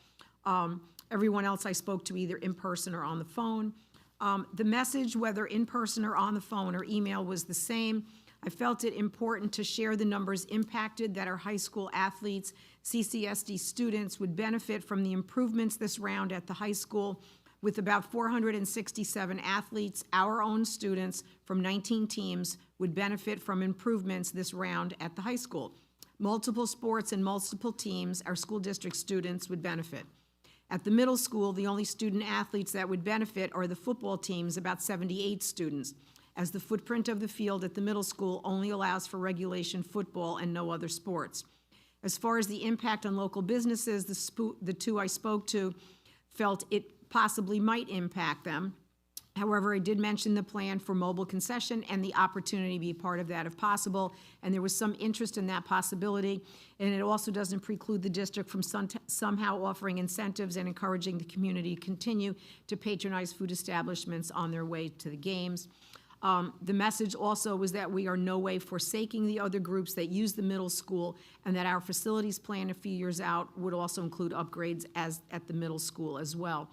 Everyone else I spoke to either in person or on the phone. The message, whether in person or on the phone or email, was the same. I felt it important to share the numbers impacted, that our high school athletes, CCSD students, would benefit from the improvements this round at the high school. With about 467 athletes, our own students from 19 teams would benefit from improvements this round at the high school. Multiple sports and multiple teams, our school district students would benefit. At the middle school, the only student athletes that would benefit are the football teams, about 78 students, as the footprint of the field at the middle school only allows for regulation football and no other sports. As far as the impact on local businesses, the two I spoke to felt it possibly might impact them. However, I did mention the plan for mobile concession and the opportunity to be part of that if possible, and there was some interest in that possibility, and it also doesn't preclude the district from somehow offering incentives and encouraging the community to continue to patronize food establishments on their way to the games. The message also was that we are no way forsaking the other groups that use the middle school, and that our facilities plan a few years out would also include upgrades at the middle school as well.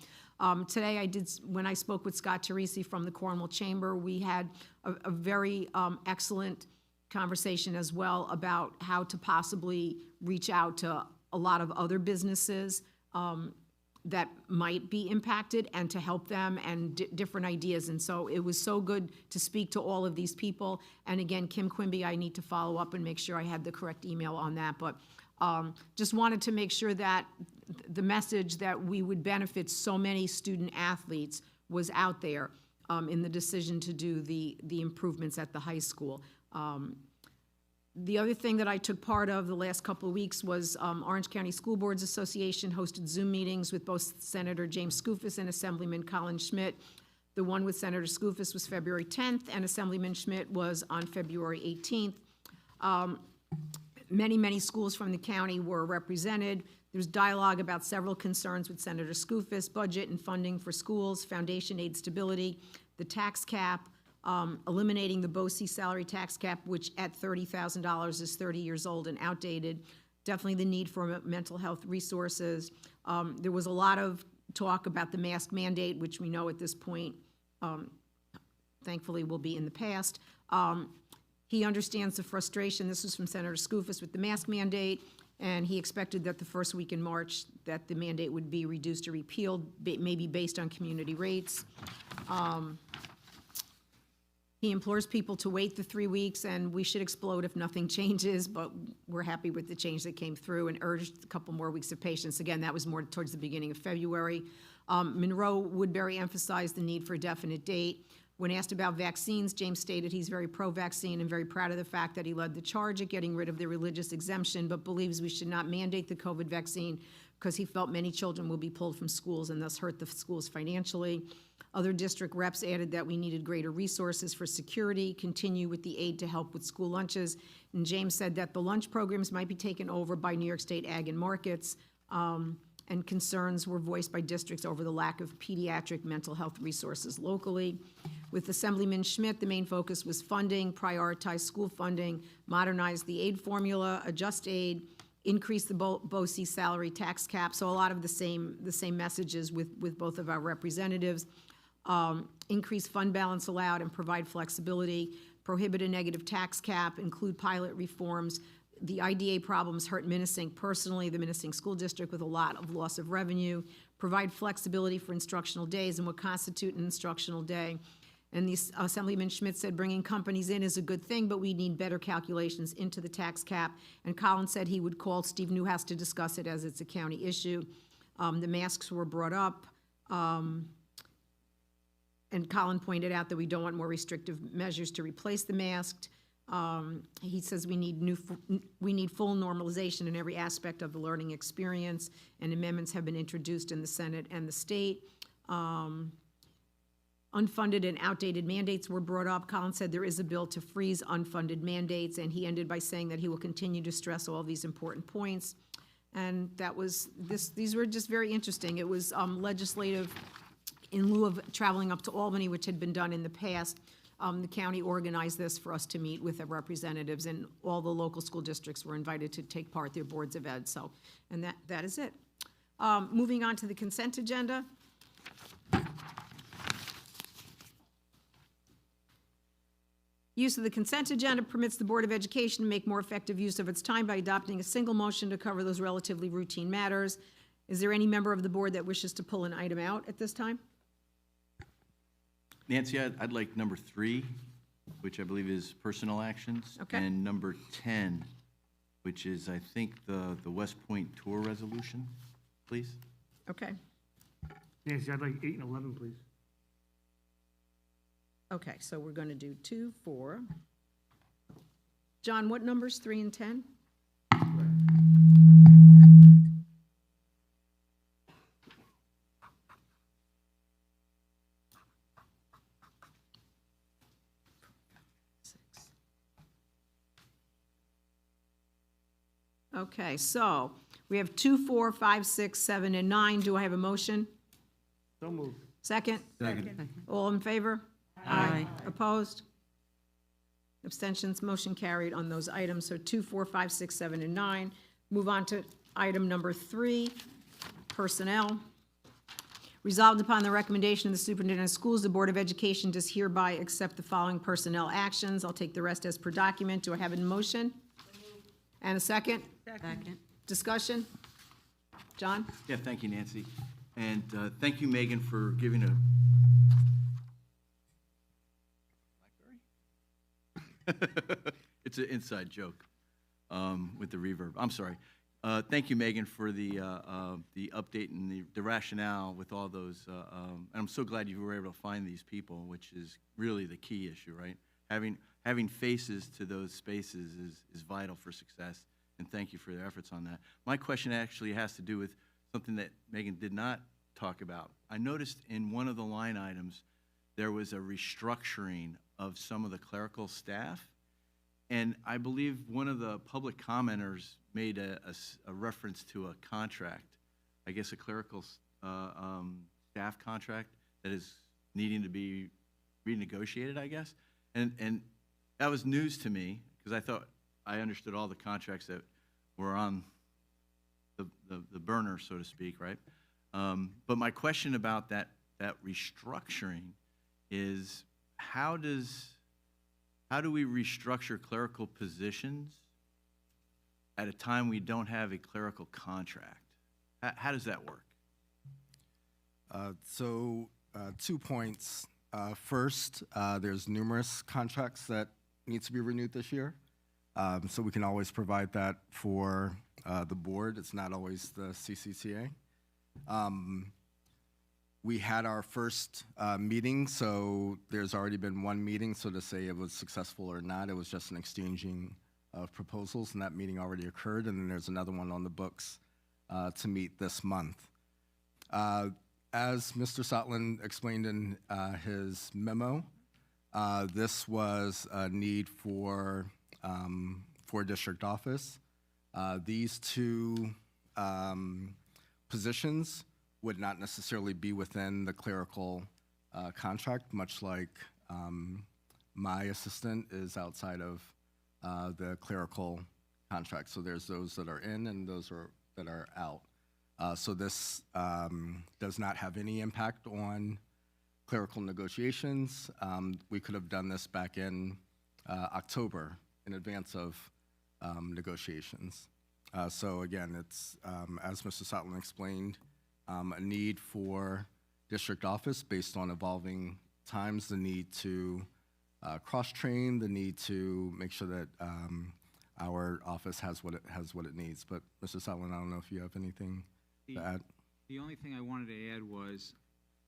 Today, when I spoke with Scott Teresi from the Cornwall Chamber, we had a very excellent conversation as well about how to possibly reach out to a lot of other businesses that might be impacted and to help them, and different ideas. And so it was so good to speak to all of these people. And again, Kim Quimby, I need to follow up and make sure I had the correct email on that. But just wanted to make sure that the message that we would benefit so many student athletes was out there in the decision to do the improvements at the high school. The other thing that I took part of the last couple of weeks was Orange County School Boards Association hosted Zoom meetings with both Senator James Skoufis and Assemblyman Colin Schmidt. The one with Senator Skoufis was February 10th, and Assemblyman Schmidt was on February 18th. Many schools from the county were represented. There's dialogue about several concerns with Senator Skoufis: budget and funding for schools, foundation aid stability, the tax cap, eliminating the BOCES salary tax cap, which at $30,000 is 30 years old and outdated. Definitely the need for mental health resources. There was a lot of talk about the mask mandate, which we know at this point, thankfully, will be in the past. He understands the frustration, this was from Senator Skoufis, with the mask mandate, and he expected that the first week in March that the mandate would be reduced or repealed, maybe based on community rates. He implores people to wait the 3 weeks, and we should explode if nothing changes, but we're happy with the change that came through, and urged a couple more weeks of patience. Again, that was more towards the beginning of February. Monroe Woodbury emphasized the need for a definite date. When asked about vaccines, James stated he's very pro-vaccine and very proud of the fact that he led the charge at getting rid of the religious exemption, but believes we should not mandate the COVID vaccine because he felt many children will be pulled from schools and thus hurt the schools financially. Other district reps added that we needed greater resources for security, continue with the aid to help with school lunches, and James said that the lunch programs might be taken over by New York State Ag and Markets, and concerns were voiced by districts over the lack of pediatric mental health resources locally. With Assemblyman Schmidt, the main focus was funding, prioritize school funding, modernize the aid formula, adjust aid, increase the BOCES salary tax cap, so a lot of the same messages with both of our representatives. Increase fund balance allowed and provide flexibility, prohibit a negative tax cap, include pilot reforms, The IDA problems hurt Minnesink personally, the Minnesink School District, with a lot of loss of revenue, provide flexibility for instructional days and what constitute an instructional day. And the Assemblyman Schmidt said bringing companies in is a good thing, but we need better calculations into the tax cap. And Colin said he would call Steve Newhouse to discuss it as it's a county issue. The masks were brought up. And Colin pointed out that we don't want more restrictive measures to replace the mask. He says we need full normalization in every aspect of the learning experience, and amendments have been introduced in the Senate and the state. Unfunded and outdated mandates were brought up. Colin said there is a bill to freeze unfunded mandates, and he ended by saying that he will continue to stress all these important points. And that was these were just very interesting. It was legislative in lieu of traveling up to Albany, which had been done in the past. The county organized this for us to meet with the representatives, and all the local school districts were invited to take part, their boards of ed. So, and that is it. Moving on to the consent agenda. Use of the consent agenda permits the Board of Education to make more effective use of its time by adopting a single motion to cover those relatively routine matters. Is there any member of the board that wishes to pull an item out at this time? Nancy, I'd like number 3, which I believe is personnel actions. Okay. And number 10, which is, I think, the West Point tour resolution, please. Okay. Nancy, I'd like 8 and 11, please. Okay, so we're going to do 2, 4. John, what numbers, 3 and 10? Okay, so we have 2, 4, 5, 6, 7, and 9. Do I have a motion? So moved. Second? Second. All in favor? Aye. Opposed? Abstentions? Motion carried on those items. So 2, 4, 5, 6, 7, and 9. Move on to item number 3, personnel. Resolved upon the recommendation of the Superintendent of Schools, the Board of Education does hereby accept the following personnel actions. I'll take the rest as per document. Do I have a motion? And a second? Second. Discussion? John? Yeah, thank you, Nancy. And thank you, Megan, for giving a... It's an inside joke with the reverb. I'm sorry. Thank you, Megan, for the update and the rationale with all those. And I'm so glad you were able to find these people, which is really the key issue, right? Having faces to those spaces is vital for success, and thank you for your efforts on that. My question actually has to do with something that Megan did not talk about. I noticed in one of the line items there was a restructuring of some of the clerical staff, and I believe one of the public commenters made a reference to a contract, I guess a clerical staff contract that is needing to be renegotiated, I guess. And that was news to me, because I thought I understood all the contracts that were on the burner, so to speak, right? But my question about that restructuring is, how do we restructure clerical positions at a time we don't have a clerical contract? How does that work? 2 points. First, there's numerous contracts that need to be renewed this year. So we can always provide that for the board. It's not always the CCTA. We had our first meeting, so there's already been one meeting, so to say it was successful or not, it was just an exchanging of proposals, and that meeting already occurred, and then there's another one on the books to meet this month. As Mr. Sotland explained in his memo, this was a need for district office. These 2 positions would not necessarily be within the clerical contract, much like my assistant is outside of the clerical contract. So there's those that are in and those that are out. So this does not have any impact on clerical negotiations. We could have done this back in October in advance of negotiations. So again, it's, as Mr. Sotland explained, a need for district office based on evolving times, the need to cross-train, the need to make sure that our office has what it needs. But Mr. Sotland, I don't know if you have anything to add. The only thing I wanted to add was,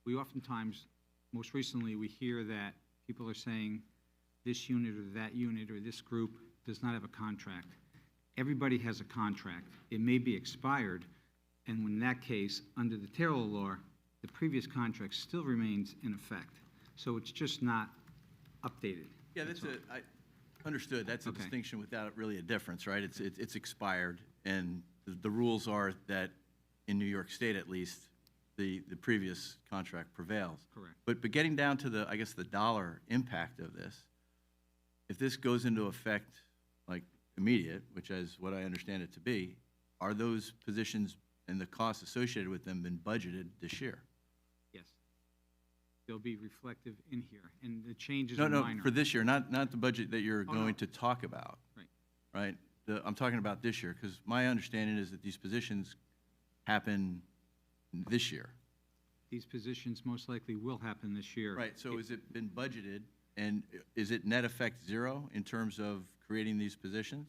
we oftentimes, most recently, we hear that people are saying this unit or that unit or this group does not have a contract. Everybody has a contract. It may be expired, and in that case, under the Taylor law, the previous contract still remains in effect. So it's just not updated. Yeah, understood. That's a Okay. distinction without really a difference, right? It's expired, and the rules are that in New York State, at least, the previous contract prevails. Correct. But getting down to the, I guess, the dollar impact of this, if this goes into effect like immediate, which is what I understand it to be, are those positions and the costs associated with them been budgeted this year? Yes. They'll be reflective in here, and the changes No, are no, minor. for this year, not the budget that you're Oh, going no. to talk about. Right. Right? I'm talking about this year, because my understanding is that these positions happen this year. These positions most likely will happen this year. Right, so has it been budgeted, and is it net effect zero in terms of creating these positions?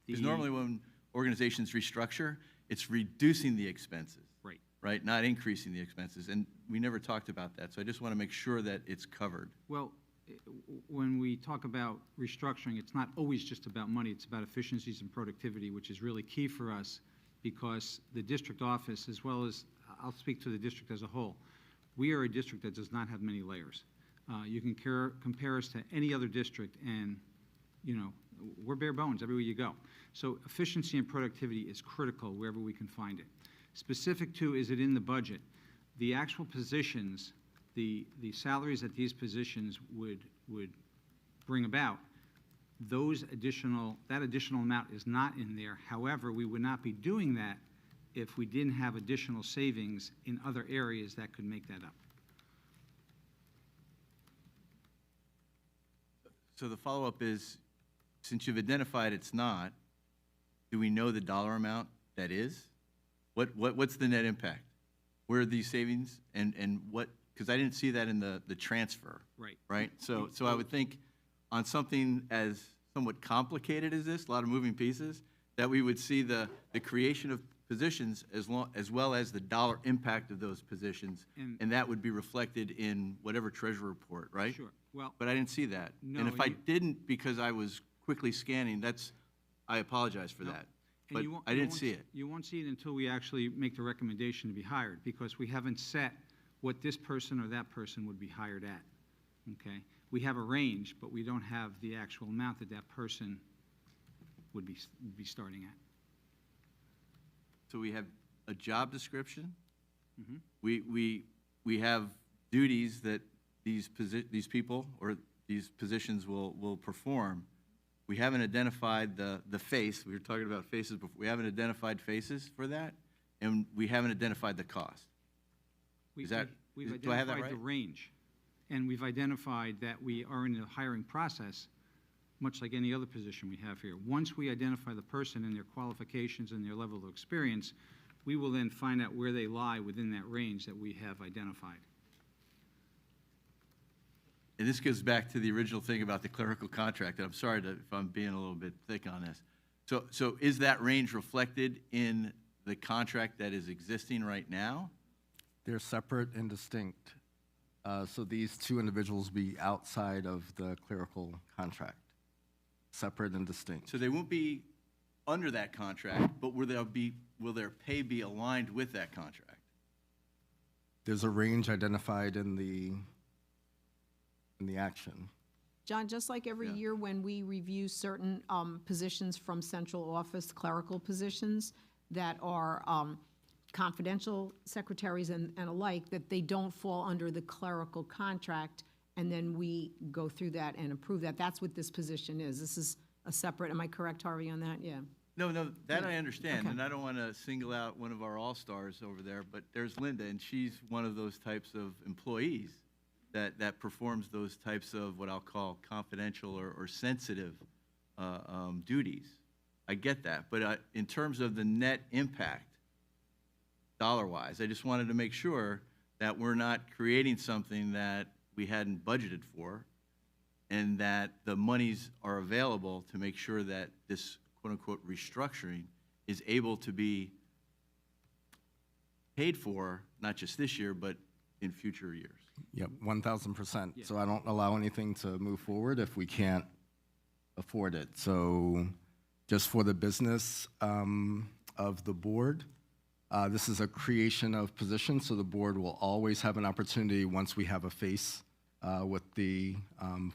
Because The- normally when organizations restructure, it's reducing the expenses. Right. Right, not increasing the expenses, and we never talked about that, so I just want to make sure that it's covered. Well, when we talk about restructuring, it's not always just about money, it's about efficiencies and productivity, which is really key for us, because the district office, as well as, I'll speak to the district as a whole, we are a district that does not have many layers. You can compare us to any other district, and, you know, we're bare bones everywhere you go. So efficiency and productivity is critical wherever we can find it. Specific to, is it in the budget? The actual positions, the salaries that these positions would bring about, that additional amount is not in there. However, we would not be doing that if we didn't have additional savings in other areas that could make that up. So the follow-up is, since you've identified it's not, do we know the dollar amount that is? What's the net impact? Where are these savings, and what, because I didn't see that in the transfer. Right. Right? So I would think on something as somewhat complicated as this, a lot of moving pieces, that we would see the creation of positions as well as the dollar impact of those positions, and that would be reflected in whatever treasurer report, right? Sure. Well, But I didn't see that. No, And if I you- didn't, because I was quickly scanning, I apologize for No. that. And But you won't- I you didn't won't see s- it. You won't see it until we actually make the recommendation to be hired, because we haven't set what this person or that person would be hired at, okay? We have a range, but we don't have the actual amount that that person would be starting at. So we have a job description. Mhm. We have duties that these people or these positions will perform. We haven't identified the face. We were talking about faces before. We haven't identified faces for that, and we haven't identified the cost. We've do I have that identified the right? range, and we've identified that we are in the hiring process, much like any other position we have here. Once we identify the person and their qualifications and their level of experience, we will then find out where they lie within that range that we have identified. And this goes back to the original thing about the clerical contract, and I'm sorry if I'm being a little bit thick on this. So is that range reflected in the contract that is existing right now? They're separate and distinct. So these two individuals be outside of the clerical contract, separate and distinct. So they won't be under that contract, but will their pay be aligned with that contract? There's a range identified in the action. John, just like every year when we review certain positions from central office, clerical positions that are confidential secretaries and alike, that they don't fall under the clerical contract, and then we go through that and approve that. That's what this position is. This is a separate, am I correct, Harvey, on that? Yeah. No, that I understand, Okay. and I don't want to single out one of our all-stars over there, but there's Linda, and she's one of those types of employees that performs those types of what I'll call confidential or sensitive duties. I get that, but in terms of the net impact, dollar-wise, I just wanted to make sure that we're not creating something that we hadn't budgeted for, and that the monies are available to make sure that this quote-unquote restructuring is able to be paid for, not just this year, but in future years. Yep, 1,000%. So I don't allow anything to move forward if we can't afford it. So just for the business of the board, this is a creation of positions, so the board will always have an opportunity once we have a face with the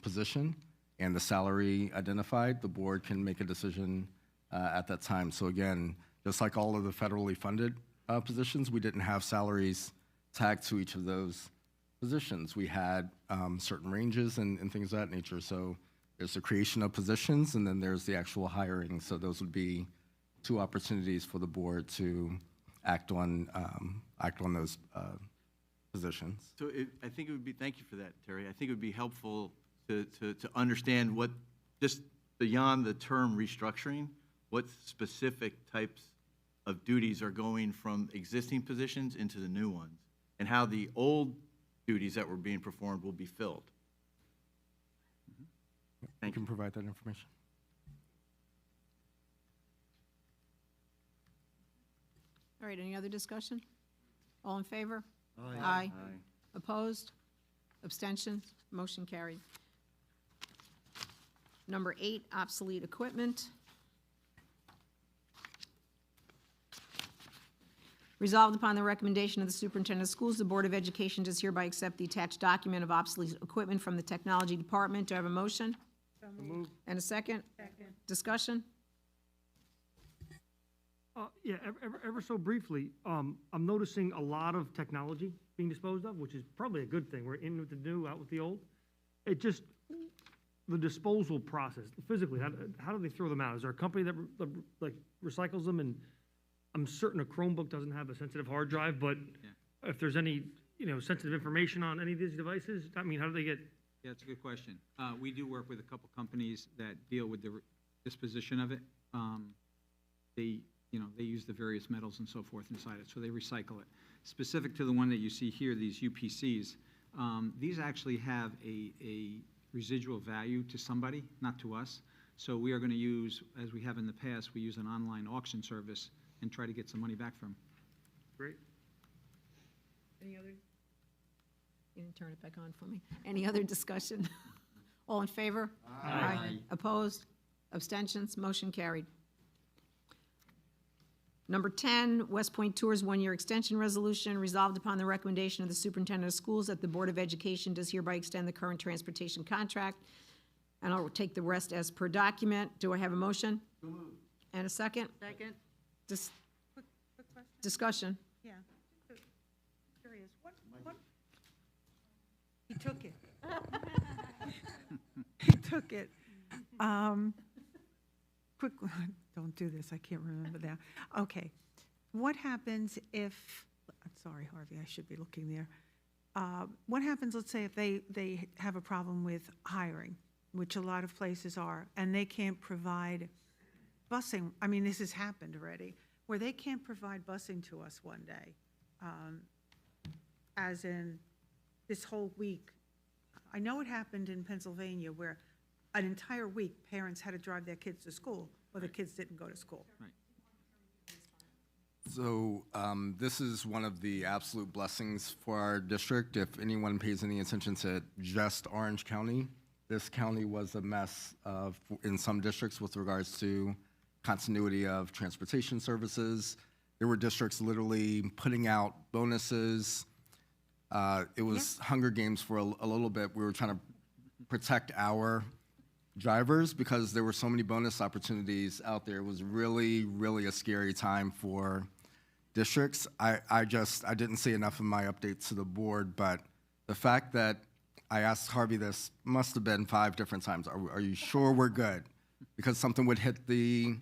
position and the salary identified, the board can make a decision at that time. So again, just like all of the federally funded positions, we didn't have salaries tagged to each of those positions. We had certain ranges and things of that nature. So there's the creation of positions, and then there's the actual hiring. So those would be two opportunities for the board to act on those positions. So I think it would be, thank you for that, Terry. I think it would be helpful to understand what, just beyond the term restructuring, what specific types of duties are going from existing positions into the new ones, and how the old duties that were being performed will be filled. You can provide that information. All right, any other discussion? All in favor? Aye. Aye. Opposed? Abstentions? Motion carried. Number 8, obsolete equipment. Resolved upon the recommendation of the superintendent of schools, the Board of Education does hereby accept the attached document of obsolete equipment from the Technology Department. Do I have a motion? So moved. And a second? Second. Discussion? Yeah, ever so briefly, I'm noticing a lot of technology being disposed of, which is probably a good thing. We're in with the new, out with the old. It just, the disposal process, physically, how do they throw them out? Is there a company that like recycles them? And I'm certain a Chromebook doesn't have a sensitive hard drive, but if there's any, sensitive information on any of these devices, I mean, how do they get? Yeah, it's a good question. We do work with a couple companies that deal with the disposition of it. They use the various metals and so forth inside it, so they recycle it. Specific to the one that you see here, these UPCs, these actually have a residual value to somebody, not to us. So we are going to use, as we have in the past, we use an online auction service and try to get some money back from them. Great. Any other? You didn't turn it back on for me. Any other discussion? All in favor? Aye. Opposed? Abstentions? Motion carried. Number 10, West Point Tours 1-year extension resolution. Resolved upon the recommendation of the superintendent of schools that the Board of Education does hereby extend the current transportation contract. And I'll take the rest as per document. Do I have a motion? So moved. And a second? Second. Quick question? Discussion. Yeah. Curious, what? He took it. He took it. Quick, don't do this, I can't remember that. Okay. What happens if, I'm sorry, Harvey, I should be looking there. What happens, let's say, if they have a problem with hiring, which a lot of places are, and they can't provide busing? I mean, this has happened already, where they can't provide busing to us one day, as in this whole week. I know it happened in Pennsylvania where an entire week parents had to drive their kids to school, or the kids didn't go to school. Right. So this is one of the absolute blessings for our district. If anyone pays any attention to just Orange County, this county was a mess in some districts with regards to continuity of transportation services. There were districts literally putting out bonuses. It was Hunger Games for a little bit. We were trying to protect our drivers because there were so many bonus opportunities out there. It was really, really a scary time for districts. I didn't say enough in my update to the board, but the fact that I asked Harvey this must have been 5 different times. Are you sure we're good? Because something would hit the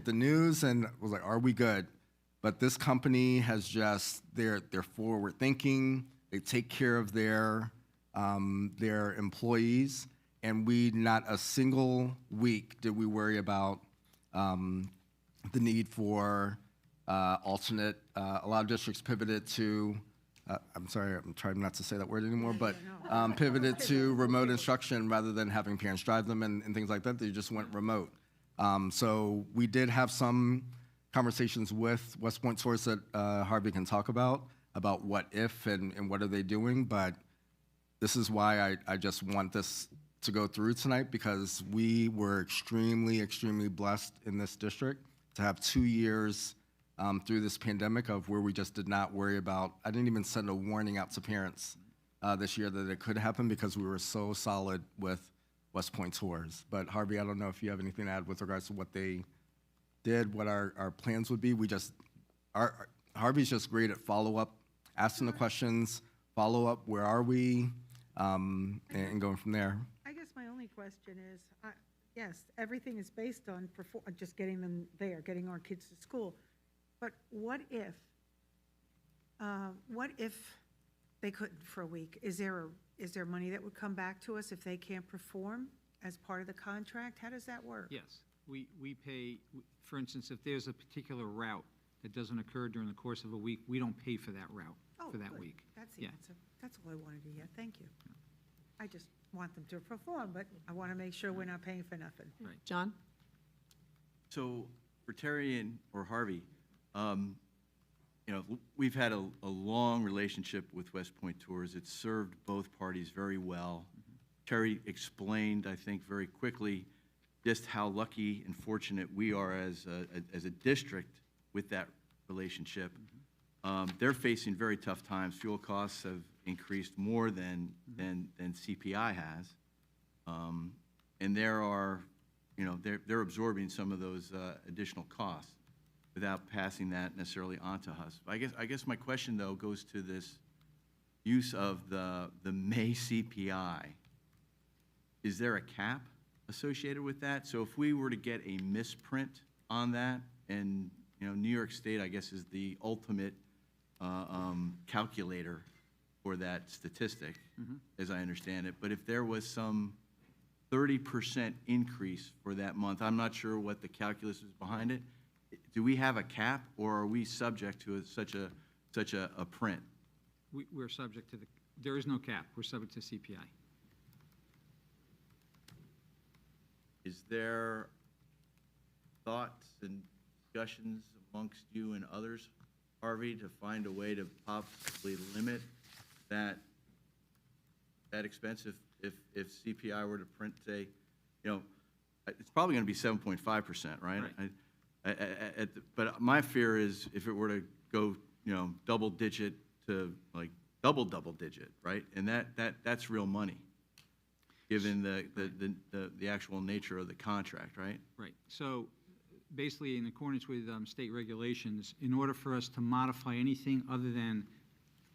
news and was like, are we good? But this company has just, they're forward thinking. They take care of their employees. And not a single week did we worry about the need for alternate, a lot of districts pivoted to, I'm sorry, I'm trying not to say that word anymore, but pivoted to remote instruction rather than having parents drive them and things like that. They just went remote. So we did have some conversations with West Point Tours that Harvey can talk about what if and what are they doing, but this is why I just want this to go through tonight, because we were extremely, extremely blessed in this district to have 2 years through this pandemic of where we just did not worry about, I didn't even send a warning out to parents this year that it could happen because we were so solid with West Point Tours. But Harvey, I don't know if you have anything to add with regards to what they did, what our plans would be. Harvey's just great at follow-up, asking the questions, follow-up, where are we, and going from there. I guess my only question is, yes, everything is based on just getting them there, getting our kids to school. But what if they couldn't for a week? Is there money that would come back to us if they can't perform as part of the contract? How does that work? Yes, we pay, for instance, if there's a particular route that doesn't occur during the course of a week, we don't pay for that route for that good. week. That's the Yeah. answer. That's all I wanted to hear. Thank you. I just want them to perform, but I want to make sure we're not paying for nothing. Right. John? So for Terry or Harvey, we've had a long relationship with West Point Tours. It's served both parties very well. Terry explained, I think, very quickly just how lucky and fortunate we are as a district with that relationship. They're facing very tough times. Fuel costs have increased more than CPI has, and they're absorbing some of those additional costs without passing that necessarily on to us. I guess my question, though, goes to this use of the May CPI. Is there a cap associated with that? So if we were to get a misprint on that, and New York State, I guess, is the ultimate calculator for that statistic, as I understand it. But if there was some 30% increase for that month, I'm not sure what the calculus is behind it. Do we have a cap, or are we subject to such a print? We're subject to there is no cap. We're subject to CPI. Is there thoughts and discussions amongst you and others, Harvey, to find a way to possibly limit that expense if CPI were to print, say, it's probably going to be 7.5%, right? But my fear is if it were to go, double digit to like double digit, right? And that's real money, given the actual nature of the contract, right? Right. So basically, in accordance with state regulations, in order for us to modify anything other than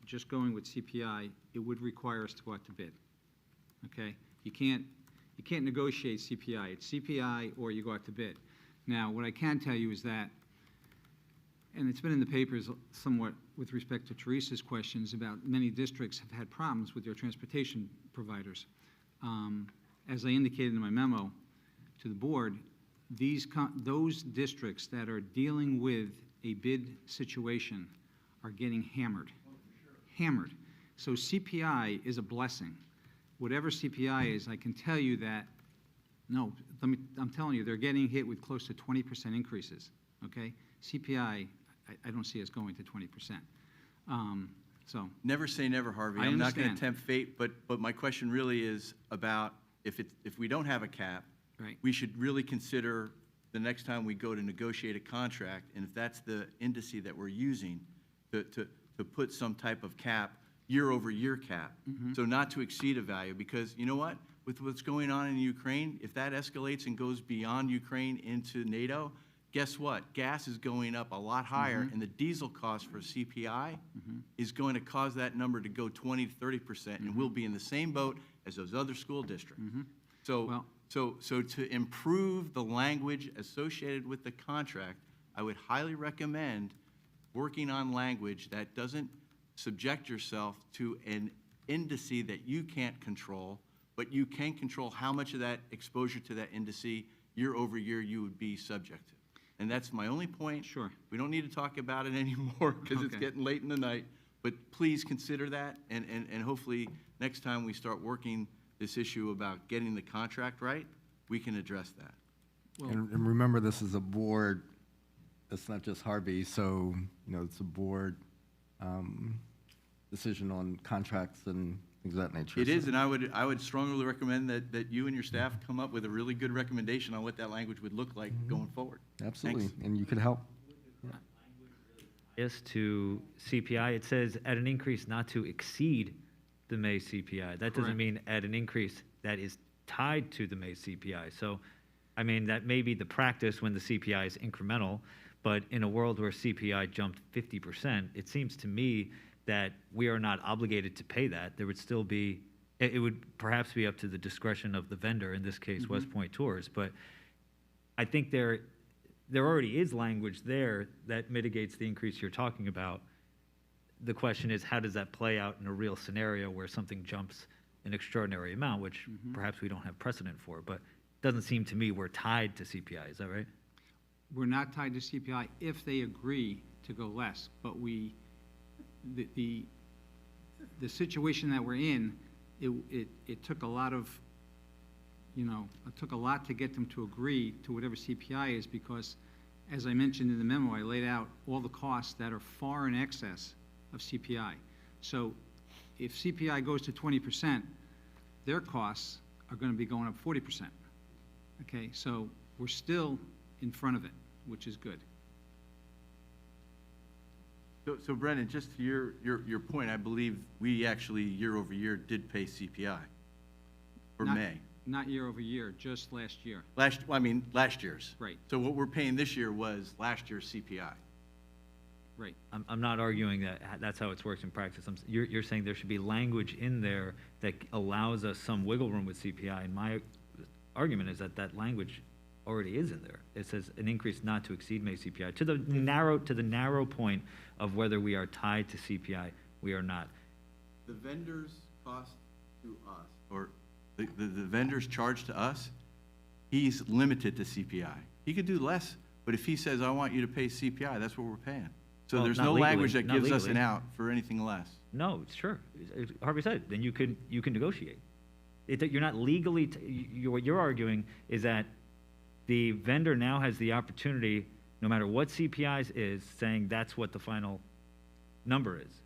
just going with CPI, it would require us to go out to bid. Okay? You can't negotiate CPI. It's CPI or you go out to bid. Now, what I can tell you is that, and it's been in the papers somewhat with respect to Teresa's questions about many districts have had problems with their transportation providers. As I indicated in my memo to the board, those districts that are dealing with a bid situation are getting hammered. Hammered. So CPI is a blessing. Whatever CPI is, I can tell you that, no, I'm telling you, they're getting hit with close to 20% increases, okay? CPI, I don't see us going to 20%. So never say never, Harvey. I'm not going to tempt fate, but my question really is about if we don't have a cap, right, we should really consider the next time we go to negotiate a contract, and if that's the indice that we're using, to put some type of cap, year-over-year cap, so not to exceed a value, because you know what? With what's going on in Ukraine, if that escalates and goes beyond Ukraine into NATO, guess what? Gas is going up a lot higher, and the diesel cost for CPI is going to cause that number to go 20 to 30%, and we'll be in the same boat as those other school districts. So to improve the language associated with the contract, I would highly recommend working on language that doesn't subject yourself to an indice that you can't control, but you can control how much of that exposure to that indice year over year you would be subject to. And that's my only point. Sure. We don't need to talk about it anymore because it's Okay. getting late in the night. But please consider that, and hopefully, next time we start working this issue about getting the contract right, we can address that. And remember, this is a board, it's not just Harvey, so, it's a board decision on contracts and things of that nature. It is, and I would strongly recommend that you and your staff come up with a really good recommendation on what that language would look like going forward. Absolutely, Thanks. and you could help. Yes, to CPI, it says at an increase not to exceed the May CPI. That doesn't Correct. mean at an increase that is tied to the May CPI. So, I mean, that may be the practice when the CPI is incremental, but in a world where CPI jumped 50%, it seems to me that we are not obligated to pay that. There would still be, it would perhaps be up to the discretion of the vendor, in this case, West Point Tours, but I think there already is language there that mitigates the increase you're talking about. The question is, how does that play out in a real scenario where something jumps an extraordinary amount, which perhaps we don't have precedent for, but it doesn't seem to me we're tied to CPI, is that right? We're not tied to CPI if they agree to go less, but the situation that we're in, it took a lot of, it took a lot to get them to agree to whatever CPI is, because, as I mentioned in the memo, I laid out all the costs that are far in excess of CPI. So if CPI goes to 20%, their costs are going to be going up 40%. Okay, so we're still in front of it, which is good. So Brendan, just to your point, I believe we actually, year over year, did pay CPI for Not- May. Not year over year, just last year. Last year's. Right. So what we're paying this year was last year's CPI. Right. I'm not arguing that that's how it's worked in practice. You're saying there should be language in there that allows us some wiggle room with CPI, and my argument is that language already is in there. It says an increase not to exceed May CPI. To the narrow point of whether we are tied to CPI, we are not. The vendor's cost to us, or the vendor's charge to us, he's limited to CPI. He could do less, but if he says, I want you to pay CPI, that's what we're paying. So Well, there's not no legally, language that not gives us an legally. out for anything less. No, sure. Harvey said, then you can negotiate. You're not legally, what you're arguing is that the vendor now has the opportunity, no matter what CPI is, saying that's what the final number is.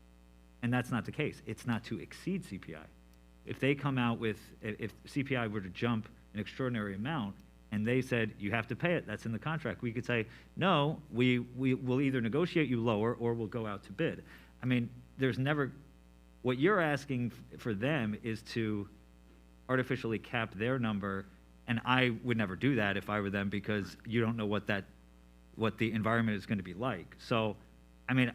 And that's not the case. It's not to exceed CPI. If they come out with, if CPI were to jump an extraordinary amount, and they said, you have to pay it, that's in the contract, we could say, no, we will either negotiate you lower or we'll go out to bid. I mean, there's never, what you're asking for them is to artificially cap their number, and I would never do that if I were them, because you don't know what the environment is going to be like. So, I mean,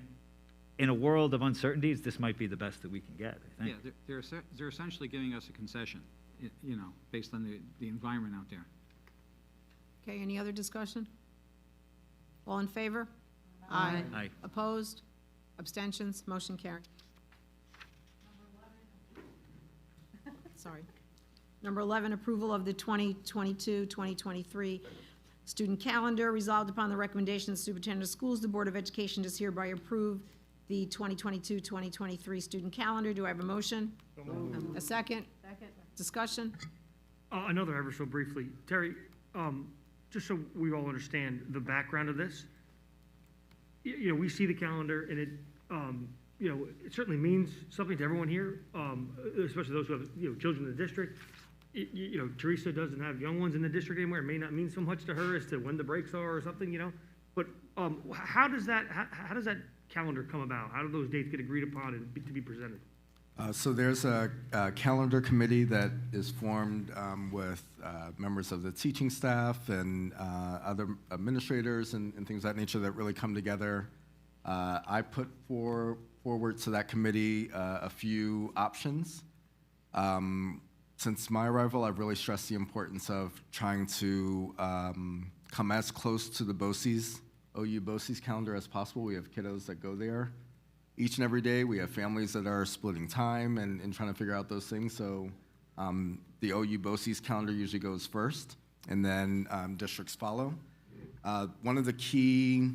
in a world of uncertainties, this might be the best that we can get, I think. Yeah, they're essentially giving us a concession, based on the environment out there. Okay, any other discussion? All in favor? Aye. Aye. Opposed? Abstentions? Motion carried. Sorry. Number 11, approval of the 2022-2023 student calendar. Resolved upon the recommendation of the Superintendent of Schools, the Board of Education does hereby approve the 2022-2023 student calendar. Do I have a motion? A second? Second. Discussion? Another ever so briefly. Terry, just so we all understand the background of this, we see the calendar, and it certainly means something to everyone here, especially those who have, children in the district. Teresa doesn't have young ones in the district anymore. It may not mean so much to her as to when the breaks are or something, But how does that calendar come about? How do those dates get agreed upon and to be presented? So there's a calendar committee that is formed with members of the teaching staff and other administrators and things of that nature that really come together. I put forward to that committee a few options. Since my arrival, I've really stressed the importance of trying to come as close to the OU BOCES calendar as possible. We have kiddos that go there each and every day. We have families that are splitting time and trying to figure out those things. So the OU BOCES calendar usually goes first. and then districts follow. One of the key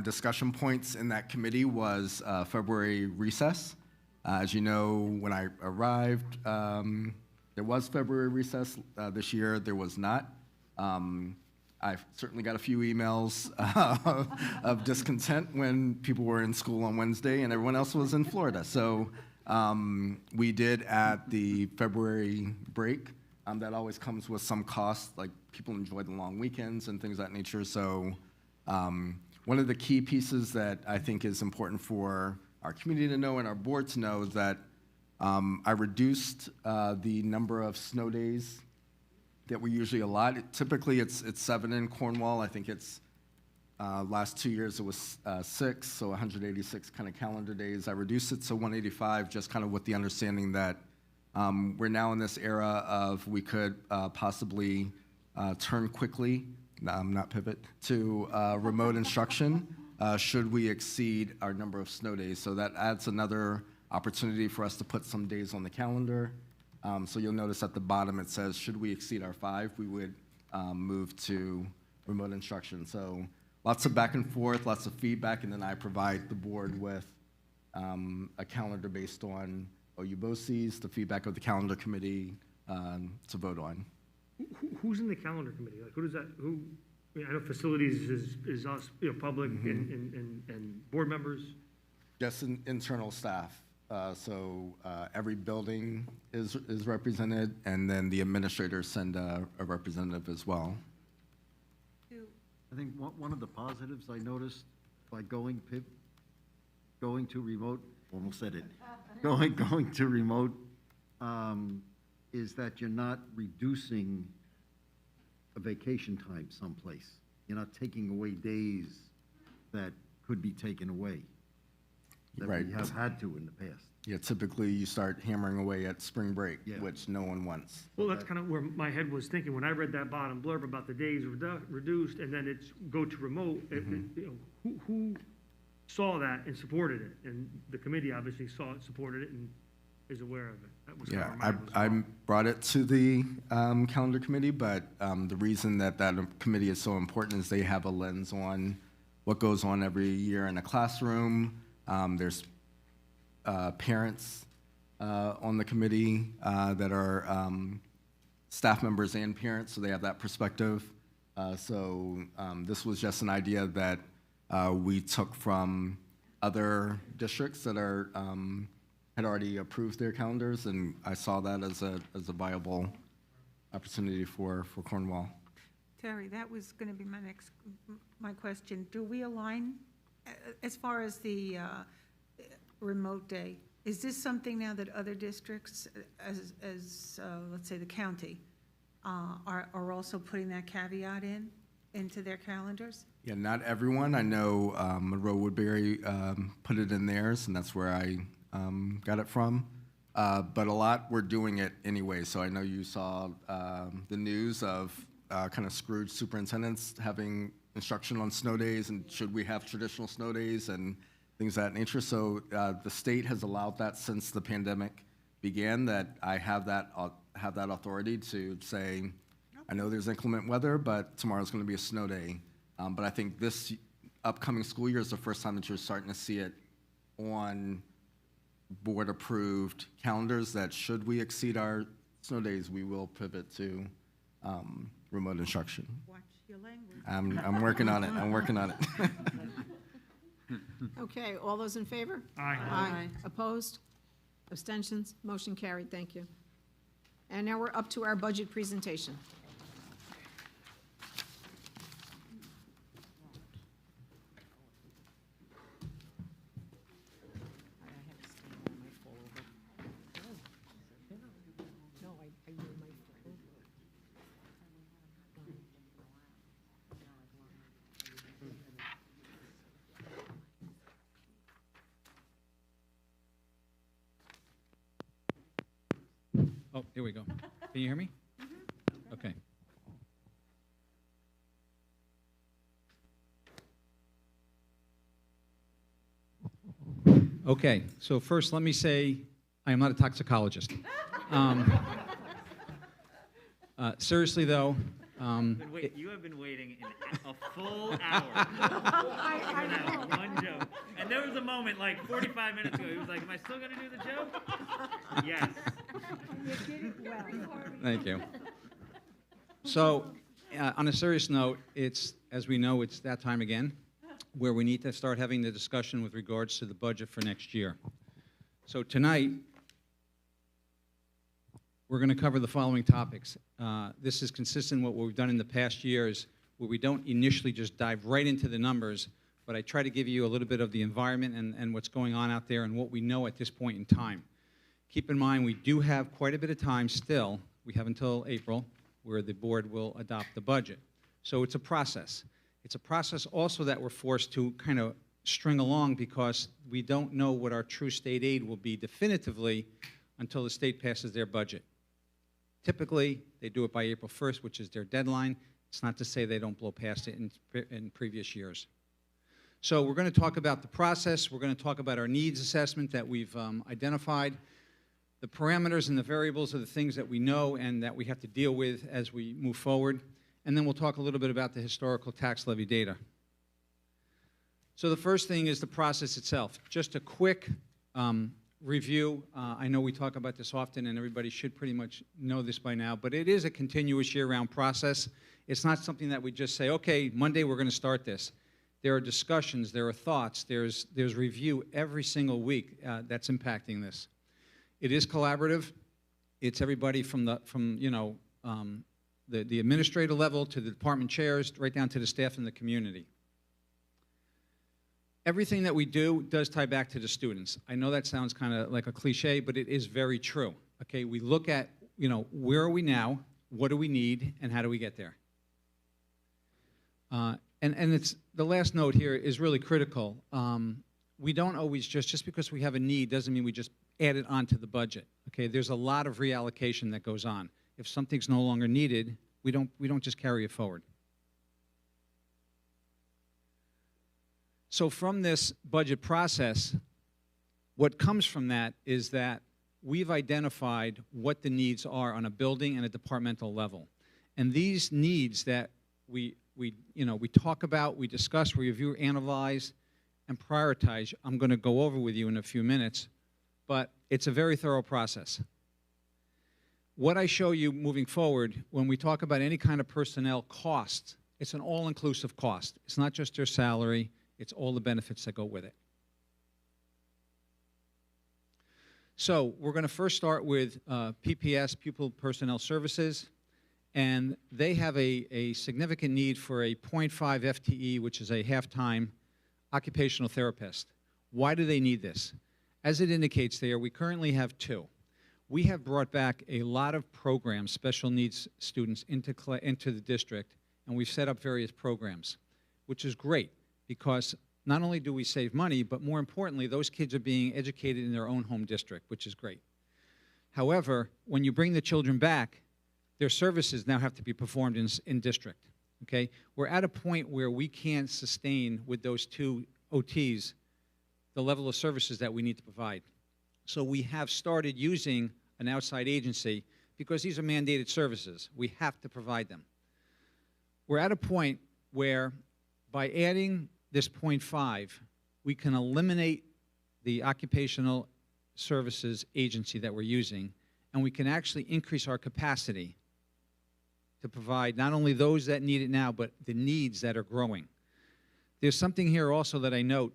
discussion points in that committee was February recess. As you know, when I arrived, there was February recess. This year, there was not. I've certainly got a few emails of discontent when people were in school on Wednesday and everyone else was in Florida. So we did at the February break. That always comes with some cost, like people enjoy the long weekends and things of that nature. So one of the key pieces that I think is important for our community to know and our board to know is that I reduced the number of snow days that we usually allot. Typically, it's 7 in Cornwall. I think it's last 2 years it was 6, so 186 kind of calendar days. I reduced it to 185, just kind of with the understanding that we're now in this era of we could possibly turn quickly, not pivot, to remote instruction should we exceed our number of snow days. So that adds another opportunity for us to put some days on the calendar. So you'll notice at the bottom it says, should we exceed our 5, we would move to remote instruction. So lots of back and forth, lots of feedback, and then I provide the board with a calendar based on OU BOCES, the feedback of the calendar committee to vote on. Who's in the calendar committee? Like, who does that, who, I mean, I know facilities is us, you know, public and board members. Just internal staff. So every building is represented, and then the administrators send a representative as well. I think one of the positives I noticed by going to remote, almost said it, going to remote, is that you're not reducing a vacation time someplace. You're not taking away days that could be taken away, that Right. we have had to in the past. Yeah, typically you start hammering away at spring break, which no one wants. Well, that's kind of where my head was thinking when I read that bottom blurb about the days reduced, and then it's go to remote. You know, who saw that and supported it? And the committee obviously saw it, supported it, and is aware of it. That was kind of Yeah, I brought it to the calendar committee, but the reason that committee is so important is they have a lens on what goes on every year in a classroom. There's parents on the committee that are staff members and parents, so they have that perspective. So this was just an idea that we took from other districts that are had already approved their calendars, and I saw that as a viable opportunity for Cornwall. Terry, that was going to be my question. Do we align as far as the remote day? Is this something now that other districts, as let's say the county, are also putting that caveat into their calendars? Yeah, not everyone. I know Monroe Woodbury put it in theirs, and that's where I got it from. But a lot were doing it anyway. So I know you saw the news of kind of Scrooge superintendents having instruction on snow days, and should we have traditional snow days and things of that nature. So the state has allowed that since the pandemic began, that I have that authority to say, I know there's inclement weather, but tomorrow's going to be a snow day. But I think this upcoming school year is the first time that you're starting to see it on board-approved calendars, that should we exceed our snow days, we will pivot to remote instruction. Watch your language. I'm working on it. I'm working on it. Okay, all those in favor? Aye. Aye. Opposed? Abstentions? Motion carried, thank you. And now we're up to our budget presentation. Oh, here we go. Can you hear me? Okay. Okay, so first let me say I am not a toxicologist. Seriously though, You have been waiting a full hour for that one joke. And there was a moment like 45 minutes ago, he was like, am I still going to do the joke? Yes. You did it well. Thank you. So, on a serious note, as we know, it's that time again where we need to start having the discussion with regards to the budget for next year. So tonight, we're going to cover the following topics. This is consistent with what we've done in the past years, where we don't initially just dive right into the numbers, but I try to give you a little bit of the environment and what's going on out there and what we know at this point in time. Keep in mind, we do have quite a bit of time still. We have until April, where the board will adopt the budget. So it's a process. It's a process also that we're forced to kind of string along because we don't know what our true state aid will be definitively until the state passes their budget. Typically, they do it by April 1st, which is their deadline. It's not to say they don't blow past it in previous years. So we're going to talk about the process. We're going to talk about our needs assessment that we've identified. The parameters and the variables are the things that we know and that we have to deal with as we move forward. And then we'll talk a little bit about the historical tax levy data. So the first thing is the process itself. Just a quick review. I know we talk about this often and everybody should pretty much know this by now, but it is a continuous year-round process. It's not something that we just say, okay, Monday we're going to start this. There are discussions, there are thoughts, there's review every single week that's impacting this. It is collaborative. It's everybody from the administrator level to the department chairs, right down to the staff in the community. Everything that we do does tie back to the students. I know that sounds kind of like a cliche, but it is very true. Okay, we look at, where are we now, what do we need, and how do we get there? And it's the last note here is really critical. We don't always just because we have a need doesn't mean we just add it onto the budget. Okay, there's a lot of reallocation that goes on. If something's no longer needed, we don't just carry it forward. So from this budget process, what comes from that is that we've identified what the needs are on a building and a departmental level. And these needs that we talk about, we discuss, we review, analyze, and prioritize, I'm going to go over with you in a few minutes, but it's a very thorough process. What I show you moving forward, when we talk about any kind of personnel cost, it's an all-inclusive cost. It's not just their salary, it's all the benefits that go with it. So we're going to first start with PPS, Pupil Personnel Services, and they have a significant need for a 0.5 FTE, which is a half-time occupational therapist. Why do they need this? As it indicates there, we currently have 2. We have brought back a lot of programs, special needs students into the district, and we've set up various programs, which is great because not only do we save money, but more importantly, those kids are being educated in their own home district, which is great. However, when you bring the children back, their services now have to be performed in district, okay? We're at a point where we can't sustain with those 2 OTs the level of services that we need to provide. So we have started using an outside agency because these are mandated services. We have to provide them. We're at a point where by adding this 0.5, we can eliminate the occupational services agency that we're using, and we can actually increase our capacity to provide not only those that need it now, but the needs that are growing. There's something here also that I note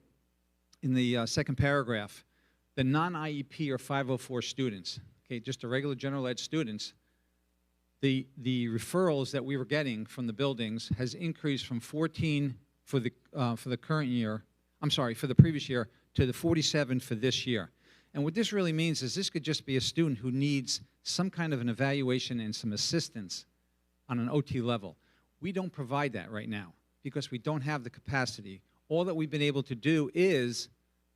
in the second paragraph. The non-IEP or 504 students, okay, just the regular general ed students, the referrals that we were getting from the buildings has increased from 14 for the current year, for the previous year, to the 47 for this year. And what this really means is this could just be a student who needs some kind of an evaluation and some assistance on an OT level. We don't provide that right now because we don't have the capacity. All that we've been able to do is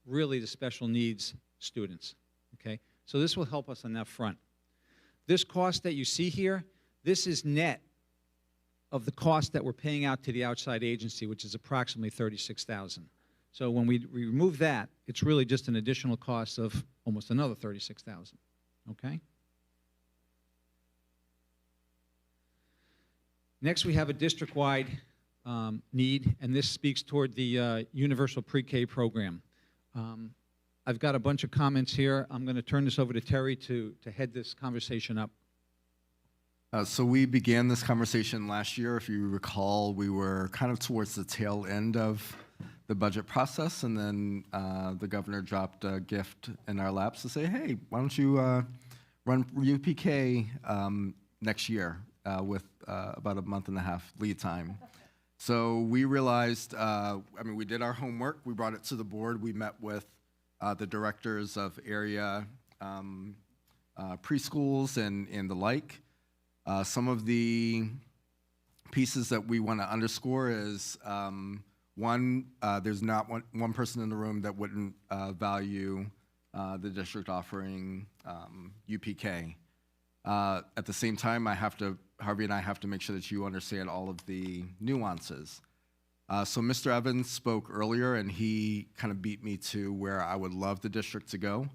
really the special needs students, okay? So this will help us on that front. This cost that you see here, this is net of the cost that we're paying out to the outside agency, which is approximately $36,000. So when we remove that, it's really just an additional cost of almost another $36,000, okay? Next, we have a district-wide need, and this speaks toward the universal pre-K program. I've got a bunch of comments here. I'm going to turn this over to Terry to head this conversation up. So we began this conversation last year. If you recall, we were kind of towards the tail end of the budget process, and then the governor dropped a gift in our laps to say, hey, why don't you run UPK next year with about a month and a half lead time. So we realized, we did our homework. We brought it to the board. We met with the directors of area preschools and the like. Some of the pieces that we want to underscore is, one, there's not one person in the room that wouldn't value the district offering UPK. At the same time, Harvey and I have to make sure that you understand all of the nuances. So Mr. Evans spoke earlier, and he kind of beat me to where I would love the district to go.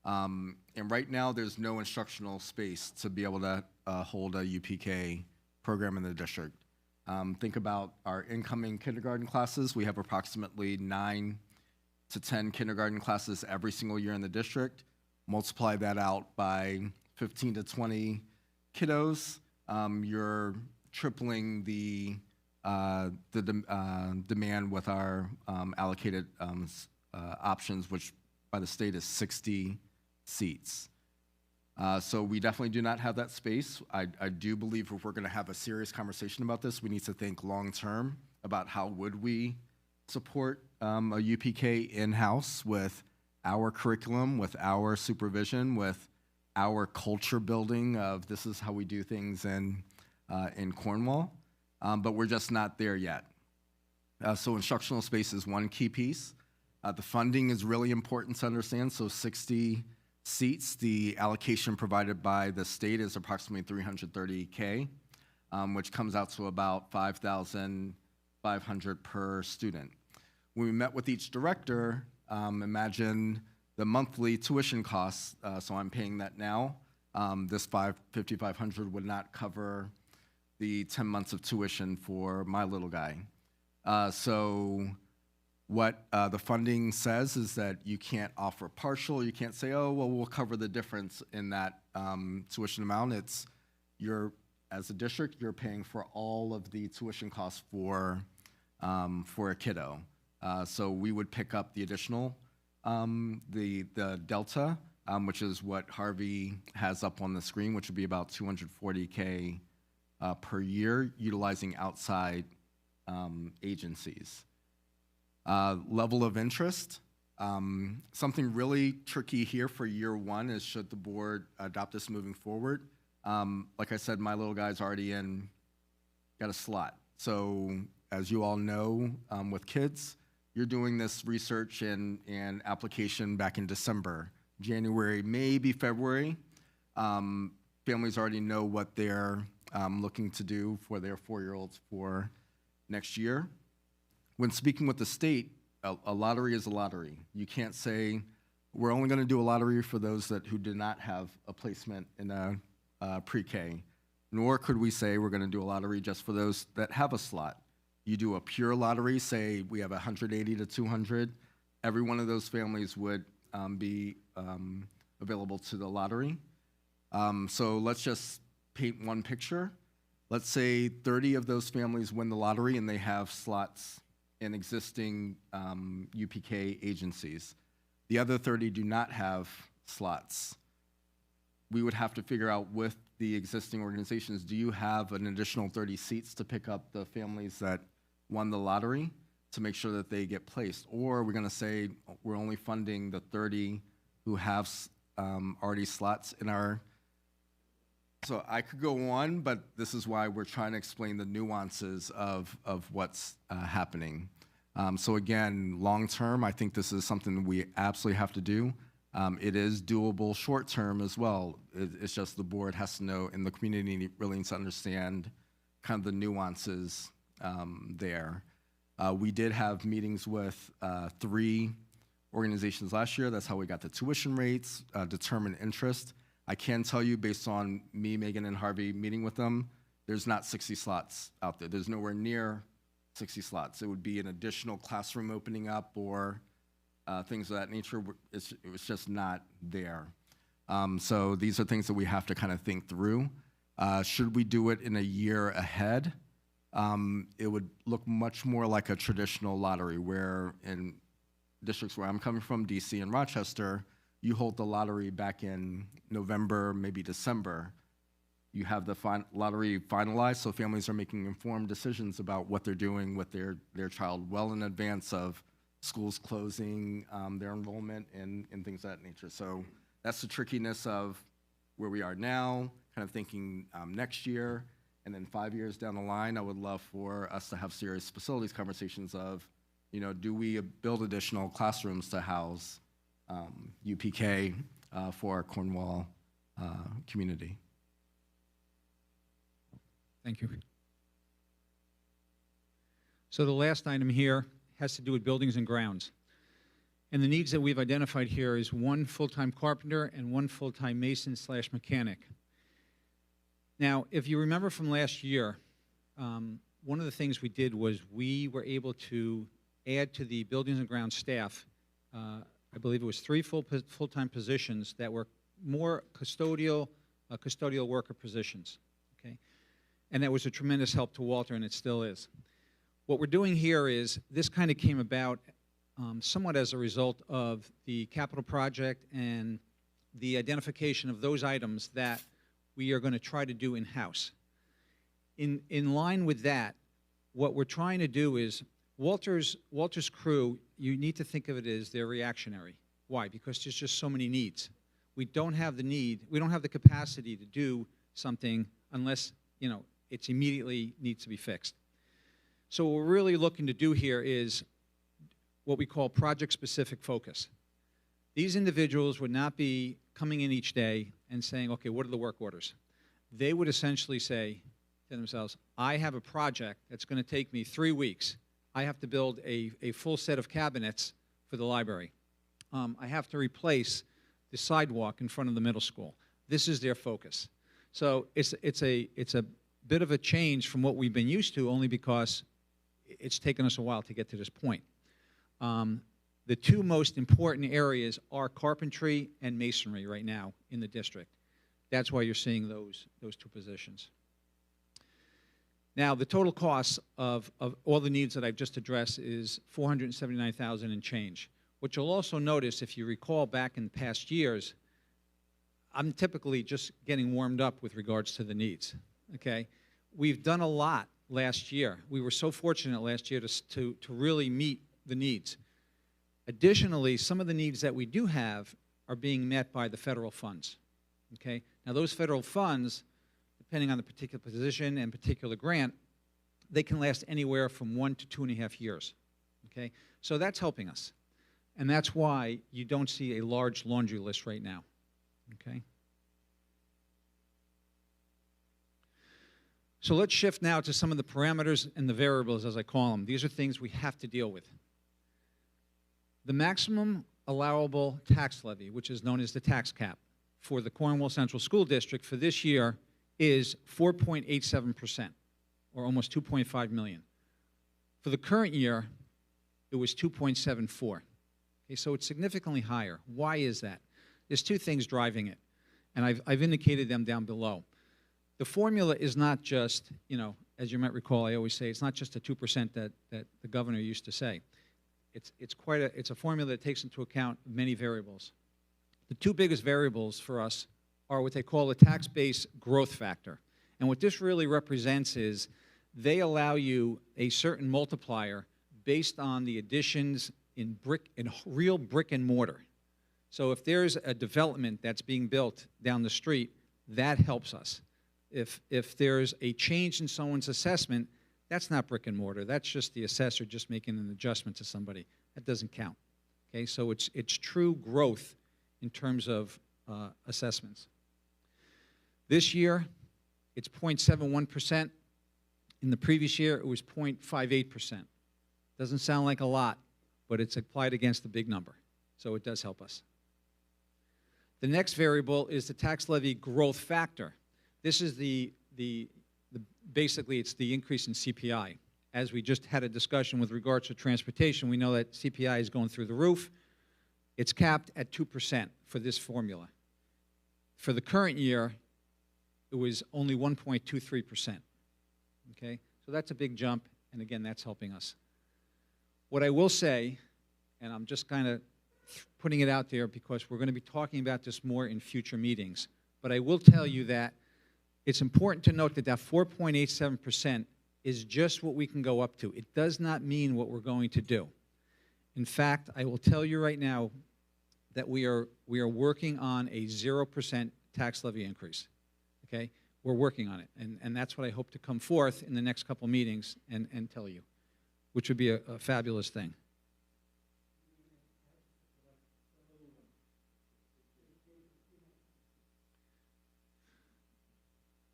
And right now, there's no instructional space to be able to hold a UPK program in the district. Think about our incoming kindergarten classes. We have approximately 9 to 10 kindergarten classes every single year in the district. Multiply that out by 15 to 20 kiddos. You're tripling the demand with our allocated options, which by the state is 60 seats. So we definitely do not have that space. I do believe if we're going to have a serious conversation about this, we need to think long-term about how would we support a UPK in-house with our curriculum, with our supervision, with our culture building of this is how we do things in Cornwall. But we're just not there yet. So instructional space is one key piece. The funding is really important to understand. So 60 seats, the allocation provided by the state is approximately $330K, which comes out to about $5,500 per student. When we met with each director, imagine the monthly tuition costs. So I'm paying that now. This $5,500 would not cover the 10 months of tuition for my little guy. So what the funding says is that you can't offer partial. You can't say, oh, well, we'll cover the difference in that tuition amount. It's as a district, you're paying for all of the tuition costs for a kiddo. So we would pick up the additional, the delta, which is what Harvey has up on the screen, which would be about $240K per year, utilizing outside agencies. Level of interest, something really tricky here for year one is should the board adopt this moving forward. Like I said, my little guy's already got a slot. So as you all know, with kids, you're doing this research and application back in December, January, maybe February. Families already know what they're looking to do for their 4-year-olds for next year. When speaking with the state, a lottery is a lottery. You can't say, we're only going to do a lottery for those who did not have a placement in a pre-K, nor could we say we're going to do a lottery just for those that have a slot. You do a pure lottery, say we have 180 to 200, every one of those families would be available to the lottery. So let's just paint one picture. Let's say 30 of those families win the lottery and they have slots in existing UPK agencies. The other 30 do not have slots. We would have to figure out with the existing organizations, do you have an additional 30 seats to pick up the families that won the lottery to make sure that they get placed? Or are we going to say we're only funding the 30 who have already slots in our... So I could go on, but this is why we're trying to explain the nuances of what's happening. So again, long-term, I think this is something we absolutely have to do. It is doable short-term as well. It's just the board has to know, and the community really needs to understand kind of the nuances there. We did have meetings with 3 organizations last year. That's how we got the tuition rates, determine interest. I can tell you, based on me, Megan, and Harvey meeting with them, there's not 60 slots out there. There's nowhere near 60 slots. It would be an additional classroom opening up or things of that nature. It was just not there. So these are things that we have to kind of think through. Should we do it in a year ahead? It would look much more like a traditional lottery, where in districts where I'm coming from, DC and Rochester, you hold the lottery back in November, maybe December. You have the lottery finalized, so families are making informed decisions about what they're doing with their child well in advance of schools closing, their enrollment, and things of that nature. So that's the trickiness of where we are now, kind of thinking next year, and then 5 years down the line, I would love for us to have serious facilities conversations of, do we build additional classrooms to house UPK for our Cornwall community? Thank you. So the last item here has to do with buildings and grounds. And the needs that we've identified here is 1 full-time carpenter and 1 full-time mason/mechanic. Now, if you remember from last year, one of the things we did was we were able to add to the buildings and grounds staff, I believe it was 3 full-time positions that were more custodial worker positions, okay? And that was a tremendous help to Walter, and it still is. What we're doing here is, this kind of came about somewhat as a result of the capital project and the identification of those items that we are going to try to do in-house. In line with that, what we're trying to do is, Walter's crew, you need to think of it as they're reactionary. Why? Because there's just so many needs. We don't have the need, we don't have the capacity to do something unless, it's immediately needs to be fixed. So what we're really looking to do here is what we call project-specific focus. These individuals would not be coming in each day and saying, okay, what are the work orders? They would essentially say to themselves, I have a project that's going to take me 3 weeks. I have to build a full set of cabinets for the library. I have to replace the sidewalk in front of the middle school. This is their focus. So it's a bit of a change from what we've been used to, only because it's taken us a while to get to this point. The 2 most important areas are carpentry and masonry right now in the district. That's why you're seeing those 2 positions. Now, the total cost of all the needs that I've just addressed is $479,000 and change. What you'll also notice, if you recall back in past years, I'm typically just getting warmed up with regards to the needs, okay? We've done a lot last year. We were so fortunate last year to really meet the needs. Additionally, some of the needs that we do have are being met by the federal funds, okay? Now, those federal funds, depending on the particular position and particular grant, they can last anywhere from 1 to 2.5 years, okay? So that's helping us. And that's why you don't see a large laundry list right now, okay? So let's shift now to some of the parameters and the variables, as I call them. These are things we have to deal with. The maximum allowable tax levy, which is known as the tax cap, for the Cornwall Central School District for this year is 4.87%, or almost $2.5 million. For the current year, it was 2.74. Okay, so it's significantly higher. Why is that? There's 2 things driving it, and I've indicated them down below. The formula is not just, as you might recall, I always say, it's not just a 2% that the governor used to say. It's a formula that takes into account many variables. The 2 biggest variables for us are what they call the tax base growth factor. And what this really represents is they allow you a certain multiplier based on the additions in real brick and mortar. So if there's a development that's being built down the street, that helps us. If there's a change in someone's assessment, that's not brick and mortar. That's just the assessor just making an adjustment to somebody. That doesn't count. Okay, so it's true growth in terms of assessments. This year, it's 0.71%. In the previous year, it was 0.58%. Doesn't sound like a lot, but it's applied against a big number, so it does help us. The next variable is the tax levy growth factor. This is the basically it's the increase in CPI. As we just had a discussion with regards to transportation, we know that CPI is going through the roof. It's capped at 2% for this formula. For the current year, it was only 1.23%. Okay? So that's a big jump, and again, that's helping us. What I will say, and I'm just kind of putting it out there because we're going to be talking about this more in future meetings, but I will tell you that it's important to note that that 4.87% is just what we can go up to. It does not mean what we're going to do. In fact, I will tell you right now that we are working on a 0% tax levy increase. Okay? We're working on it, and that's what I hope to come forth in the next couple meetings and tell you, which would be a fabulous thing.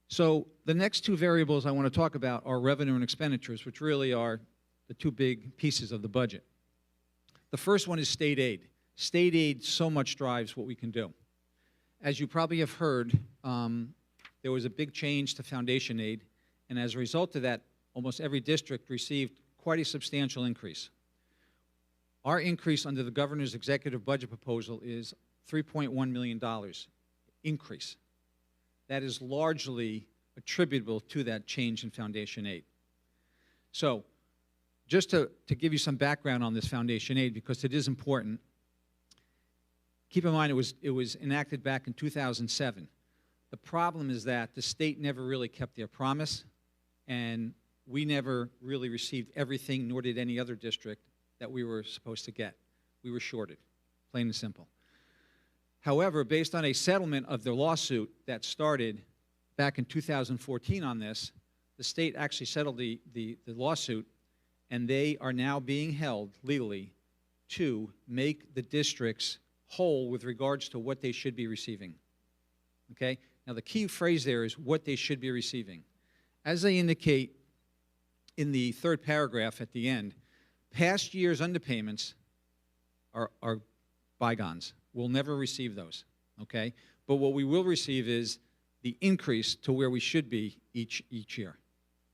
So the next two variables I want to talk about are revenue and expenditures, which really are the two big pieces of the budget. The first one is state aid. State aid so much drives what we can do. As you probably have heard, there was a big change to foundation aid, and as a result of that, almost every district received quite a substantial increase. Our increase under the governor's executive budget proposal is $3.1 million increase. That is largely attributable to that change in foundation aid. So, just to give you some background on this foundation aid, because it is important, keep in mind it was enacted back in 2007. The problem is that the state never really kept their promise, and we never really received everything, nor did any other district, that we were supposed to get. We were shorted, plain and simple. However, based on a settlement of the lawsuit that started back in 2014 on this, the state actually settled the lawsuit, and they are now being held legally to make the districts whole with regards to what they should be receiving. Okay? Now, the key phrase there is what they should be receiving. As they indicate in the third paragraph at the end, past years' underpayments are bygones. We'll never receive those, okay? But what we will receive is the increase to where we should be each year,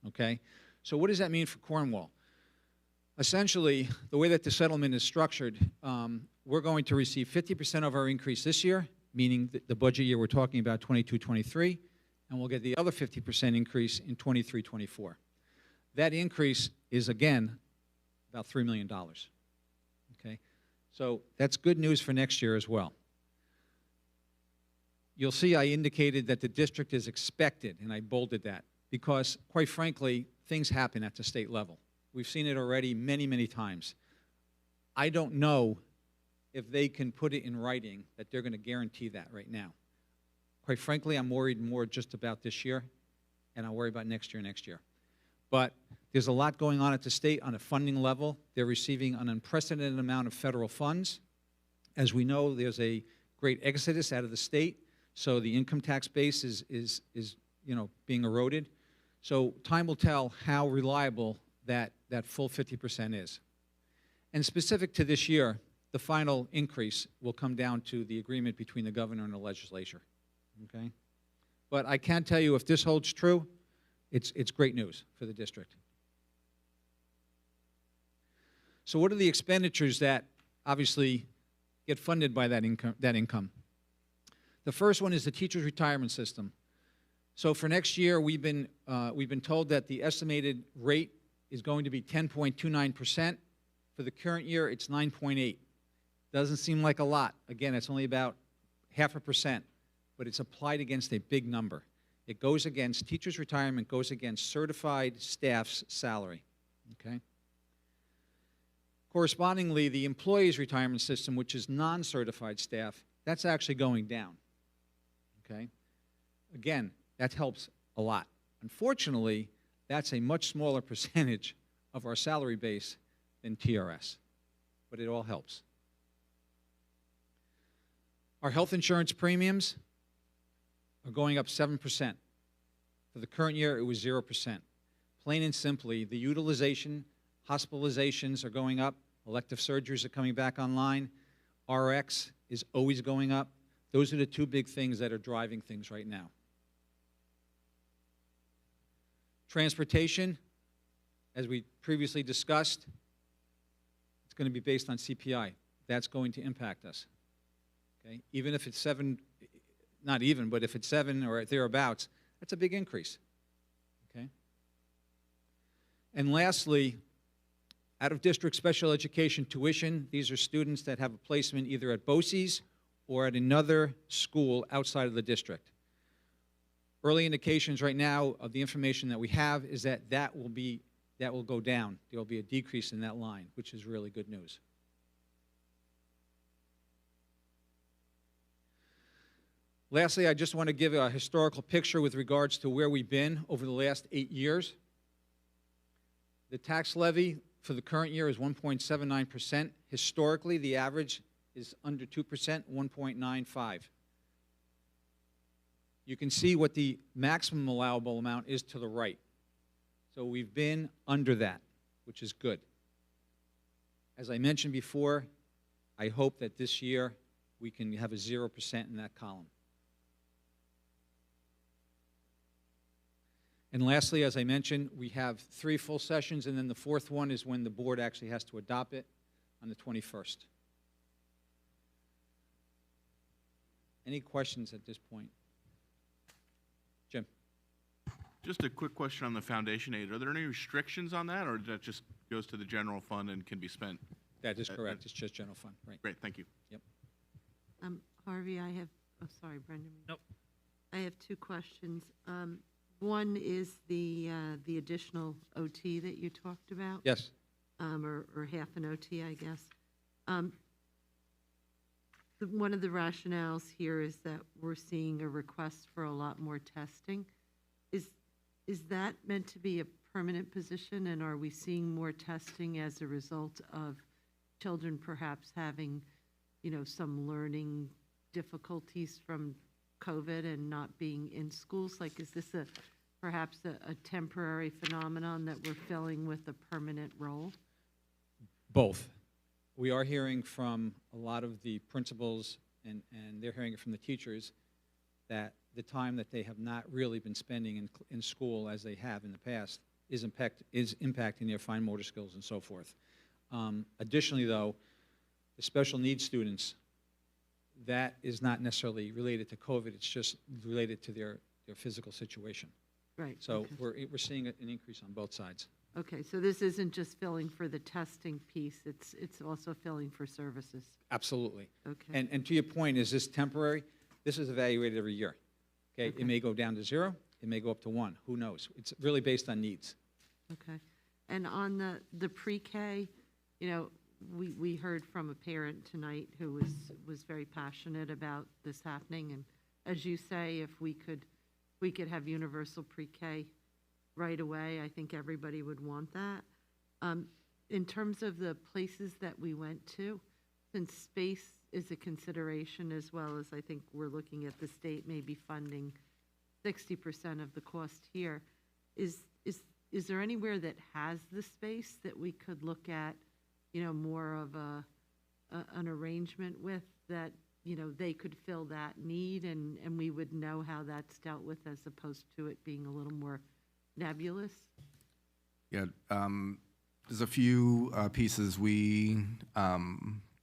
okay? So what does that mean for Cornwall? Essentially, the way that the settlement is structured, we're going to receive 50% of our increase this year, meaning the budget year we're talking about 22-23, and we'll get the other 50% increase in 23-24. That increase is, again, about $3 million, okay? So that's good news for next year as well. You'll see I indicated that the district is expected, and I bolded that, because, quite frankly, things happen at the state level. We've seen it already many, many times. I don't know if they can put it in writing that they're going to guarantee that right now. Quite frankly, I'm worried more just about this year, and I'll worry about next year. But there's a lot going on at the state on a funding level. They're receiving an unprecedented amount of federal funds. As we know, there's a great exodus out of the state, so the income tax base is being eroded. So time will tell how reliable that full 50% is. And specific to this year, the final increase will come down to the agreement between the governor and the legislature, okay? But I can tell you, if this holds true, it's great news for the district. So what are the expenditures that obviously get funded by that income? The first one is the teacher's retirement system. So for next year, we've been told that the estimated rate is going to be 10.29%. For the current year, it's 9.8. Doesn't seem like a lot. Again, it's only about 0.5%, but it's applied against a big number. It goes against teachers' retirement, goes against certified staff's salary, okay? Correspondingly, the employees' retirement system, which is non-certified staff, that's actually going down, okay? Again, that helps a lot. Unfortunately, that's a much smaller percentage of our salary base than TRS, but it all helps. Our health insurance premiums are going up 7%. For the current year, it was 0%. Plain and simply, the utilization, hospitalizations are going up, elective surgeries are coming back online, RX is always going up. Those are the two big things that are driving things right now. Transportation, as we previously discussed, it's going to be based on CPI. That's going to impact us. Okay? Even if it's 7, not even, but if it's 7 or thereabouts, that's a big increase. Okay? And lastly, out-of-district special education tuition. These are students that have a placement either at BOCES or at another school outside of the district. Early indications right now of the information that we have is that that will go down. There will be a decrease in that line, which is really good news. Lastly, I just want to give a historical picture with regards to where we've been over the last 8 years. The tax levy for the current year is 1.79%. Historically, the average is under 2%, 1.95. You can see what the maximum allowable amount is to the right. So we've been under that, which is good. As I mentioned before, I hope that this year we can have a 0% in that column. And lastly, as I mentioned, we have 3 full sessions, and then the 4th one is when the board actually has to adopt it on the 21st. Any questions at this point? Jim? Just a quick question on the foundation aid. Are there any restrictions on that, or that just goes to the general fund and can be spent? That is correct. It's just general fund, right? Great, thank you. Yep. Harvey, I have, oh, sorry, Brendan. Nope. I have 2 questions. One is the additional OT that you talked about. Yes. Or half an OT, I guess. One of the rationales here is that we're seeing a request for a lot more testing. Is that meant to be a permanent position, and are we seeing more testing as a result of children perhaps having, some learning difficulties from COVID and not being in schools? Like, is this perhaps a temporary phenomenon that we're filling with a permanent role? Both. We are hearing from a lot of the principals, and they're hearing it from the teachers, that the time that they have not really been spending in school as they have in the past is impacting their fine motor skills and so forth. Additionally, though, the special needs students, that is not necessarily related to COVID, it's just related to their physical situation. Right. So okay. we're seeing an increase on both sides. Okay, so this isn't just filling for the testing piece, it's also filling for services. Absolutely. Okay. And to your point, is this temporary? This is evaluated every year. Okay? It may go down to 0, it may go up to 1, who knows? It's really based on needs. Okay. And on the pre-K, we heard from a parent tonight who was very passionate about this happening, and as you say, if we could have universal pre-K right away, I think everybody would want that. In terms of the places that we went to, since space is a consideration, as well as I think we're looking at the state maybe funding 60% of the cost here, is there anywhere that has the space that we could look at, more of an arrangement with, that they could fill that need, and we would know how that's dealt with, as opposed to it being a little more nebulous? Yeah, there's a few pieces. We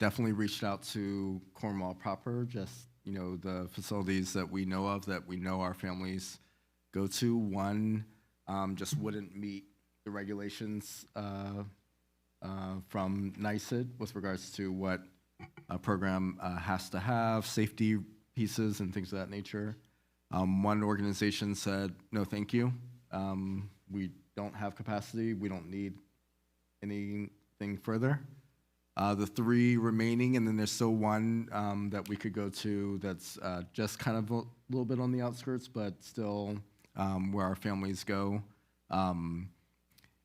definitely reached out to Cornwall proper, just, the facilities that we know of, that we know our families go to. One just wouldn't meet the regulations from NYSID with regards to what a program has to have, safety pieces and things of that nature. One organization said, no, thank you. We don't have capacity. We don't need anything further. The 3 remaining, and then there's still one that we could go to that's just kind of a little bit on the outskirts, but still where our families go.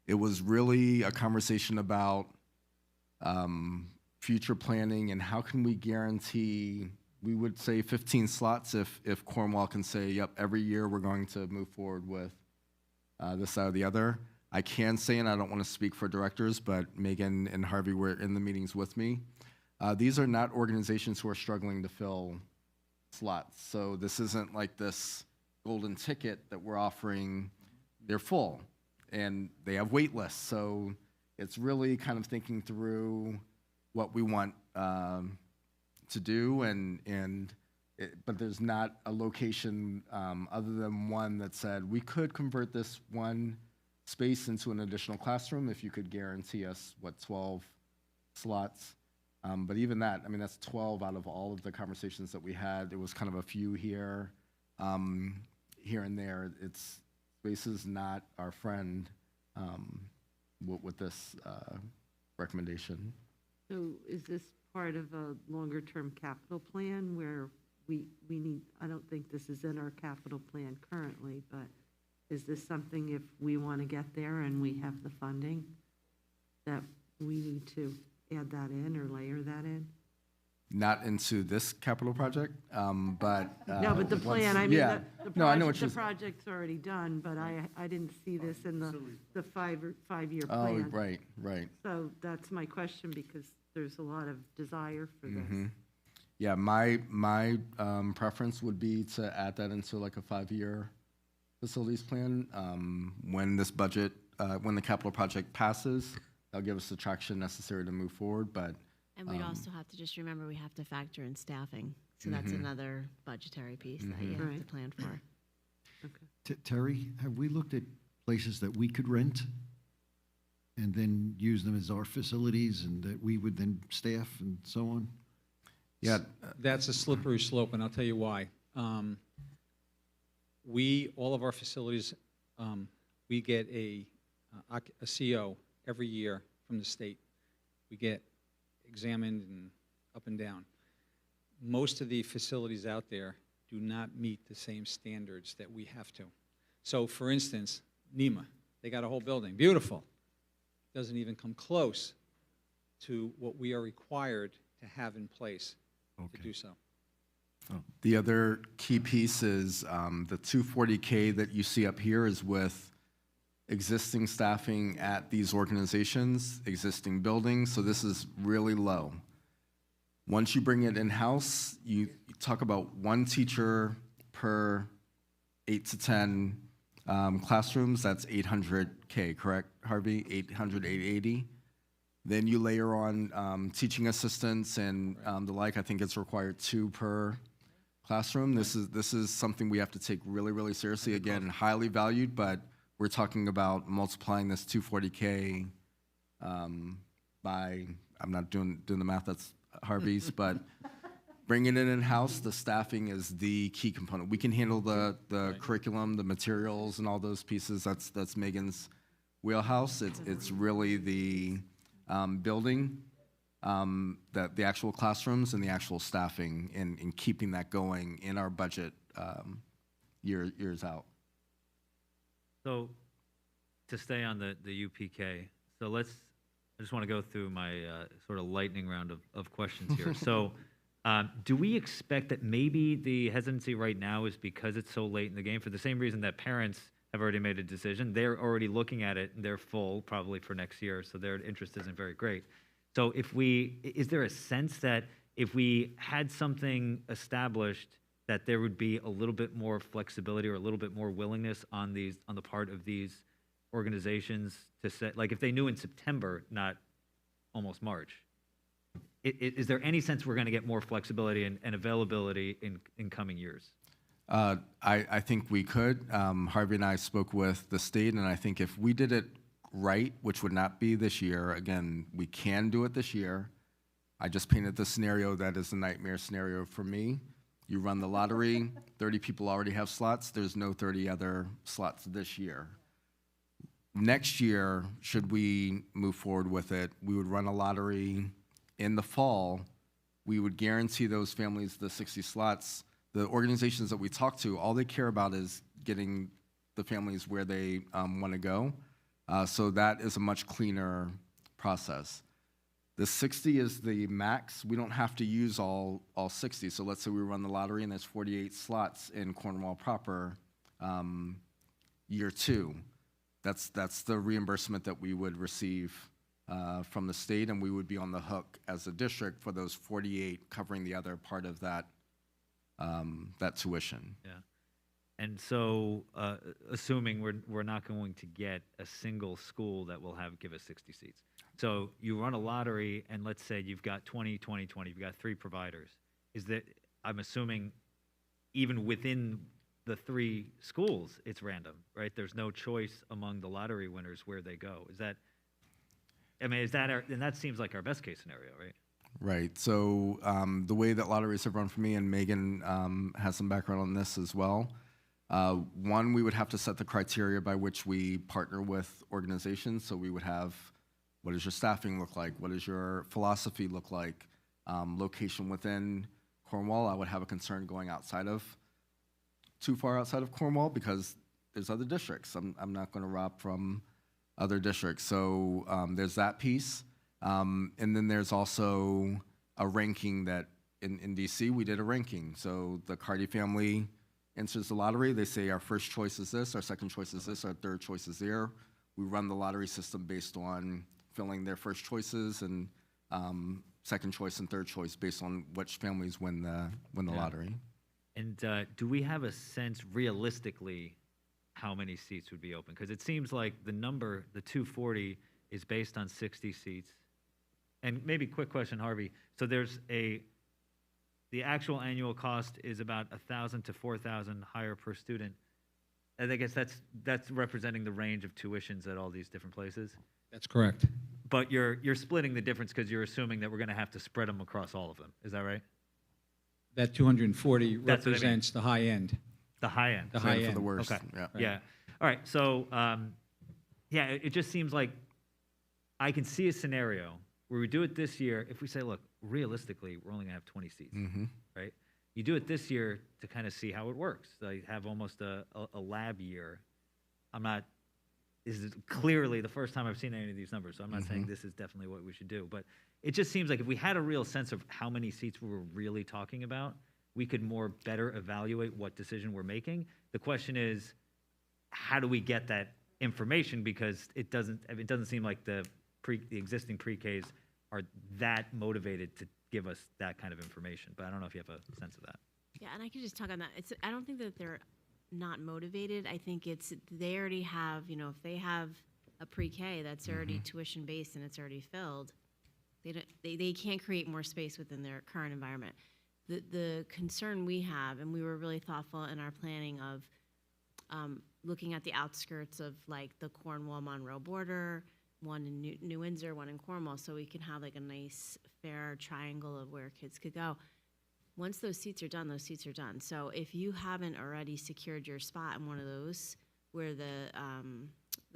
It was really a conversation about future planning and how can we guarantee, we would say 15 slots if Cornwall can say, yep, every year we're going to move forward with this, that, or the other. I can say, and I don't want to speak for directors, but Megan and Harvey were in the meetings with me. These are not organizations who are struggling to fill slots. So this isn't like this golden ticket that we're offering. They're full. and they have wait lists. So it's really kind of thinking through what we want to do, but there's not a location other than one that said we could convert this one space into an additional classroom if you could guarantee us 12 slots. But even that, I mean, that's 12 out of all of the conversations that we had. It was kind of a few here and there. Space is not our friend with this recommendation. So is this part of a longer-term capital plan where we need, I don't think this is in our capital plan currently, but is this something if we want to get there and we have the funding, that we need to add that in or layer that in? Not into this capital project, but. No, but the plan, I mean, yeah. the No, I know what project, you're. the project's already done, but I didn't see this in the five-year Oh, plan. right. So that's my question, because there's a lot of desire for this. Mhm. Yeah, my preference would be to add that into like a 5-year facilities plan. When this budget, when the capital project passes, that'll give us the traction necessary to move forward, but. And we'd also have to just remember we have to factor in staffing. So that's another budgetary piece that you have to plan for. Terry, have we looked at places that we could rent and then use them as our facilities and that we would then staff and so on? Yeah. That's a slippery slope, and I'll tell you why. All of our facilities, we get a CO every year from the state. We get examined and up and down. Most of the facilities out there do not meet the same standards that we have to. So, for instance, NEMA, they got a whole building, beautiful. Doesn't even come close to what we are required to have in place to do so. The other key piece is the 240K that you see up here is with existing staffing at these organizations, existing buildings, so this is really low. Once you bring it in-house, you talk about one teacher per 8 to 10 classrooms, that's 800K, correct, Harvey? 800, 880. Then you layer on teaching assistants and the like. I think it's required 2 per classroom. This is something we have to take really, really seriously. Again, highly valued, but we're talking about multiplying this 240K by, I'm not doing the math, that's Harvey's, but bringing it in-house, the staffing is the key component. We can handle the curriculum, the materials, and all those pieces. That's Megan's wheelhouse. It's really the building, the actual classrooms, and the actual staffing, and keeping that going in our budget years out. So, to stay on the UPK, so I just want to go through my sort of lightning round of questions here. So, do we expect that maybe the hesitancy right now is because it's so late in the game, for the same reason that parents have already made a decision? They're already looking at it, and they're full probably for next year, so their interest isn't very great. So is there a sense that if we had something established, that there would be a little bit more flexibility or a little bit more willingness on the part of these organizations to set, like if they knew in September, not almost March? Is there any sense we're going to get more flexibility and availability in coming years? I think we could. Harvey and I spoke with the state, and I think if we did it right, which would not be this year, again, we can do it this year. I just painted the scenario that is a nightmare scenario for me. You run the lottery, 30 people already have slots. There's no 30 other slots this year. Next year, should we move forward with it, we would run a lottery in the fall. We would guarantee those families the 60 slots. The organizations that we talk to, all they care about is getting the families where they want to go. So that is a much cleaner process. The 60 is the max. We don't have to use all 60. So let's say we run the lottery and there's 48 slots in Cornwall proper year 2. That's the reimbursement that we would receive from the state, and we would be on the hook as a district for those 48 covering the other part of that that tuition. Yeah. And so, assuming we're not going to get a single school that will give us 60 seats. So you run a lottery, and let's say you've got 20, 20, 20, you've got 3 providers. I'm assuming even within the 3 schools, it's random, right? There's no choice among the lottery winners where they go. And that seems like our best case scenario, right? Right. So the way that lotteries have run for me, and Megan has some background on this as well. One, we would have to set the criteria by which we partner with organizations. So we would have, what does your staffing look like? What does your philosophy look like? Location within Cornwall, I would have a concern going too far outside of Cornwall, because there's other districts. I'm not going to rob from other districts. So there's that piece. And then there's also a ranking that in DC, we did a ranking. So the Cardi family enters the lottery. They say our first choice is this, our second choice is this, our third choice is there. We run the lottery system based on filling their first choices and second choice and third choice based on which families win the lottery. And do we have a sense realistically how many seats would be open? Because it seems like the number, the 240, is based on 60 seats. And maybe quick question, Harvey. So the actual annual cost is about 1,000 to 4,000 higher per student. And I guess that's representing the range of tuitions at all these different places. That's correct. But you're splitting the difference because you're assuming that we're going to have to spread them across all of them. Is that right? That 240 That's what I mean. represents the high end. The high end. The high end. For the worst. Okay. Yeah. Yeah. All right. So, it just seems like I can see a scenario where we do it this year. If we say, look, realistically, we're only going to have 20 seats, right? You do it this year to kind of see how it works. So you have almost a lab year. This is clearly the first time I've seen any of these numbers, so I'm not saying this is definitely what we should do. But it just seems like if we had a real sense of how many seats we were really talking about, we could better evaluate what decision we're making. The question is, how do we get that information? Because it doesn't seem like the existing pre-Ks are that motivated to give us that kind of information. But I don't know if you have a sense of that. Yeah, and I could just talk on that. I don't think that they're not motivated. I think they already have, if they have a pre-K that's already tuition based and it's already filled, they can't create more space within their current environment. The concern we have, and we were really thoughtful in our planning of looking at the outskirts of like the Cornwall-Monroe border, one in New Windsor, one in Cornwall, so we can have like a nice fair triangle of where kids could go. Once those seats are done, those seats are done. So if you haven't already secured your spot in one of those where the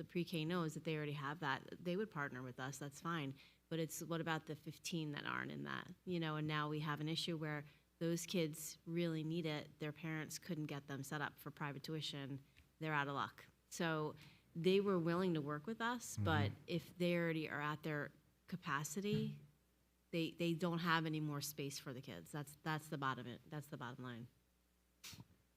pre-K knows that they already have that, they would partner with us, that's fine. But it's what about the 15 that aren't in that? And now we have an issue where those kids really need it. Their parents couldn't get them set up for private tuition. They're out of luck. So they were willing to work with us, but if they already are at their capacity, they don't have any more space for the kids. That's the bottom line,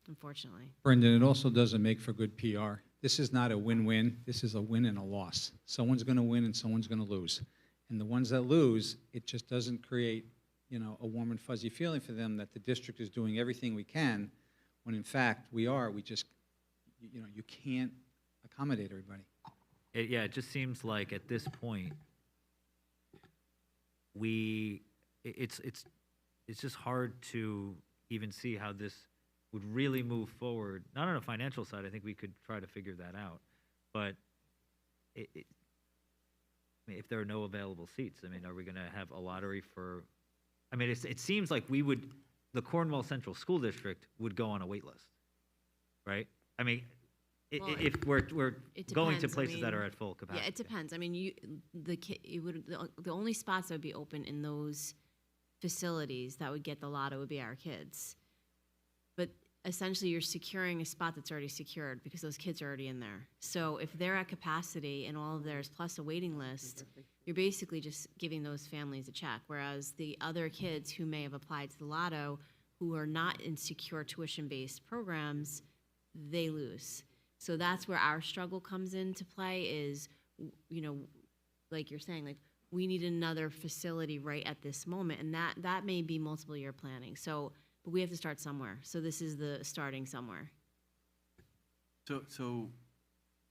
unfortunately. Brendan, it also doesn't make for good PR. This is not a win-win. This is a win and a loss. Someone's going to win and someone's going to lose. And the ones that lose, it just doesn't create, a warm and fuzzy feeling for them that the district is doing everything we can, when in fact we are. We just, you can't accommodate everybody. It just seems like at this point, it's just hard to even see how this would really move forward. Not on a financial side, I think we could try to figure that out. But if there are no available seats, are we going to have a lottery for? It seems like the Cornwall Central School District would go on a wait list, right? If we're going to places that are at full capacity. Yeah, it depends. The only spots that would be open in those facilities that would get the lotto would be our kids. But essentially, you're securing a spot that's already secured because those kids are already in there. So if they're at capacity and all of theirs plus a waiting list, you're basically just giving those families a check. Whereas the other kids who may have applied to the lotto, who are not in secure tuition-based programs, they lose. So that's where our struggle comes into play is, like you're saying, we need another facility right at this moment. And that may be multiple year planning. So, but we have to start somewhere. So this is the starting somewhere. So,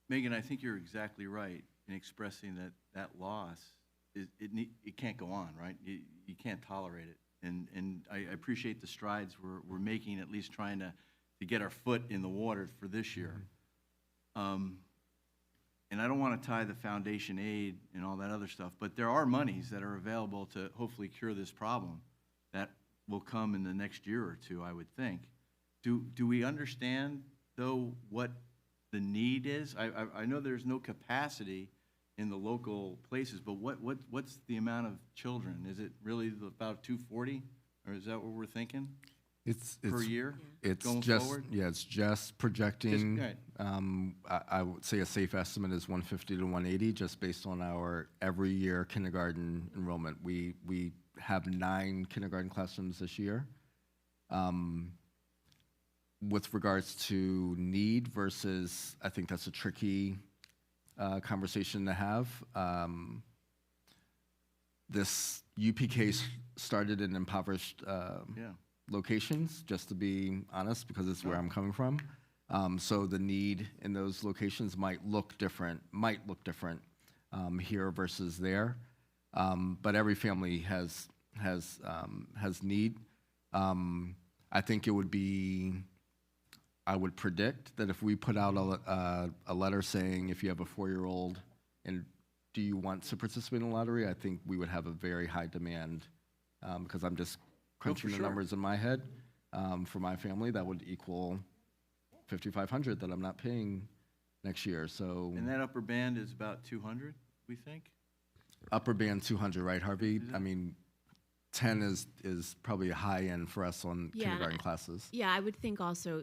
Megan, I think you're exactly right in expressing that loss, it can't go on, right? You can't tolerate it. And I appreciate the strides we're making, at least trying to get our foot in the water for this year. And I don't want to tie the foundation aid and all that other stuff, but there are monies that are available to hopefully cure this problem that will come in the next year or two, I would think. Do we understand, though, what the need is? I know there's no capacity in the local places, but what's the amount of children? Is it really about 240, or is that what we're thinking? Per year? It's going just, forward? yeah, it's just projecting. Just- I would say a safe estimate is 150 to 180, just based on our every year kindergarten enrollment. We have 9 kindergarten classrooms this year. With regards to need versus, I think that's a tricky conversation to have. This UPK started in impoverished locations, just to be honest, because it's where I'm coming from. So the need in those locations might look different here versus there. But every family has need. I think it would be, I would predict that if we put out a letter saying, if you have a 4-year-old and do you want to participate in the lottery, I think we would have a very high demand, because I'm just crunching the numbers in my head. For my family, that would equal $5,500 that I'm not paying next year. So And that upper band is about 200, we think? upper band 200, right, Harvey? I mean, 10 is probably a high end for us on kindergarten classes. Yeah, I would think also,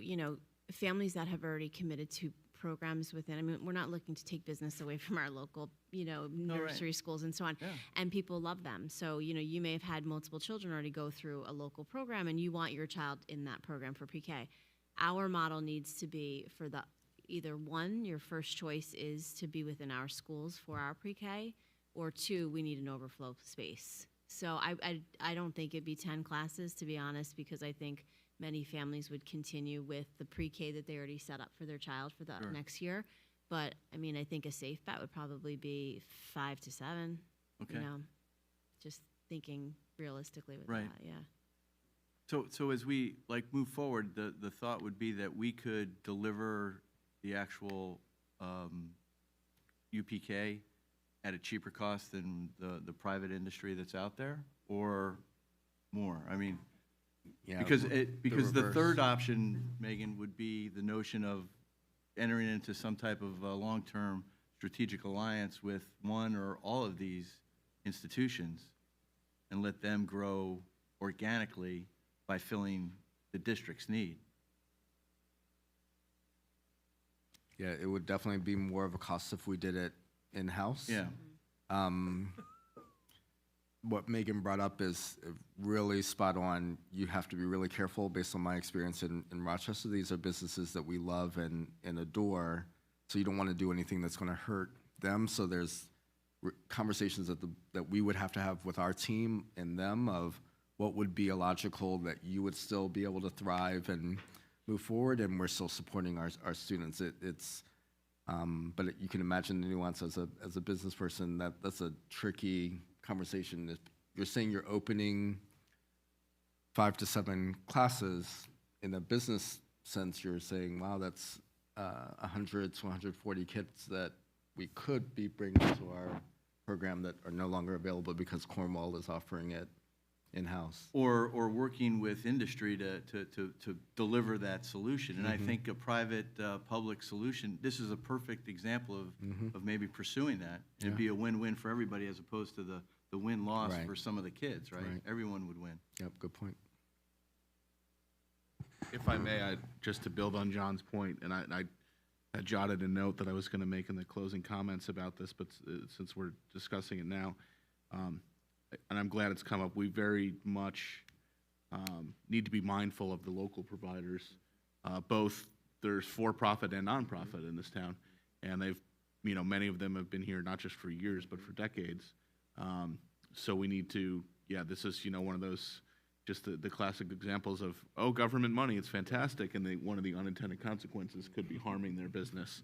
families that have already committed to programs within, I mean, we're not looking to take business away from our local, nursery schools and so on. Yeah. And people love them. So, you may have had multiple children already go through a local program and you want your child in that program for pre-K. Our model needs to be for either one, your first choice is to be within our schools for our pre-K, or 2, we need an overflow space. So I don't think it'd be 10 classes, to be honest, because I think many families would continue with the pre-K that they already set up for their child for the next year. But, I mean, I think a safe bet would probably be 5 to 7, Okay. just thinking realistically with Right. that, yeah. So as we move forward, the thought would be that we could deliver the actual UPK at a cheaper cost than the private industry that's out there, or more? I mean, because the third option, Megan, would be the notion of entering into some type of long-term strategic alliance with one or all of these institutions and let them grow organically by filling the district's need. Yeah, it would definitely be more of a cost if we did it in-house. Yeah. What Megan brought up is really spot on. You have to be really careful. Based on my experience in Rochester, these are businesses that we love and adore, so you don't want to do anything that's going to hurt them. So there's conversations that we would have to have with our team and them of what would be illogical that you would still be able to thrive and move forward, and we're still supporting our students. But you can imagine the nuance as a business person, that's a tricky conversation. If you're saying you're opening 5 to 7 classes, in a business sense, you're saying, wow, that's 100 to 140 kids that we could be bringing to our program that are no longer available because Cornwall is offering it in-house. Or working with industry to deliver that solution. And I think a private public solution, this is a perfect example of maybe pursuing that. It'd be a win-win for everybody as opposed to the win-loss for some of the kids, right? Everyone would win. Yep, good point. If I may, just to build on John's point, and I jotted a note that I was going to make in the closing comments about this, but since we're discussing it now, and I'm glad it's come up, we very much need to be mindful of the local providers. Both there's for-profit and nonprofit in this town, and they've, many of them have been here not just for years but for decades. So we need to, this is one of those just the classic examples of, oh, government money, it's fantastic, and one of the unintended consequences could be harming their business.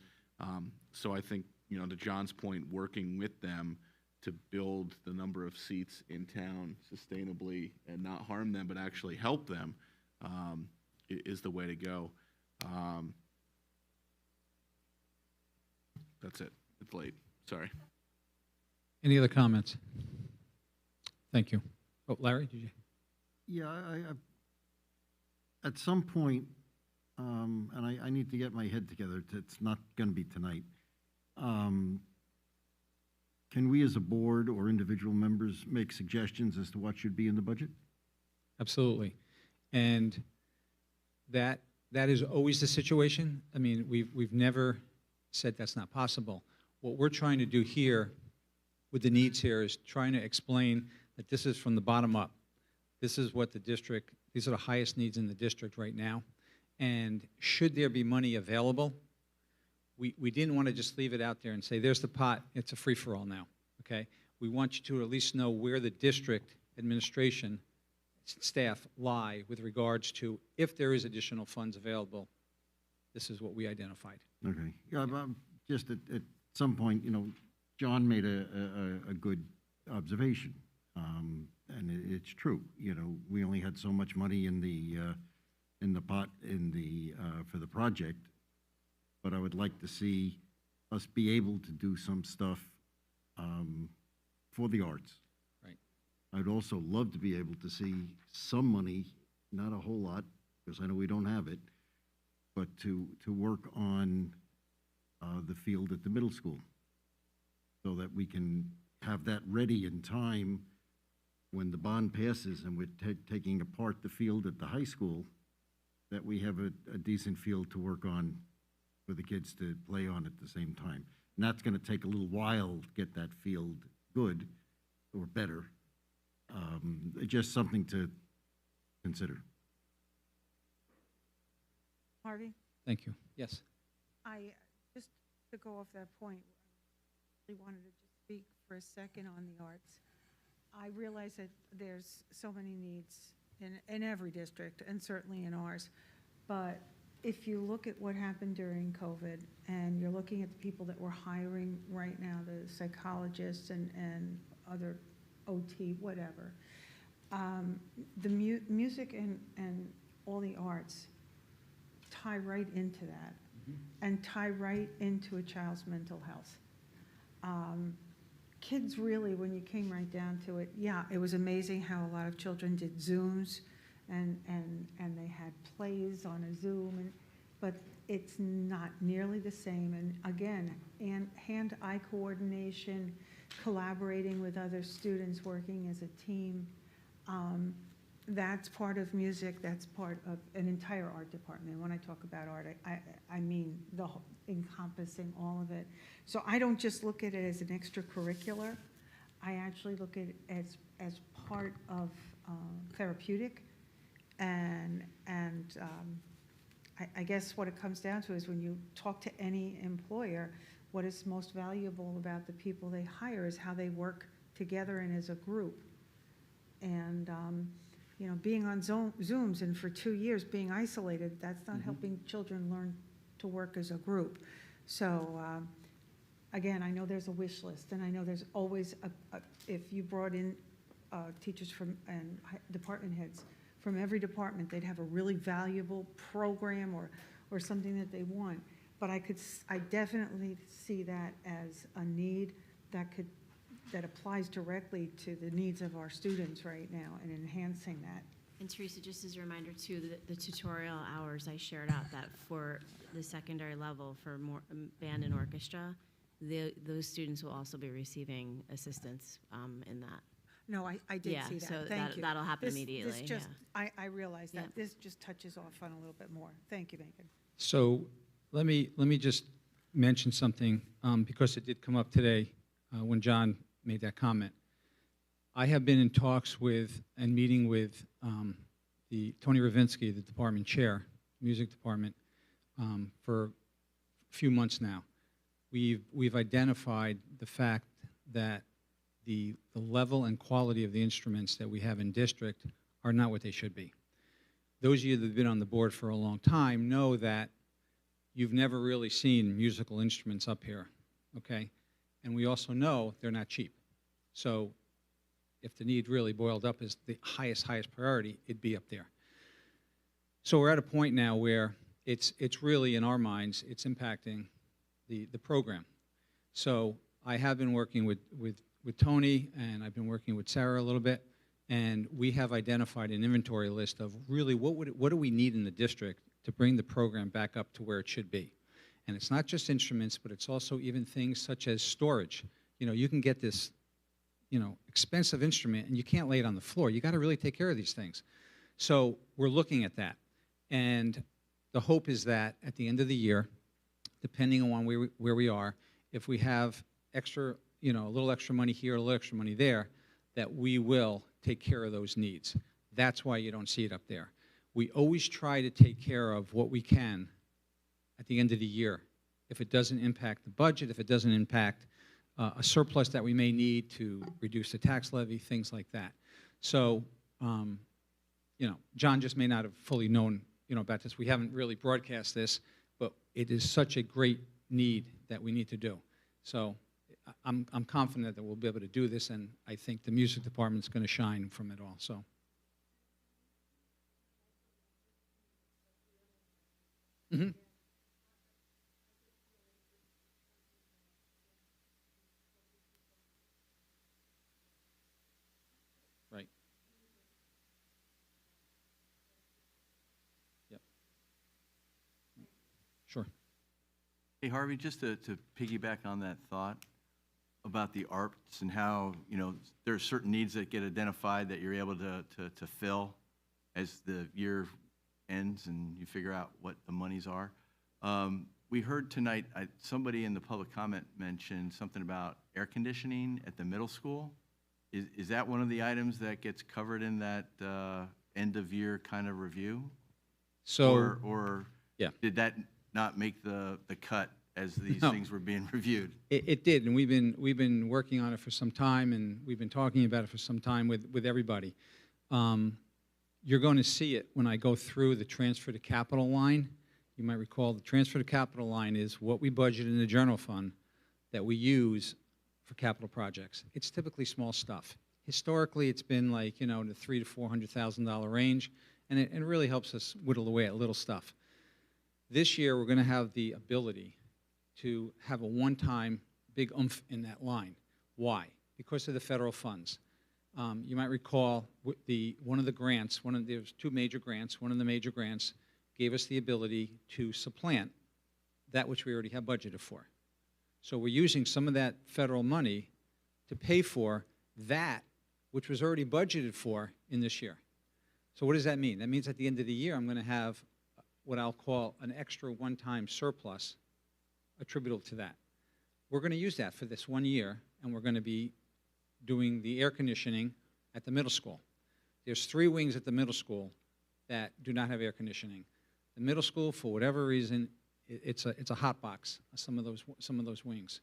So I think, to John's point, working with them to build the number of seats in town sustainably and not harm them, but actually help them, is the way to go. That's it. It's late. Sorry. Any other comments? Thank you. Oh, Larry, did you? Yeah, at some point, and I need to get my head together, it's not going to be tonight. Can we as a board or individual members make suggestions as to what should be in the budget? Absolutely. And that is always the situation. I mean, we've never said that's not possible. What we're trying to do here with the needs here is trying to explain that this is from the bottom up. This is what the district, these are the highest needs in the district right now. And should there be money available, we didn't want to just leave it out there and say, there's the pot, it's a free-for-all now, okay? We want you to at least know where the district administration staff lie with regards to if there is additional funds available. This is what we identified. Okay. Yeah, just at some point, John made a good observation, and it's true. We only had so much money in the pot for the project, but I would like to see us be able to do some stuff for the arts. Right. I'd also love to be able to see some money, not a whole lot, because I know we don't have it, but to work on the field at the middle school, so that we can have that ready in time when the bond passes and we're taking apart the field at the high school, that we have a decent field to work on for the kids to play on at the same time. And that's going to take a little while to get that field good or better. Just something to consider. Harvey? Thank you. Yes. Just to go off that point, I really wanted to just speak for a second on the arts. I realize that there's so many needs in every district, and certainly in ours, but if you look at what happened during COVID, and you're looking at the people that we're hiring right now, the psychologists and other OT, whatever, the music and all the arts tie right into that, and tie right into a child's mental health. Kids really, when you came right down to it, yeah, it was amazing how a lot of children did Zooms and they had plays on a Zoom, but it's not nearly the same. And again, hand-eye coordination, collaborating with other students, working as a team, that's part of music, that's part of an entire art department. And when I talk about art, I mean the whole, encompassing all of it. So I don't just look at it as an extracurricular. I actually look at it as part of therapeutic. And I guess what it comes down to is when you talk to any employer, what is most valuable about the people they hire is how they work together and as a group. And being on Zooms and for 2 years being isolated, that's not helping children learn to work as a group. So again, I know there's a wish list, and I know there's always if you brought in teachers and department heads from every department, they'd have a really valuable program or something that they want. But I definitely see that as a need that applies directly to the needs of our students right now and enhancing that. And Teresa, just as a reminder too, the tutorial hours I shared out that for the secondary level for more band and orchestra, those students will also be receiving assistance in that. No, I did see that. So Thank you. that'll happen This immediately. just, I realize that. Yep. This just touches off on a little bit more. Thank you, Megan. So let me just mention something because it did come up today when John made that comment. I have been in talks with and meeting with the Tony Ravinsky, the department chair, music department, for a few months now. We've identified the fact that the level and quality of the instruments that we have in district are not what they should be. Those of you that have been on the board for a long time know that you've never really seen musical instruments up here, okay? And we also know they're not cheap. So if the need really boiled up as the highest priority, it'd be up there. So we're at a point now where it's really, in our minds, it's impacting the program. So I have been working with Tony, and I've been working with Sarah a little bit, and we have identified an inventory list of really what do we need in the district to bring the program back up to where it should be. And it's not just instruments, but it's also even things such as storage. You know, you can get this, you know, expensive instrument and you can't lay it on the floor. You got to really take care of these things. So we're looking at that. And the hope is that at the end of the year, depending on where we are, if we have extra, you know, a little extra money here, a little extra money there, that we will take care of those needs. That's why you don't see it up there. We always try to take care of what we can at the end of the year. If it doesn't impact the budget, if it doesn't impact a surplus that we may need to reduce the tax levy, things like that. So, you know, John just may not have fully known, you know, about this. We haven't really broadcast this, but it is such a great need that we need to do. So I'm confident that we'll be able to do this, and I think the music department's going to shine from it all. So. Mm-hmm. Right. Yep. Sure. Hey, Harvey, just to piggyback on that thought about the arts and how, you know, there are certain needs that get identified that you're able to fill as the year ends and you figure out what the monies are. We heard tonight, somebody in the public comment mentioned something about air conditioning at the middle school. Is that one of the items that gets covered in that end of year kind of review? So, or yeah. Did that not make the cut as these things were being reviewed? It did, and we've been working on it for some time, and we've been talking about it for some time with everybody. You're going to see it when I go through the transfer to capital line. You might recall the transfer to capital line is what we budget in the general fund that we use for capital projects. It's typically small stuff. Historically, it's been like, you know, in the $300,000 to $400,000 range, and it really helps us whittle away at little stuff. This year, we're going to have the ability to have a one-time big oomph in that line. Why? Because of the federal funds. You might recall one of the grants, there's two major grants. One of the major grants gave us the ability to supplant that which we already have budgeted for. So we're using some of that federal money to pay for that which was already budgeted for in this year. So what does that mean? That means at the end of the year, I'm going to have what I'll call an extra one-time surplus attributable to that. We're going to use that for this 1 year, and we're going to be doing the air conditioning at the middle school. There's 3 wings at the middle school that do not have air conditioning. The middle school, for whatever reason, it's a hot box, some of those wings.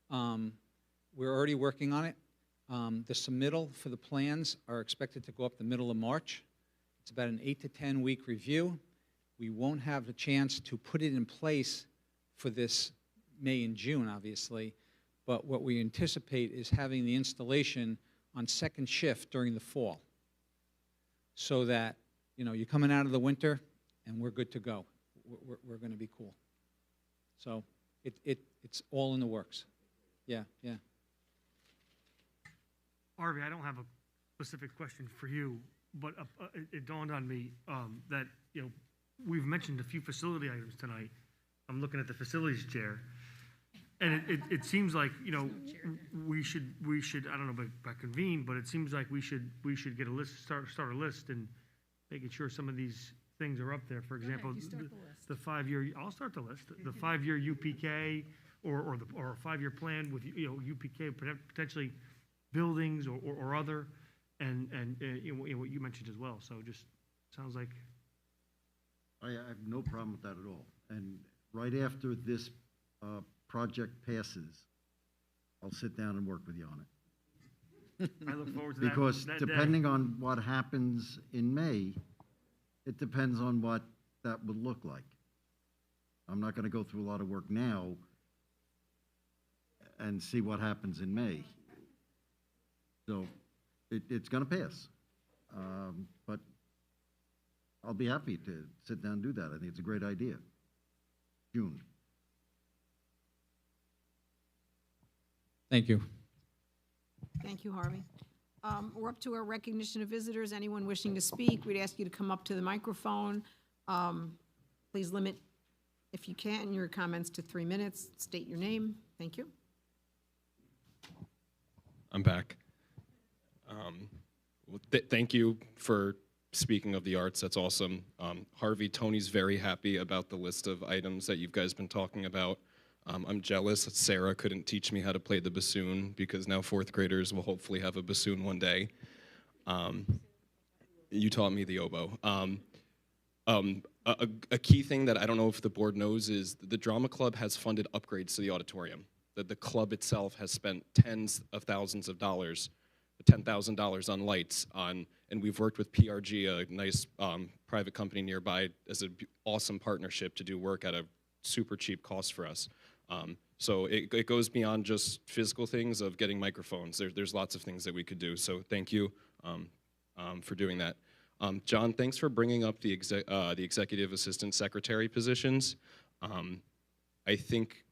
We're already working on it. The submittal for the plans are expected to go up the middle of March. It's about an 8 to 10 week review. We won't have the chance to put it in place for this May and June, obviously, but what we anticipate is having the installation on second shift during the fall, so that, you know, you're coming out of the winter and we're good to go. We're going to be cool. So it's all in the works. Yeah, yeah. Harvey, I don't have a specific question for you, but it dawned on me that, you know, we've mentioned a few facility items tonight. I'm looking at the facilities chair, and it seems like, you know, we should I don't know by convene, but it seems like we should get a list, start a list, and making sure some of these things are up there. For example, the 5-year. I'll start the list. The 5-year UPK or a 5-year plan with, you know, UPK potentially buildings or other, and you know, what you mentioned as well. So just sounds like. I have no problem with that at all. And right after this project passes, I'll sit down and work with you on I look forward to that. Because that day. depending on what happens in May, it depends on what that would look like. I'm not going to go through a lot of work now and see what happens in May. So it's going to pass. But I'll be happy to sit down and do that. I think it's a great idea. June. Thank you. Thank you, Harvey. We're up to our recognition of visitors. Anyone wishing to speak, we'd ask you to come up to the microphone. Please limit, if you can, your comments to 3 minutes. State your name. Thank you. I'm back. Thank you for speaking of the arts. That's awesome. Harvey, Tony's very happy about the list of items that you guys been talking about. I'm jealous that Sarah couldn't teach me how to play the bassoon because now 4th graders will hopefully have a bassoon one day. You taught me the oboe. A key thing that I don't know if the board knows is the drama club has funded upgrades to the auditorium. The club itself has spent tens of thousands of dollars, $10,000 on lights, and we've worked with PRG, a nice private company nearby, as an awesome partnership to do work at a super cheap cost for us. So it goes beyond just physical things of getting microphones. There's lots of things that we could do. So thank you for doing that. John, thanks for bringing up the executive assistant secretary positions. I think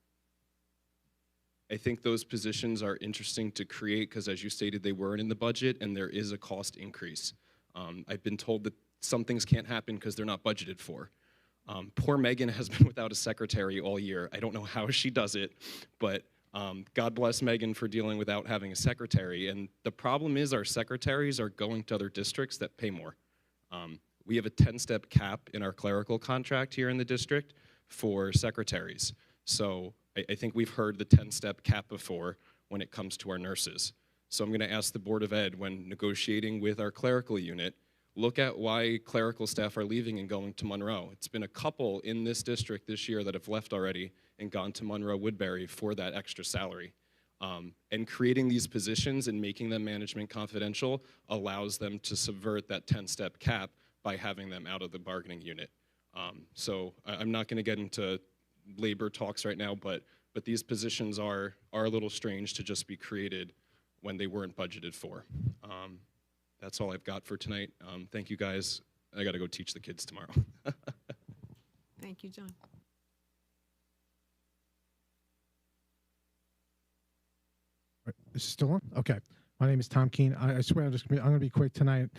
those positions are interesting to create because, as you stated, they weren't in the budget and there is a cost increase. I've been told that some things can't happen because they're not budgeted for. Poor Megan has been without a secretary all year. I don't know how she does it, but God bless Megan for dealing without having a secretary. And the problem is our secretaries are going to other districts that pay more. We have a 10-step cap in our clerical contract here in the district for secretaries. So I think we've heard the 10-step cap before when it comes to our nurses. So I'm going to ask the Board of Ed, when negotiating with our clerical unit, look at why clerical staff are leaving and going to Monroe. It's been a couple in this district this year that have left already and gone to Monroe Woodbury for that extra salary. And creating these positions and making them management confidential allows them to subvert that 10-step cap by having them out of the bargaining unit. So I'm not going to get into labor talks right now, but these positions are a little strange to just be created when they weren't budgeted for. That's all I've got for tonight. Thank you, guys. I got to go teach the kids tomorrow. Thank you, John. Is it still on? Okay. My name is Tom Keene. I swear I'm going to be quick tonight.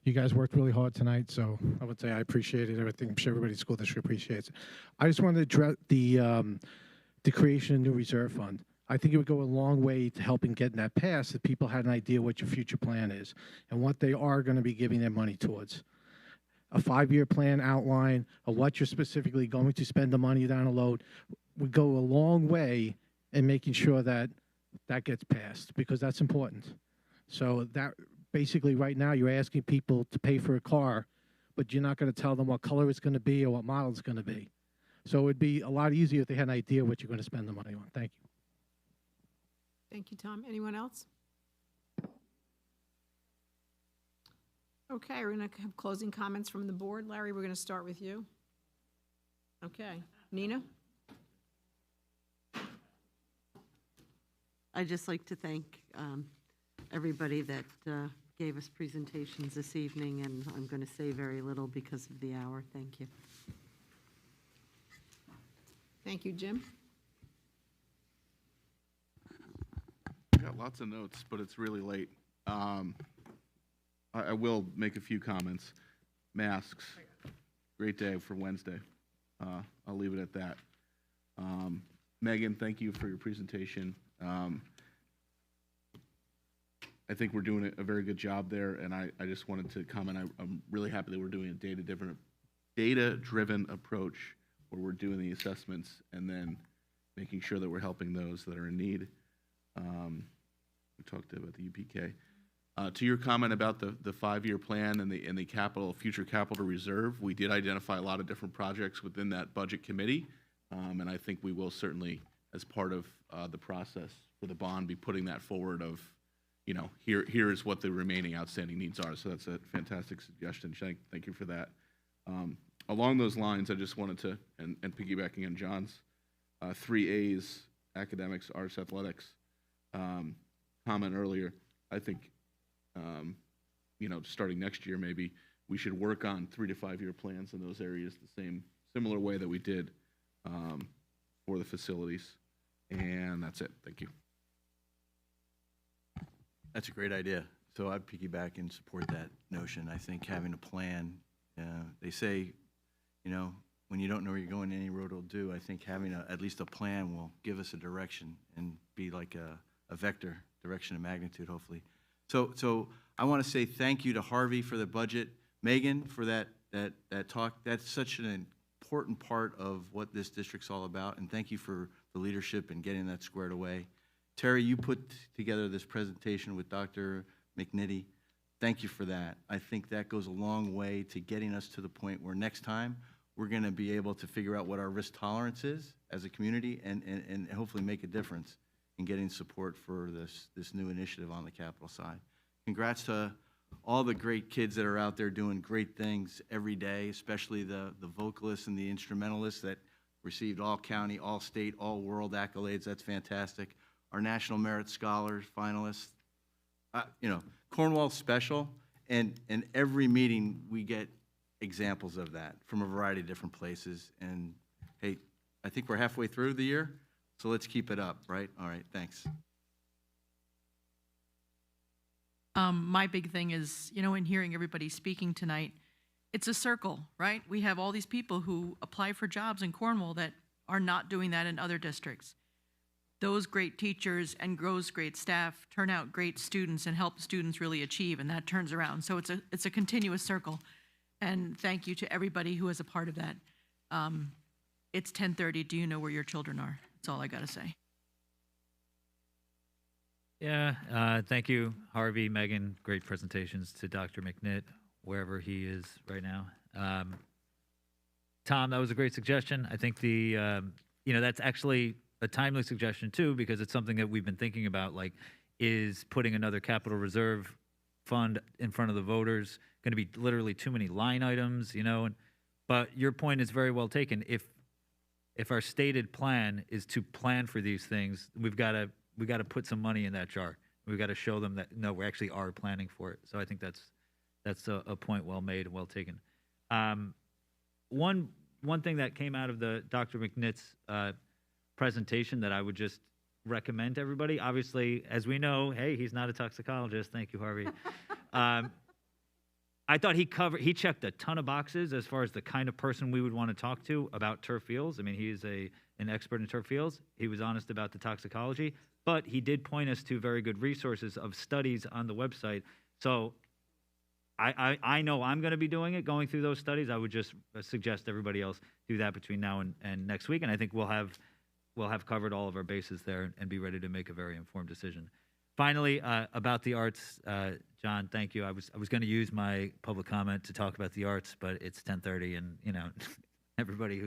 You guys worked really hard tonight, so I would say I appreciated everything. I'm sure everybody in the school district appreciates it. I just wanted to address the creation of a new reserve fund. I think it would go a long way to helping getting that passed if people had an idea what your future plan is and what they are going to be giving their money towards. A 5-year plan outline of what you're specifically going to spend the money down the road would go a long way in making sure that that gets passed, because that's important. So that basically right now you're asking people to pay for a car, but you're not going to tell them what color it's going to be or what model it's going to be. So it would be a lot easier if they had an idea what you're going to spend the money on. Thank you. Thank you, Tom. Anyone else? Okay, we're going to have closing comments from the board. Larry, we're going to start with you. Okay. Nina? I'd just like to thank everybody that gave us presentations this evening, and I'm going to say very little because of the hour. Thank you. Thank you, Jim. I got lots of notes, but it's really late. I will make a few comments. Masks, great day for Wednesday. I'll leave it at that. Megan, thank you for your presentation. I think we're doing a very good job there, and I just wanted to comment. I'm really happy that we're doing a data-driven approach where we're doing the assessments and then making sure that we're helping those that are in need. We talked about the UPK. To your comment about the 5-year plan and the future capital reserve, we did identify a lot of different projects within that budget committee, and I think we will certainly, as part of the process for the bond, be putting that forward of, here is what the remaining outstanding needs are. So that's a fantastic suggestion. Thank you for that. Along those lines, I just wanted to, and piggybacking on John's 3 A's, academics, arts, athletics, comment earlier, I think, starting next year, maybe we should work on 3 to 5 year plans in those areas similar way that we did for the facilities. And that's it. Thank you. That's a great idea. So I'd piggyback and support that notion. I think having a plan, they say, when you don't know where you're going, any road will do. I think having at least a plan will give us a direction and be like a vector, direction of magnitude, hopefully. So I want to say thank you to Harvey for the budget, Megan for that talk. That's such an important part of what this district's all about, and thank you for the leadership in getting that squared away. Terry, you put together this presentation with Dr. McNitty. Thank you for that. I think that goes a long way to getting us to the point where next time we're going to be able to figure out what our risk tolerance is as a community and hopefully make a difference in getting support for this new initiative on the capital side. Congrats to all the great kids that are out there doing great things every day, especially the vocalists and the instrumentalists that received all county, all state, all world accolades. That's fantastic. Our National Merit Scholars, finalists. Cornwall's special, and every meeting we get examples of that from a variety of different places. And hey, I think we're halfway through the year, so let's keep it up, right? All right, thanks. My big thing is, in hearing everybody speaking tonight, it's a circle, right? We have all these people who apply for jobs in Cornwall that are not doing that in other districts. Those great teachers and those great staff turn out great students and help students really achieve, and that turns around. So it's a continuous circle. And thank you to everybody who is a part of that. It's 10:30. Do you know where your children are? That's all I got to say. Yeah, thank you, Harvey, Megan. Great presentations to Dr. McNitt, wherever he is right now. Tom, that was a great suggestion. I think that's actually a timely suggestion too, because it's something that we've been thinking about, like, is putting another capital reserve fund in front of the voters going to be literally too many line items, but your point is very well taken. If our stated plan is to plan for these things, we got to put some money in that jar. We've got to show them that, no, we actually are planning for it. So I think that's a point well made and well taken. One thing that came out of the Dr. McNitt's presentation that I would just recommend to everybody, obviously, as we know, hey, he's not a toxicologist. Thank you, Harvey. I thought he checked a ton of boxes as far as the kind of person we would want to talk to about turf fields. I mean, he is an expert in turf fields. He was honest about the toxicology, but he did point us to very good resources of studies on the website. So I know I'm going to be doing it, going through those studies. I would just suggest everybody else do that between now and next week, and I think we'll have covered all of our bases there and be ready to make a very informed decision. Finally, about the arts, John, thank you. I was going to use my public comment to talk about the arts, but it's 10:30, and everybody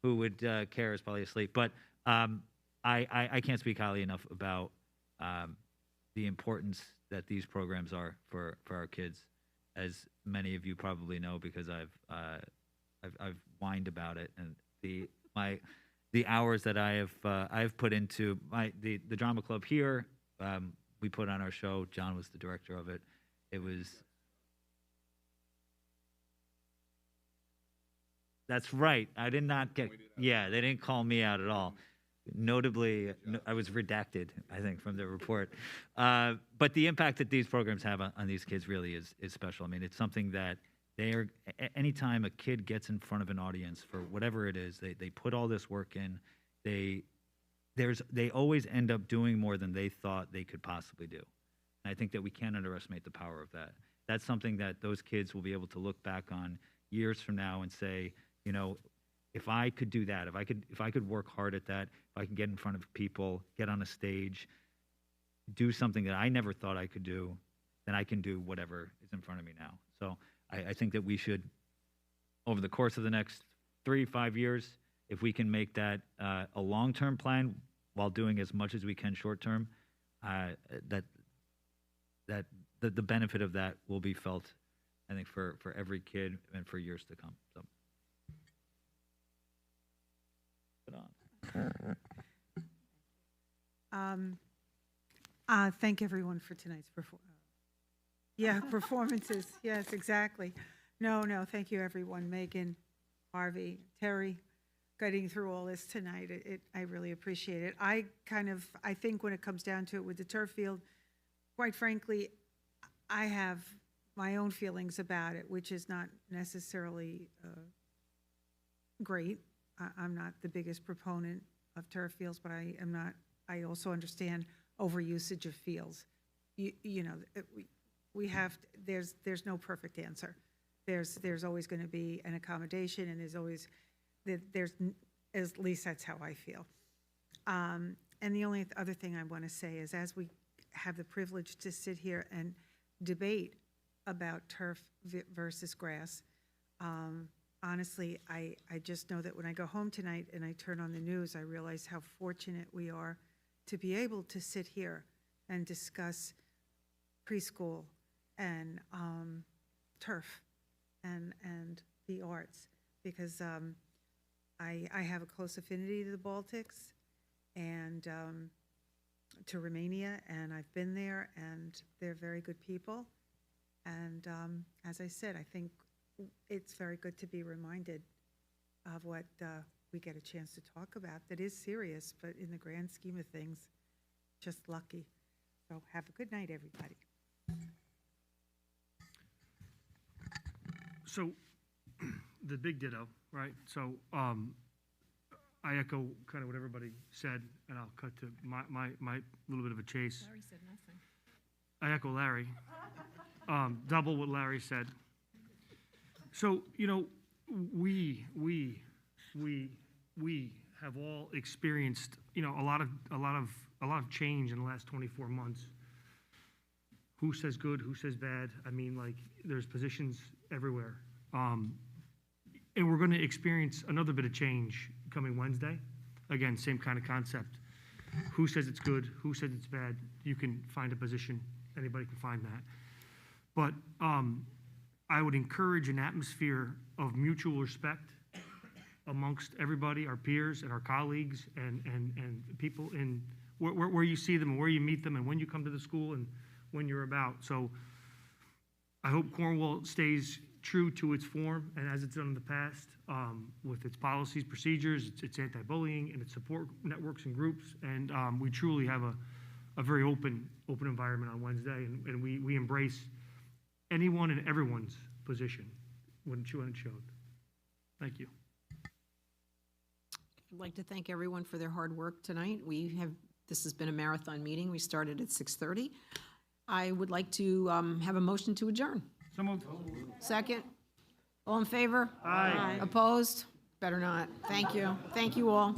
who would care is probably asleep. But I can't speak highly enough about the importance that these programs are for our kids, as many of you probably know, because I've whined about it, and the hours that I've put into the drama club here. We put on our show. John was the director of it. It was. That's right. I did not get. Yeah, they didn't call me out at all. Notably, I was redacted, I think, from the report. But the impact that these programs have on these kids really is special. I mean, it's something that anytime a kid gets in front of an audience for whatever it is, they put all this work in. They always end up doing more than they thought they could possibly do. And I think that we can't underestimate the power of that. That's something that those kids will be able to look back on years from now and say, if I could do that, if I could work hard at that, if I can get in front of people, get on a stage, do something that I never thought I could do, then I can do whatever is in front of me now. So I think that we should, over the course of the next 3-5 years, if we can make that a long-term plan while doing as much as we can short-term, that the benefit of that will be felt, I think, for every kid and for years to come. So. Put on. Thank everyone for tonight's performances. Yes, exactly. No, thank you, everyone. Megan, Harvey, Terry, getting through all this tonight. I really appreciate it. I think when it comes down to it with the turf field, quite frankly, I have my own feelings about it, which is not necessarily great. I'm not the biggest proponent of turf fields, but I also understand overusage of fields. There's no perfect answer. There's always going to be an accommodation, and at least that's how I feel. And the only other thing I want to say is, as we have the privilege to sit here and debate about turf versus grass, honestly, I just know that when I go home tonight and I turn on the news, I realize how fortunate we are to be able to sit here and discuss preschool and turf and the arts, because I have a close affinity to the Baltics and to Romania, and I've been there, and they're very good people. And as I said, I think it's very good to be reminded of what we get a chance to talk about that is serious, but in the grand scheme of things, just lucky. So have a good night, everybody. So, the big ditto, right? So, I echo kind of what everybody said, and I'll cut to my little bit of a chase. Larry said nothing. I echo Larry. Double what Larry said. So, we have all experienced, a lot of change in the last 24 months. Who says good? Who says bad? I mean, there's positions everywhere. And we're going to experience another bit of change coming Wednesday. Again, same kind of concept. Who says it's good? Who says it's bad? You can find a position. Anybody can find that. But I would encourage an atmosphere of mutual respect amongst everybody, our peers and our colleagues and people in where you see them and where you meet them and when you come to the school and when you're about. So I hope Cornwall stays true to its form and as it's done in the past, with its policies, procedures, its anti-bullying, and its support networks and groups. And we truly have a very open environment on Wednesday, and we embrace anyone and everyone's position when it showed. Thank you. I'd like to thank everyone for their hard work tonight. This has been a marathon meeting. We started at 6:30. I would like to have a motion to adjourn. So moved. Second? All in favor? Aye. Opposed? Better not. Thank you. Thank you all.